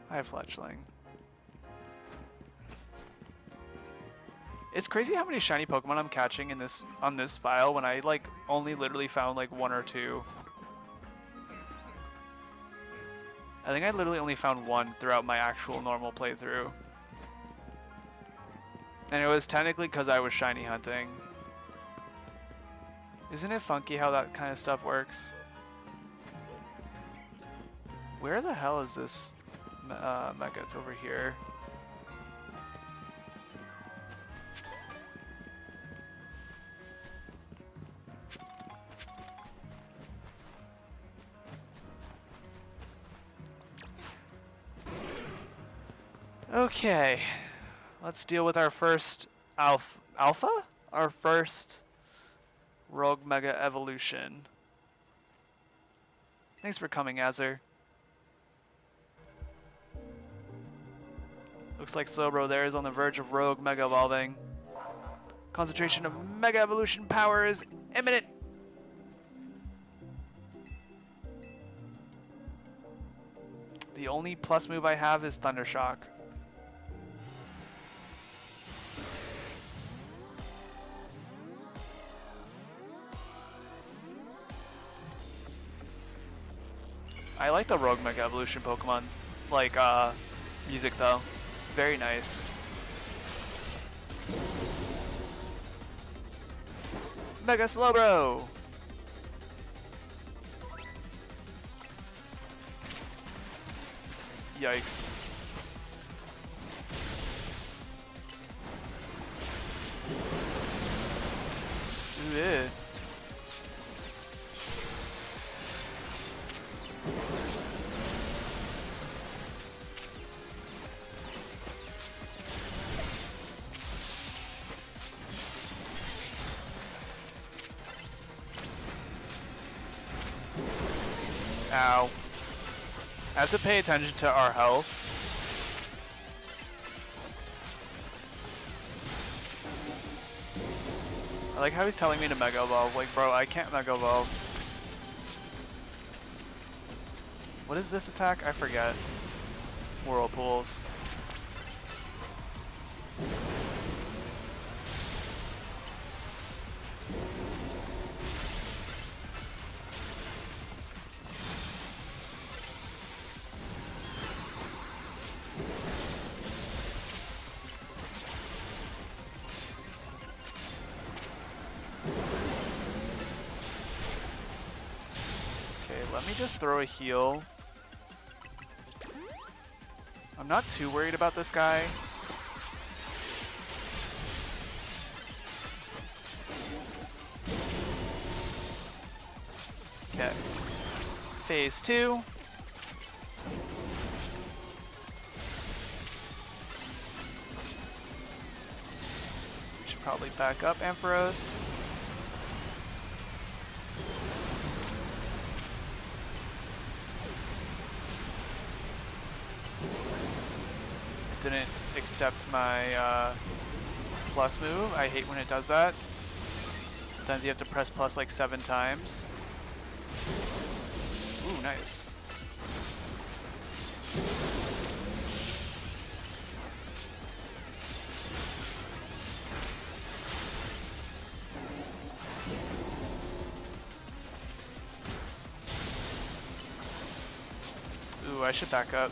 Hi, Fletchling. It's crazy how many shiny Pokemon I'm catching in this on this file when I like only literally found like 1 or 2. I think I literally only found 1 throughout my actual normal playthrough. And it was technically because I was shiny hunting. Isn't it funky how that kind of stuff works? Where the hell is this Mega? It's over here. Okay, let's deal with our first alpha? Our first Rogue Mega Evolution. Thanks for coming, Azur. Looks like Slowbro there is on the verge of Rogue Mega Evolving. Concentration of Mega Evolution power is imminent! The only plus move I have is Thunder Shock. I like the Rogue Mega Evolution Pokemon, like, music though. It's very nice. Mega Slowbro! Yikes. Ooh, Ow. I have to pay attention to our health. I like how he's telling me to Mega Evolve. Like, bro, I can't Mega Evolve. What is this attack? I forget. Whirlpools. Let me just throw a heal. I'm not too worried about this guy. Okay. Phase 2. Should probably back up Ampharos. Didn't accept my plus move. I hate when it does that. Sometimes you have to press plus like 7 times. Ooh, nice. I should back up.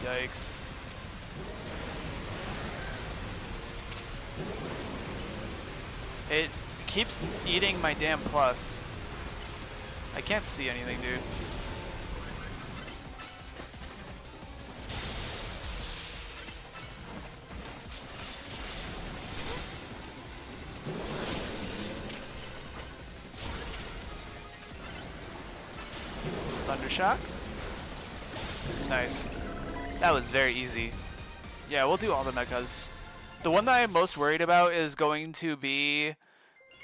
Yikes. It keeps eating my damn plus. I can't see anything, dude. Thundershock. Nice. That was very easy. Yeah, we'll do all the mechas. The one that I'm most worried about is going to be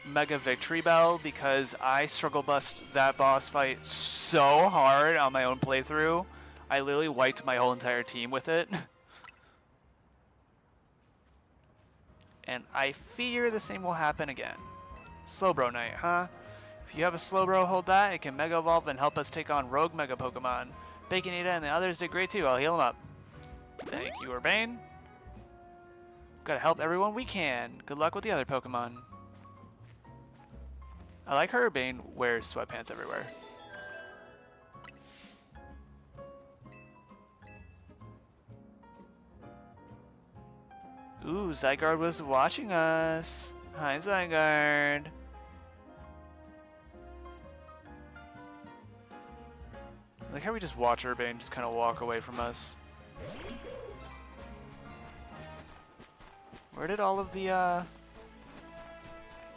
Mega Victory Bell, because I struggle bust that boss fight so hard on my own playthrough. I literally wiped my whole entire team with it. And I fear the same will happen again. Slowbro Knight, huh? If you have a Slowbro, hold that. It can Mega Evolve and help us take on Rogue Mega Pokemon. Baconita and the others did great too. I'll heal them up. Thank you, Urbane. Gotta help everyone we can. Good luck with the other Pokemon. I like how Urbane wears sweatpants everywhere. Ooh, Zygarde was watching us. Hi, Zygarde. I like how we just watch Urbane just kind of walk away from us. Where did all of the,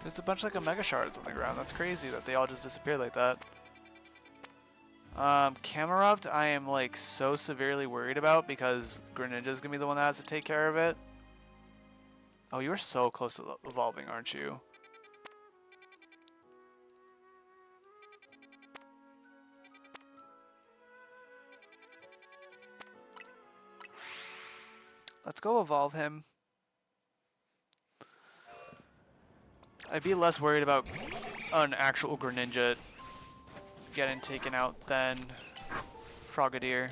There's a bunch of like Mega Shards on the ground. That's crazy that they all just disappeared like that. Camerupt, I am like so severely worried about because Greninja's gonna be the one that has to take care of it. Oh, you are so close to evolving, aren't you? Let's go evolve him. I'd be less worried about an actual Greninja getting taken out than Frogadier.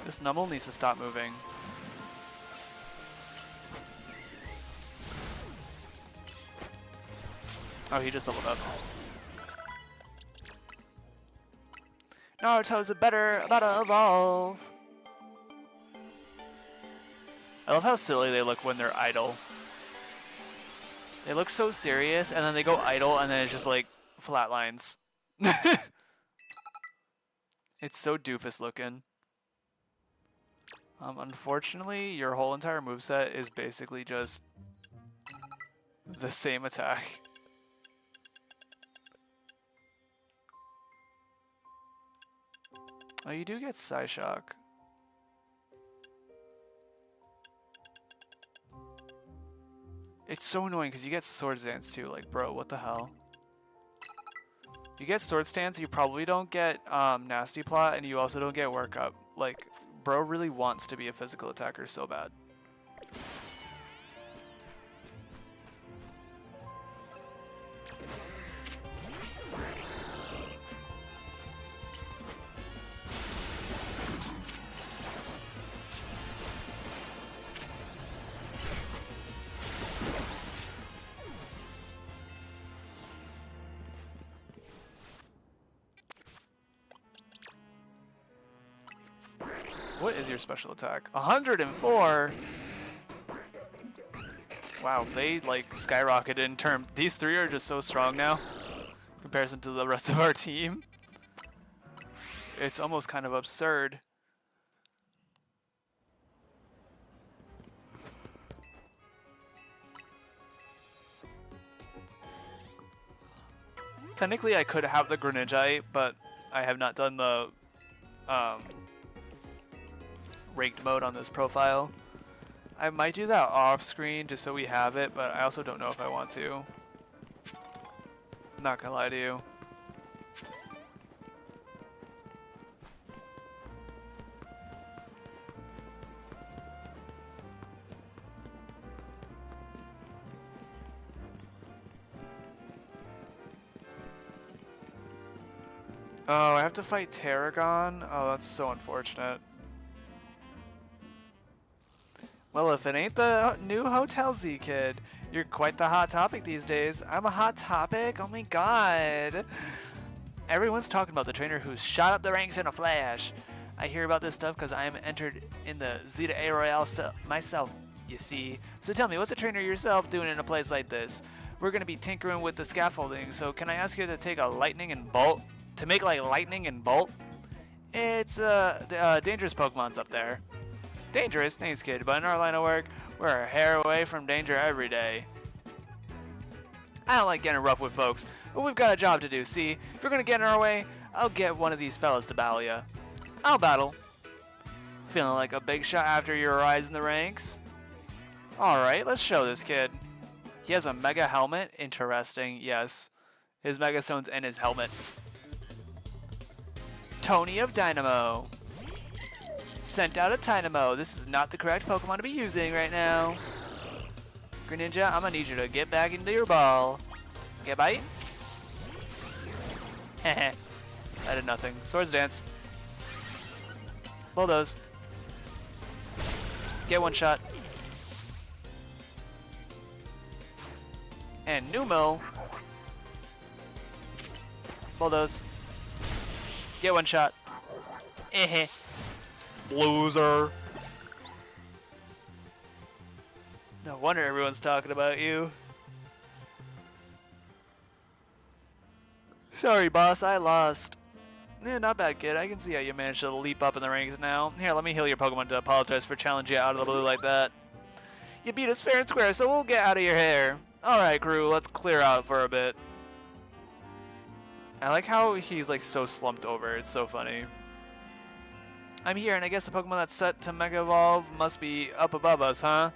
This Numble needs to stop moving. Oh, he just leveled up. Naruto's about to evolve. I love how silly they look when they're idle. They look so serious, and then they go idle, and then it's just like flatlines. It's so doofus looking. Unfortunately, your whole entire moveset is basically just the same attack. Oh, you do get Psyshock. It's so annoying because you get Swords Dance too. Like, bro, what the hell? You get Swords Dance, you probably don't get Nasty Plot, and you also don't get Workup. Like, bro really wants to be a physical attacker so bad. What is your special attack? 104? Wow, they like skyrocketed in term. These three are just so strong now in comparison to the rest of our team. It's almost kind of absurd. Technically, I could have the Greninja, but I have not done the ranked mode on this profile. I might do that off screen just so we have it, but I also don't know if I want to. I'm not gonna lie to you. Oh, I have to fight Tarragon? Oh, that's so unfortunate. Well, if it ain't the new Hotel Z kid, you're quite the hot topic these days. I'm a hot topic? Oh my god. Everyone's talking about the trainer who's shot up the ranks in a flash. I hear about this stuff because I am entered in the Zeta A Royale myself, you see. So tell me, what's a trainer yourself doing in a place like this? We're going to be tinkering with the scaffolding, so can I ask you to take a lightning and bolt? To make like lightning and bolt? It's dangerous Pokemon's up there. Dangerous? Thanks, kid, but in our line of work, we're a hair away from danger every day. I don't like getting rough with folks, but we've got a job to do, see? If you're gonna get in our way, I'll get one of these fellas to battle ya. I'll battle. Feeling like a big shot after your rise in the ranks? Alright, let's show this kid. He has a mega helmet? Interesting, yes. His mega stone's in his helmet. Tony of Dynamo. Sent out a Dynamo. This is not the correct Pokemon to be using right now. Greninja, I'm gonna need you to get back into your ball. Okay, bite. Heh. I did nothing. Swords Dance. Bulldoze. Get one shot. And Numo. Bulldoze. Get one shot. Eh. Loser. No wonder everyone's talking about you. Sorry, boss, I lost. Not bad, kid. I can see how you managed to leap up in the ranks now. Here, let me heal your Pokemon to apologize for challenging you out of the blue like that. You beat us fair and square, so we'll get out of your hair. Alright, crew, let's clear out for a bit. I like how he's like so slumped over. It's so funny. I'm here, and I guess the Pokemon that's set to Mega Evolve must be up above us, huh?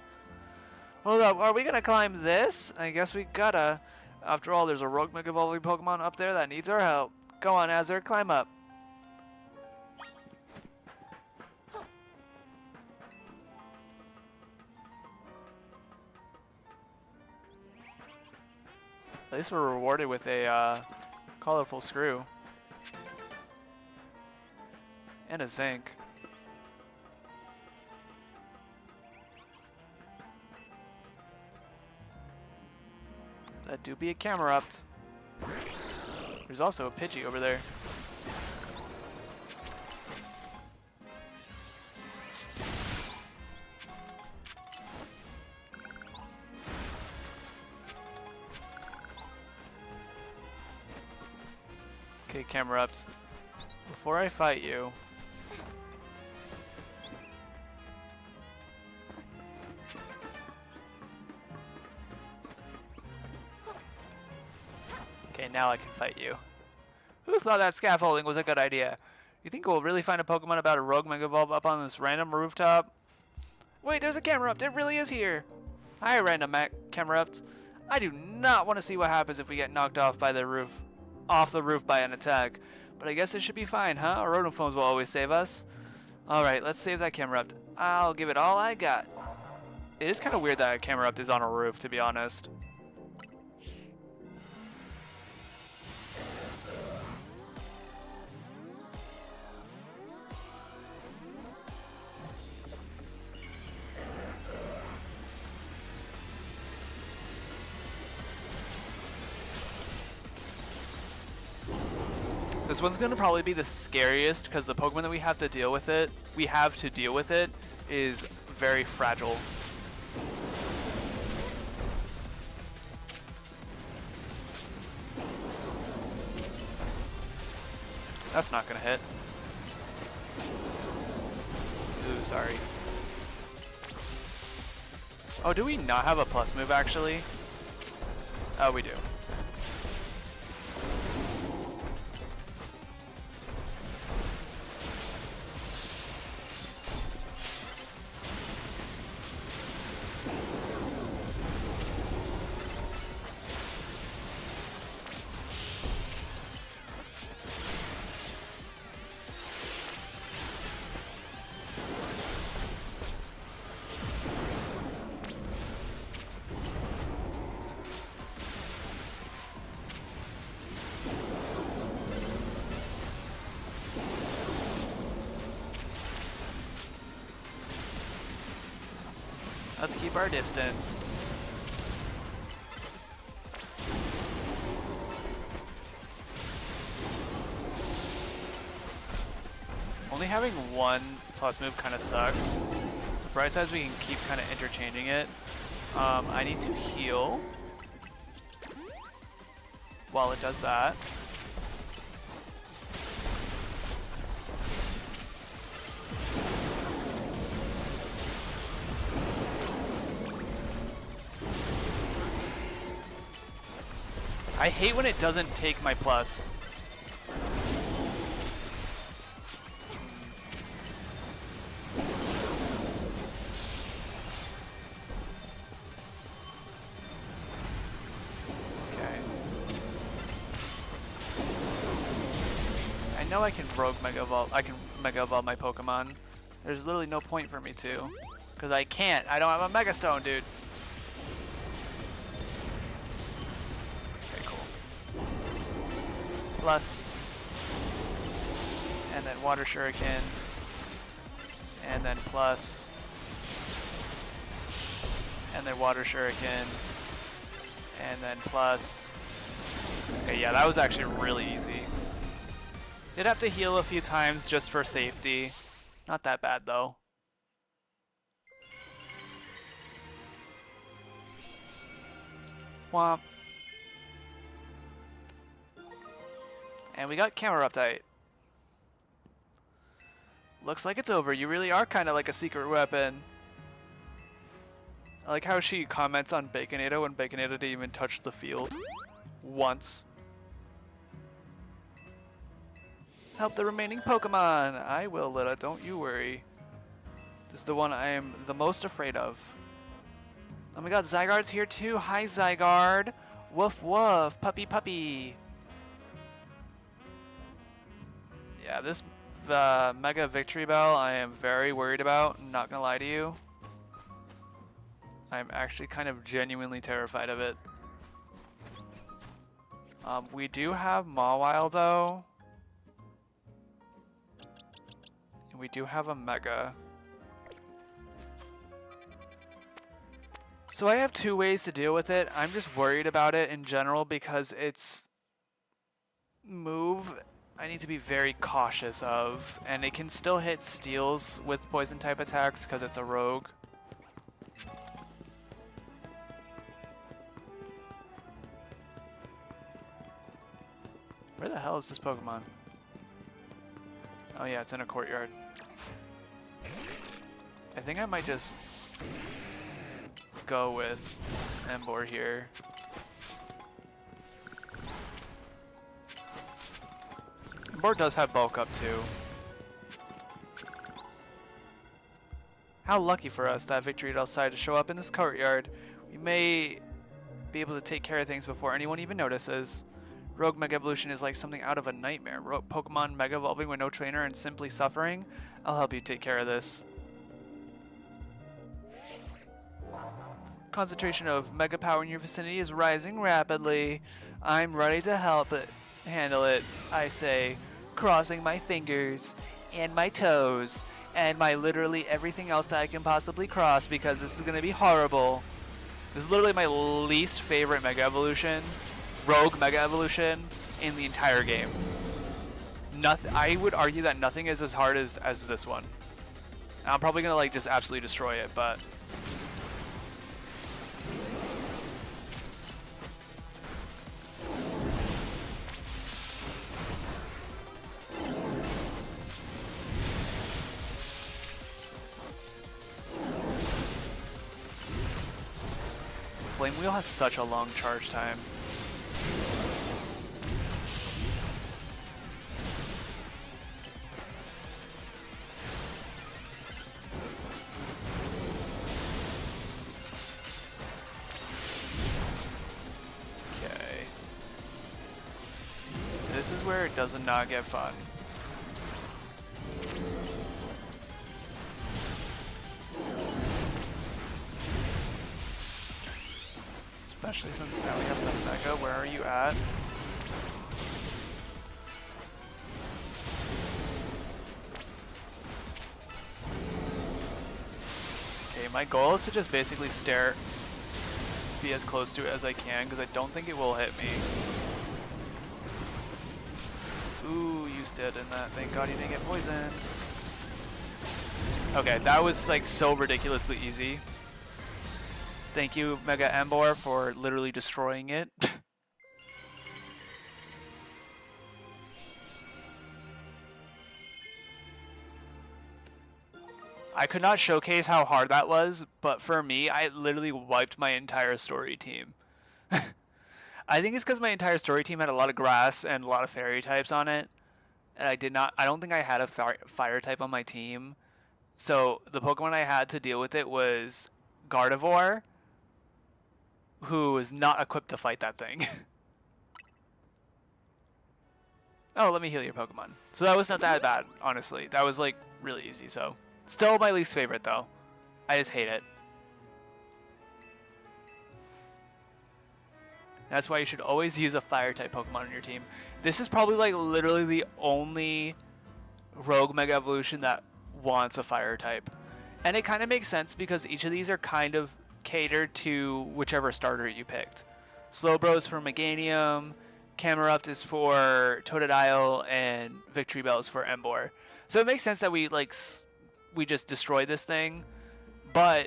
Hold up, are we gonna climb this? I guess we gotta. After all, there's a rogue Mega Evolving Pokemon up there that needs our help. Go on, Azure, climb up. At least we're rewarded with a colorful screw. And a zinc. That do be a Camerupt. There's also a Pidgey over there. Okay, Camerupt. Before I fight you, okay, now I can fight you. Who thought that scaffolding was a good idea? You think we'll really find a Pokemon about a rogue Mega Evolve up on this random rooftop? Wait, there's a Camerupt. It really is here. Hi, random Camerupt. I do not want to see what happens if we get knocked off by the roof, by an attack. But I guess it should be fine, huh? Our rodent phones will always save us. Alright, let's save that Camerupt. I'll give it all I got. It is kind of weird that a Camerupt is on a roof, to be honest. This one's gonna probably be the scariest because the Pokemon that we have to deal with it is very fragile. That's not gonna hit. Ooh, sorry. Oh, do we not have a plus move actually? Oh, we do. Let's keep our distance. Only having one plus move kind of sucks. The bright side is we can keep kind of interchanging it. I need to heal while it does that. I hate when it doesn't take my plus. I know I can rogue Mega Evolve. I can Mega Evolve my Pokemon. There's literally no point for me to. Because I can't. I don't have a Mega Stone, dude. Okay, cool. Plus. And then Water Shuriken. And then plus. And then Water Shuriken. And then plus. Okay, yeah, that was actually really easy. Did have to heal a few times just for safety. Not that bad though. Womp. And we got camera update. Looks like it's over. You really are kind of like a secret weapon. I like how she comments on Baconator when Baconator didn't even touch the field once. Help the remaining Pokemon! I will, Lita, don't you worry. This is the one I am the most afraid of. Oh my god, Zygarde's here too! Hi, Zygarde! Woof woof! Puppy puppy! Yeah, this Mega Victory Bell I am very worried about, not gonna lie to you. I'm actually kind of genuinely terrified of it. We do have Mawile though. We do have a Mega. So I have two ways to deal with it. I'm just worried about it in general because its move I need to be very cautious of. And it can still hit steals with poison type attacks because it's a rogue. Where the hell is this Pokemon? Oh yeah, it's in a courtyard. I think I might just go with Emboar here. Emboar does have bulk up too. How lucky for us that Victory decided to show up in this courtyard. We may be able to take care of things before anyone even notices. Rogue Mega Evolution is like something out of a nightmare. Pokemon Mega Evolving with no trainer and simply suffering. I'll help you take care of this. Concentration of Mega Power in your vicinity is rising rapidly. I'm ready to help it. Handle it, I say, crossing my fingers and my toes and my literally everything else that I can possibly cross because this is going to be horrible. This is literally my least favorite Mega Evolution. Rogue Mega Evolution in the entire game. I would argue that nothing is as hard as this one. I'm probably gonna like just absolutely destroy it, but Flame Wheel has such a long charge time. This is where it does not get fun. Especially since now we have the Mega. Where are you at? Okay, My goal is to just basically be as close to it as I can, because I don't think it will hit me. Ooh, you did in that. Thank God you didn't get poisoned. Okay, that was like so ridiculously easy. Thank you, Mega Embor, for literally destroying it. I could not showcase how hard that was, but for me, I literally wiped my entire story team. I think it's because my entire story team had a lot of grass and a lot of fairy types on it. And I don't think I had a fire type on my team. So the Pokemon I had to deal with it was Gardevoir, who is not equipped to fight that thing. Oh, let me heal your Pokemon. So that was not that bad, honestly. That was like really easy, so. Still my least favorite, though. I just hate it. That's why you should always use a fire-type Pokemon on your team. This is probably, like, literally the only Rogue Mega Evolution that wants a fire-type. And it kind of makes sense because each of these are kind of catered to whichever starter you picked. Slowbro is for Meganium, Camerupt is for Totodile, and Victory Bell is for Embor. So it makes sense that we, like, we just destroy this thing, but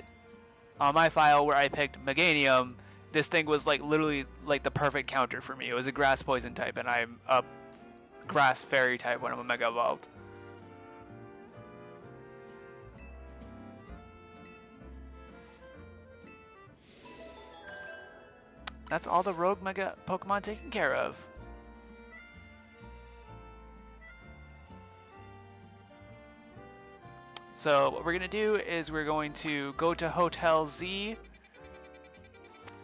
on my file where I picked Meganium, this thing was like literally like the perfect counter for me. It was a grass poison type, and I'm a grass fairy type when I'm a Mega Evolved. That's all the Rogue Mega Pokemon taken care of. So what we're going to do is we're going to go to Hotel Z,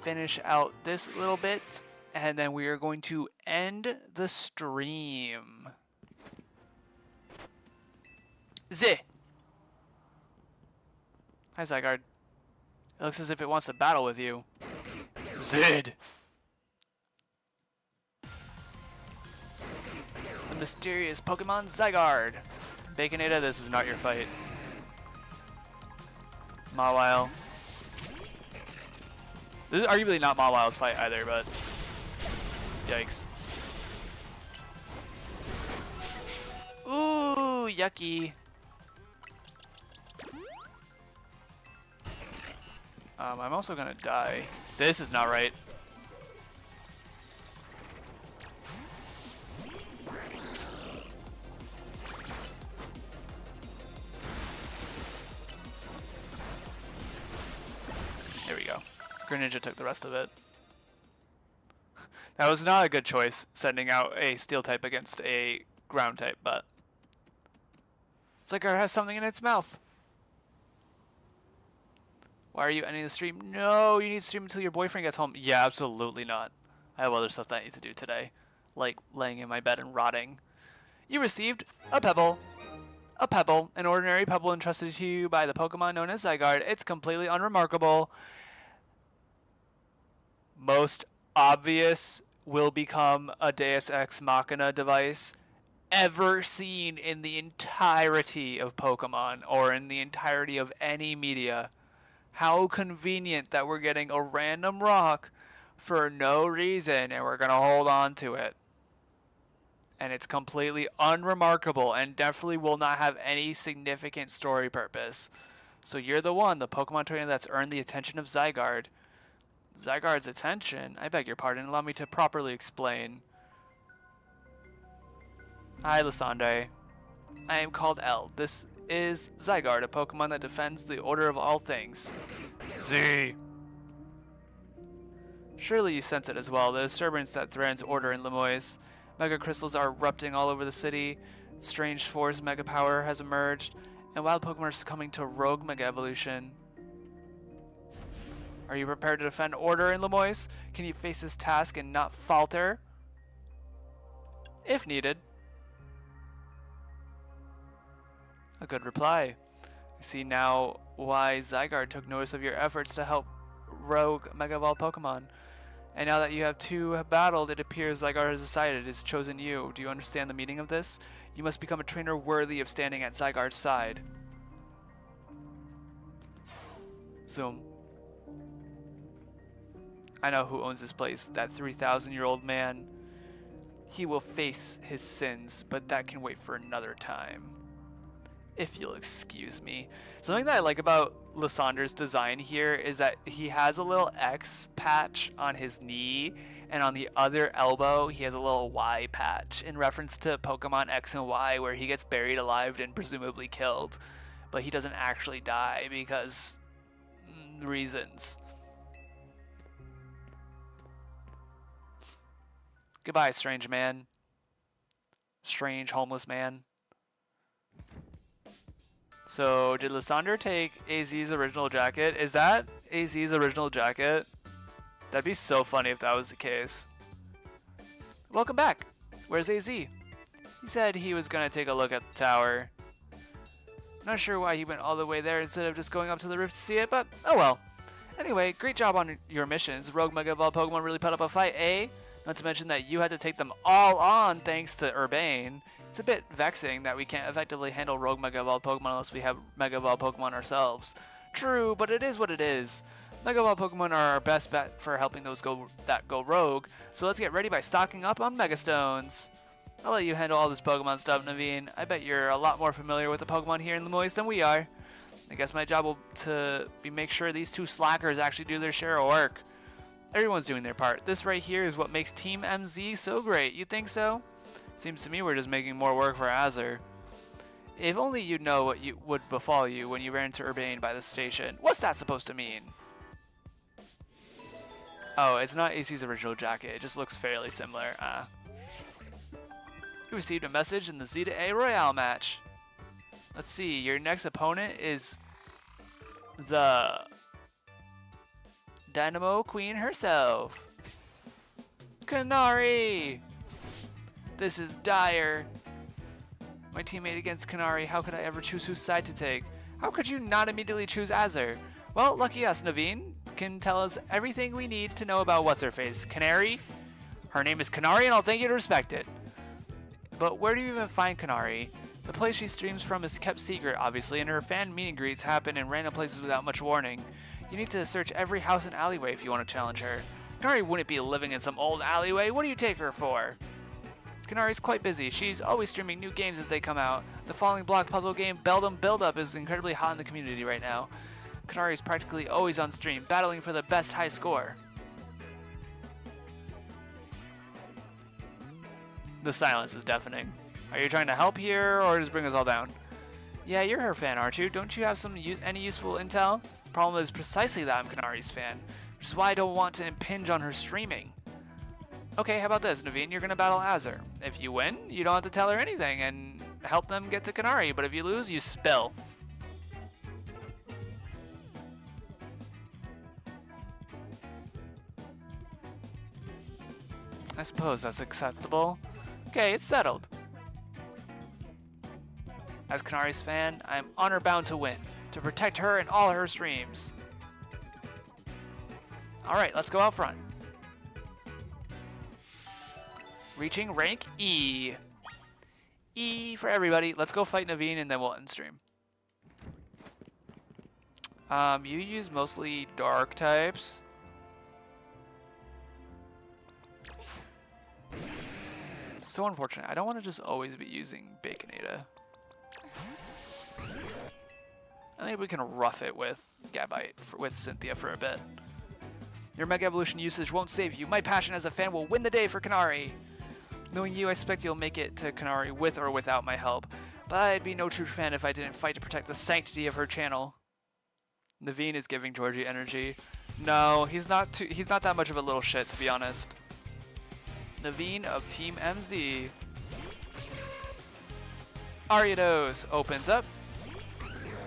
finish out this little bit, and then we are going to end the stream. Z! Hi, Zygarde. It looks as if it wants to battle with you. Zid! The mysterious Pokemon Zygarde. Baconator, this is not your fight. Mawile. This is arguably not Mawile's fight either, but yikes. Ooh, yucky. I'm also gonna die. This is not right. There we go. Greninja took the rest of it. That was not a good choice, sending out a steel type against a ground type, but Zygarde has something in its mouth. Why are you ending the stream? No, you need to stream until your boyfriend gets home. Yeah, absolutely not. I have other stuff that I need to do today, like laying in my bed and rotting. You received a Pebble. A Pebble, an ordinary Pebble entrusted to you by the Pokemon known as Zygarde. It's completely unremarkable. Most obvious will become a Deus Ex Machina device ever seen in the entirety of Pokemon or in the entirety of any media. How convenient that we're getting a random rock for no reason and we're going to hold on to it. And it's completely unremarkable and definitely will not have any significant story purpose. So you're the one, the Pokemon trainer that's earned the attention of Zygarde. Zygarde's attention? I beg your pardon, allow me to properly explain. Hi, Lysandre. I am called L. This is Zygarde, a Pokemon that defends the order of all things. Z! Surely you sense it as well, the disturbance that threatens order in Lumiose. Mega crystals are erupting all over the city, strange force mega power has emerged, and wild Pokemon are succumbing to rogue mega evolution. Are you prepared to defend order in Lumiose? Can you face this task and not falter? If needed. A good reply. I see now why Zygarde took notice of your efforts to help rogue Mega Evolved Pokemon. And now that you have two battled, it appears Zygarde has decided it has chosen you. Do you understand the meaning of this? You must become a trainer worthy of standing at Zygarde's side. Zoom. I know who owns this place, that 3,000-year-old man. He will face his sins, but that can wait for another time. If you'll excuse me. Something that I like about Lysander's design here is that he has a little X patch on his knee, and on the other elbow he has a little Y patch in reference to Pokemon X and Y, where he gets buried alive and presumably killed, but he doesn't actually die because reasons. Goodbye, strange man. Strange homeless man. So, did Lysander take AZ's original jacket? Is that AZ's original jacket? That'd be so funny if that was the case. Welcome back. Where's AZ? He said he was gonna take a look at the tower. Not sure why he went all the way there instead of just going up to the roof to see it, but oh well. Anyway, great job on your missions. Rogue Mega Evolved Pokemon really put up a fight, eh? Not to mention that you had to take them all on thanks to Urbane. It's a bit vexing that we can't effectively handle Rogue Mega Evolved Pokemon unless we have Mega Evolved Pokemon ourselves. True, but it is what it is. Mega Evolved Pokemon are our best bet for helping those go rogue, so let's get ready by stocking up on Mega Stones. I'll let you handle all this Pokemon stuff, Naveen. I bet you're a lot more familiar with the Pokemon here in Lumiose than we are. I guess my job will be make sure these two slackers actually do their share of work. Everyone's doing their part. This right here is what makes Team MZ so great. You think so? Seems to me we're just making more work for Azur. If only you'd know what would befall you when you ran into Urbane by the station. What's that supposed to mean? Oh, it's not AC's original jacket. It just looks fairly similar. You received a message in the Zeta A Royale match. Let's see. Your next opponent is the Dynamo Queen herself. Kanari! This is dire. My teammate against Kanari. How could I ever choose whose side to take? How could you not immediately choose Azur? Well, lucky us, Naveen can tell us everything we need to know about what's-her-face. Canary? Her name is Kanari, and I'll thank you to respect it. But where do you even find Kanari? The place she streams from is kept secret, obviously, and her fan meet and greets happen in random places without much warning. You need to search every house and alleyway if you want to challenge her. Kanari wouldn't be living in some old alleyway. What do you take her for? Kanari's quite busy. She's always streaming new games as they come out. The Falling Block puzzle game Beldum Build-Up is incredibly hot in the community right now. Kanari is practically always on stream, battling for the best high score. The silence is deafening. Are you trying to help here, or just bring us all down? Yeah, you're her fan, aren't you? Don't you have any useful intel? Problem is precisely that I'm Kanari's fan, which is why I don't want to impinge on her streaming. Okay, how about this, Naveen? You're gonna battle Azur. If you win, you don't have to tell her anything and help them get to Kanari, but if you lose, you spill. I suppose that's acceptable. Okay, it's settled. As Kanari's fan, I am honor-bound to win, to protect her and all her streams. Alright, let's go out front. Reaching rank E. E for everybody. Let's go fight Naveen and then we'll end stream. You use mostly dark types. So unfortunate. I don't want to just always be using Baconita. I think we can rough it with Gabite, with Cynthia for a bit. Your Mega Evolution usage won't save you. My passion as a fan will win the day for Kanari. Knowing you, I expect you'll make it to Kanari with or without my help. But I'd be no true fan if I didn't fight to protect the sanctity of her channel. Naveen is giving Georgie energy. No, he's not that much of a little shit, to be honest. Naveen of Team MZ. Ariados opens up.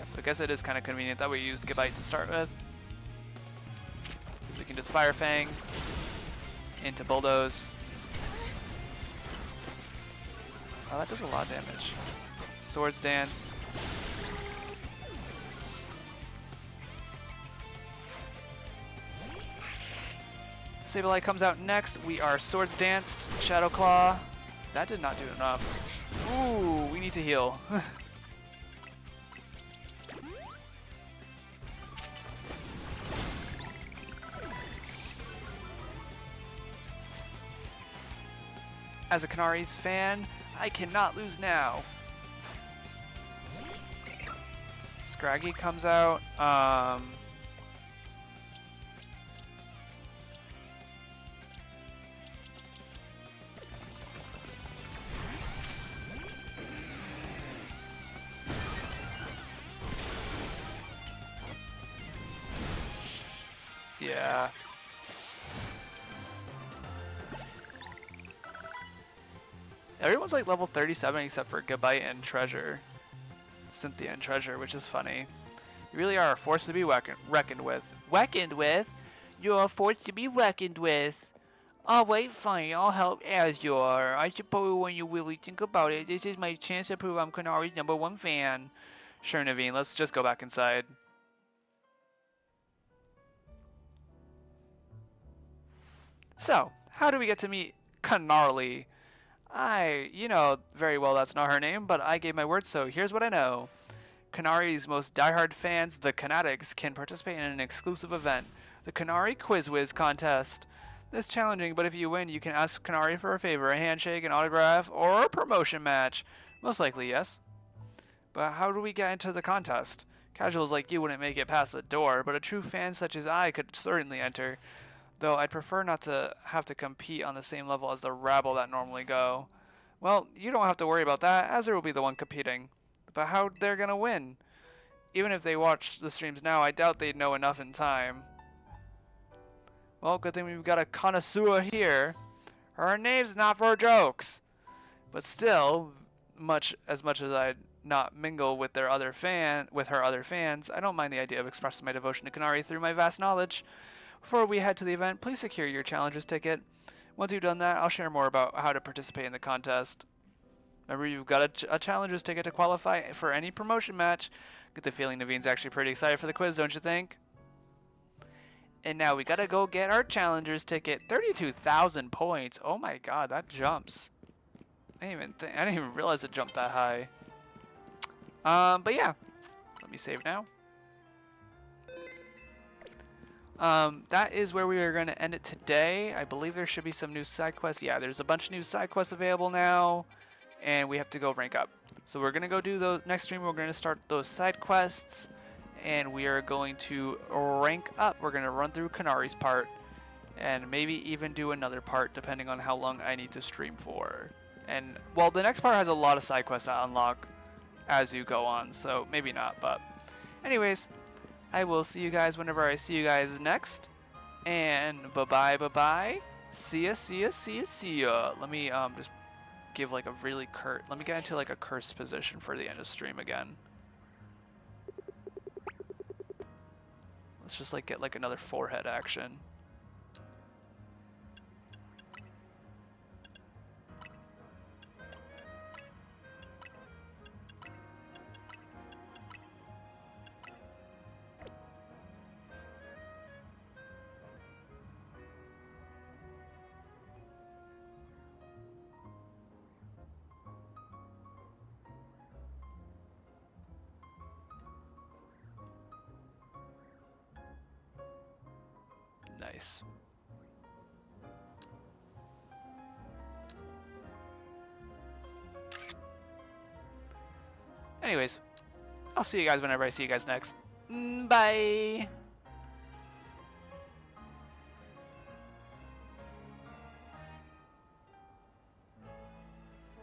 So I guess it is kind of convenient that we used Gabite to start with. So we can just Fire Fang into Bulldoze. Oh, that does a lot of damage. Swords Dance. Sableye comes out next. We are Swords Danced. Shadow Claw. That did not do enough. Ooh, we need to heal. As a Canaries fan, I cannot lose now. Scraggy comes out. Yeah. Everyone's like level 37 except for Gabite and Treasure. Cynthia and Treasure, which is funny. You really are a force to be reckoned with. Reckoned with? You're a force to be reckoned with. Alright, fine, I'll help Azure. I suppose when you really think about it, this is my chance to prove I'm Canari's #1 fan. Sure, Naveen, let's just go back inside. So, how do we get to meet Canarly? You know very well that's not her name, but I gave my word, so here's what I know. Canari's most diehard fans, the Canatics, can participate in an exclusive event, the Canary Quiz Whiz contest. It's challenging, but if you win, you can ask Canary for a favor, a handshake, an autograph, or a promotion match. Most likely, yes. But how do we get into the contest? Casuals like you wouldn't make it past the door, but a true fan such as I could certainly enter. Though I'd prefer not to have to compete on the same level as the rabble that normally go. Well, you don't have to worry about that, Azure will be the one competing. But how they're gonna win? Even if they watched the streams now, I doubt they'd know enough in time. Well, good thing we've got a connoisseur here. Her name's not for jokes. But still, much as I'd not mingle with her other fans, I don't mind the idea of expressing my devotion to Canary through my vast knowledge. Before we head to the event, please secure your challenger's ticket. Once you've done that, I'll share more about how to participate in the contest. Remember, you've got a challenger's ticket to qualify for any promotion match. Get the feeling Naveen's actually pretty excited for the quiz, don't you think? And now we gotta go get our challenger's ticket. 32,000 points. Oh my god, that jumps. I didn't even realize it jumped that high. But yeah. Let me save now. That is where we are going to end it today. I believe there should be some new side quests. Yeah, there's a bunch of new side quests available now, and we have to go rank up. So we're going to go do those next stream. We're going to start those side quests, and we are going to rank up. We're going to run through Canari's part, and maybe even do another part depending on how long I need to stream for. And, well, the next part has a lot of side quests that unlock as you go on, so maybe not, but anyways, I will see you guys whenever I see you guys next. And bye-bye, bye-bye. See ya, see ya, see ya, see ya. Let me just give like a really let me get into like a cursed position for the end of stream again. Let's just like get like another forehead action. Nice. Anyways, I'll see you guys whenever I see you guys next. Bye!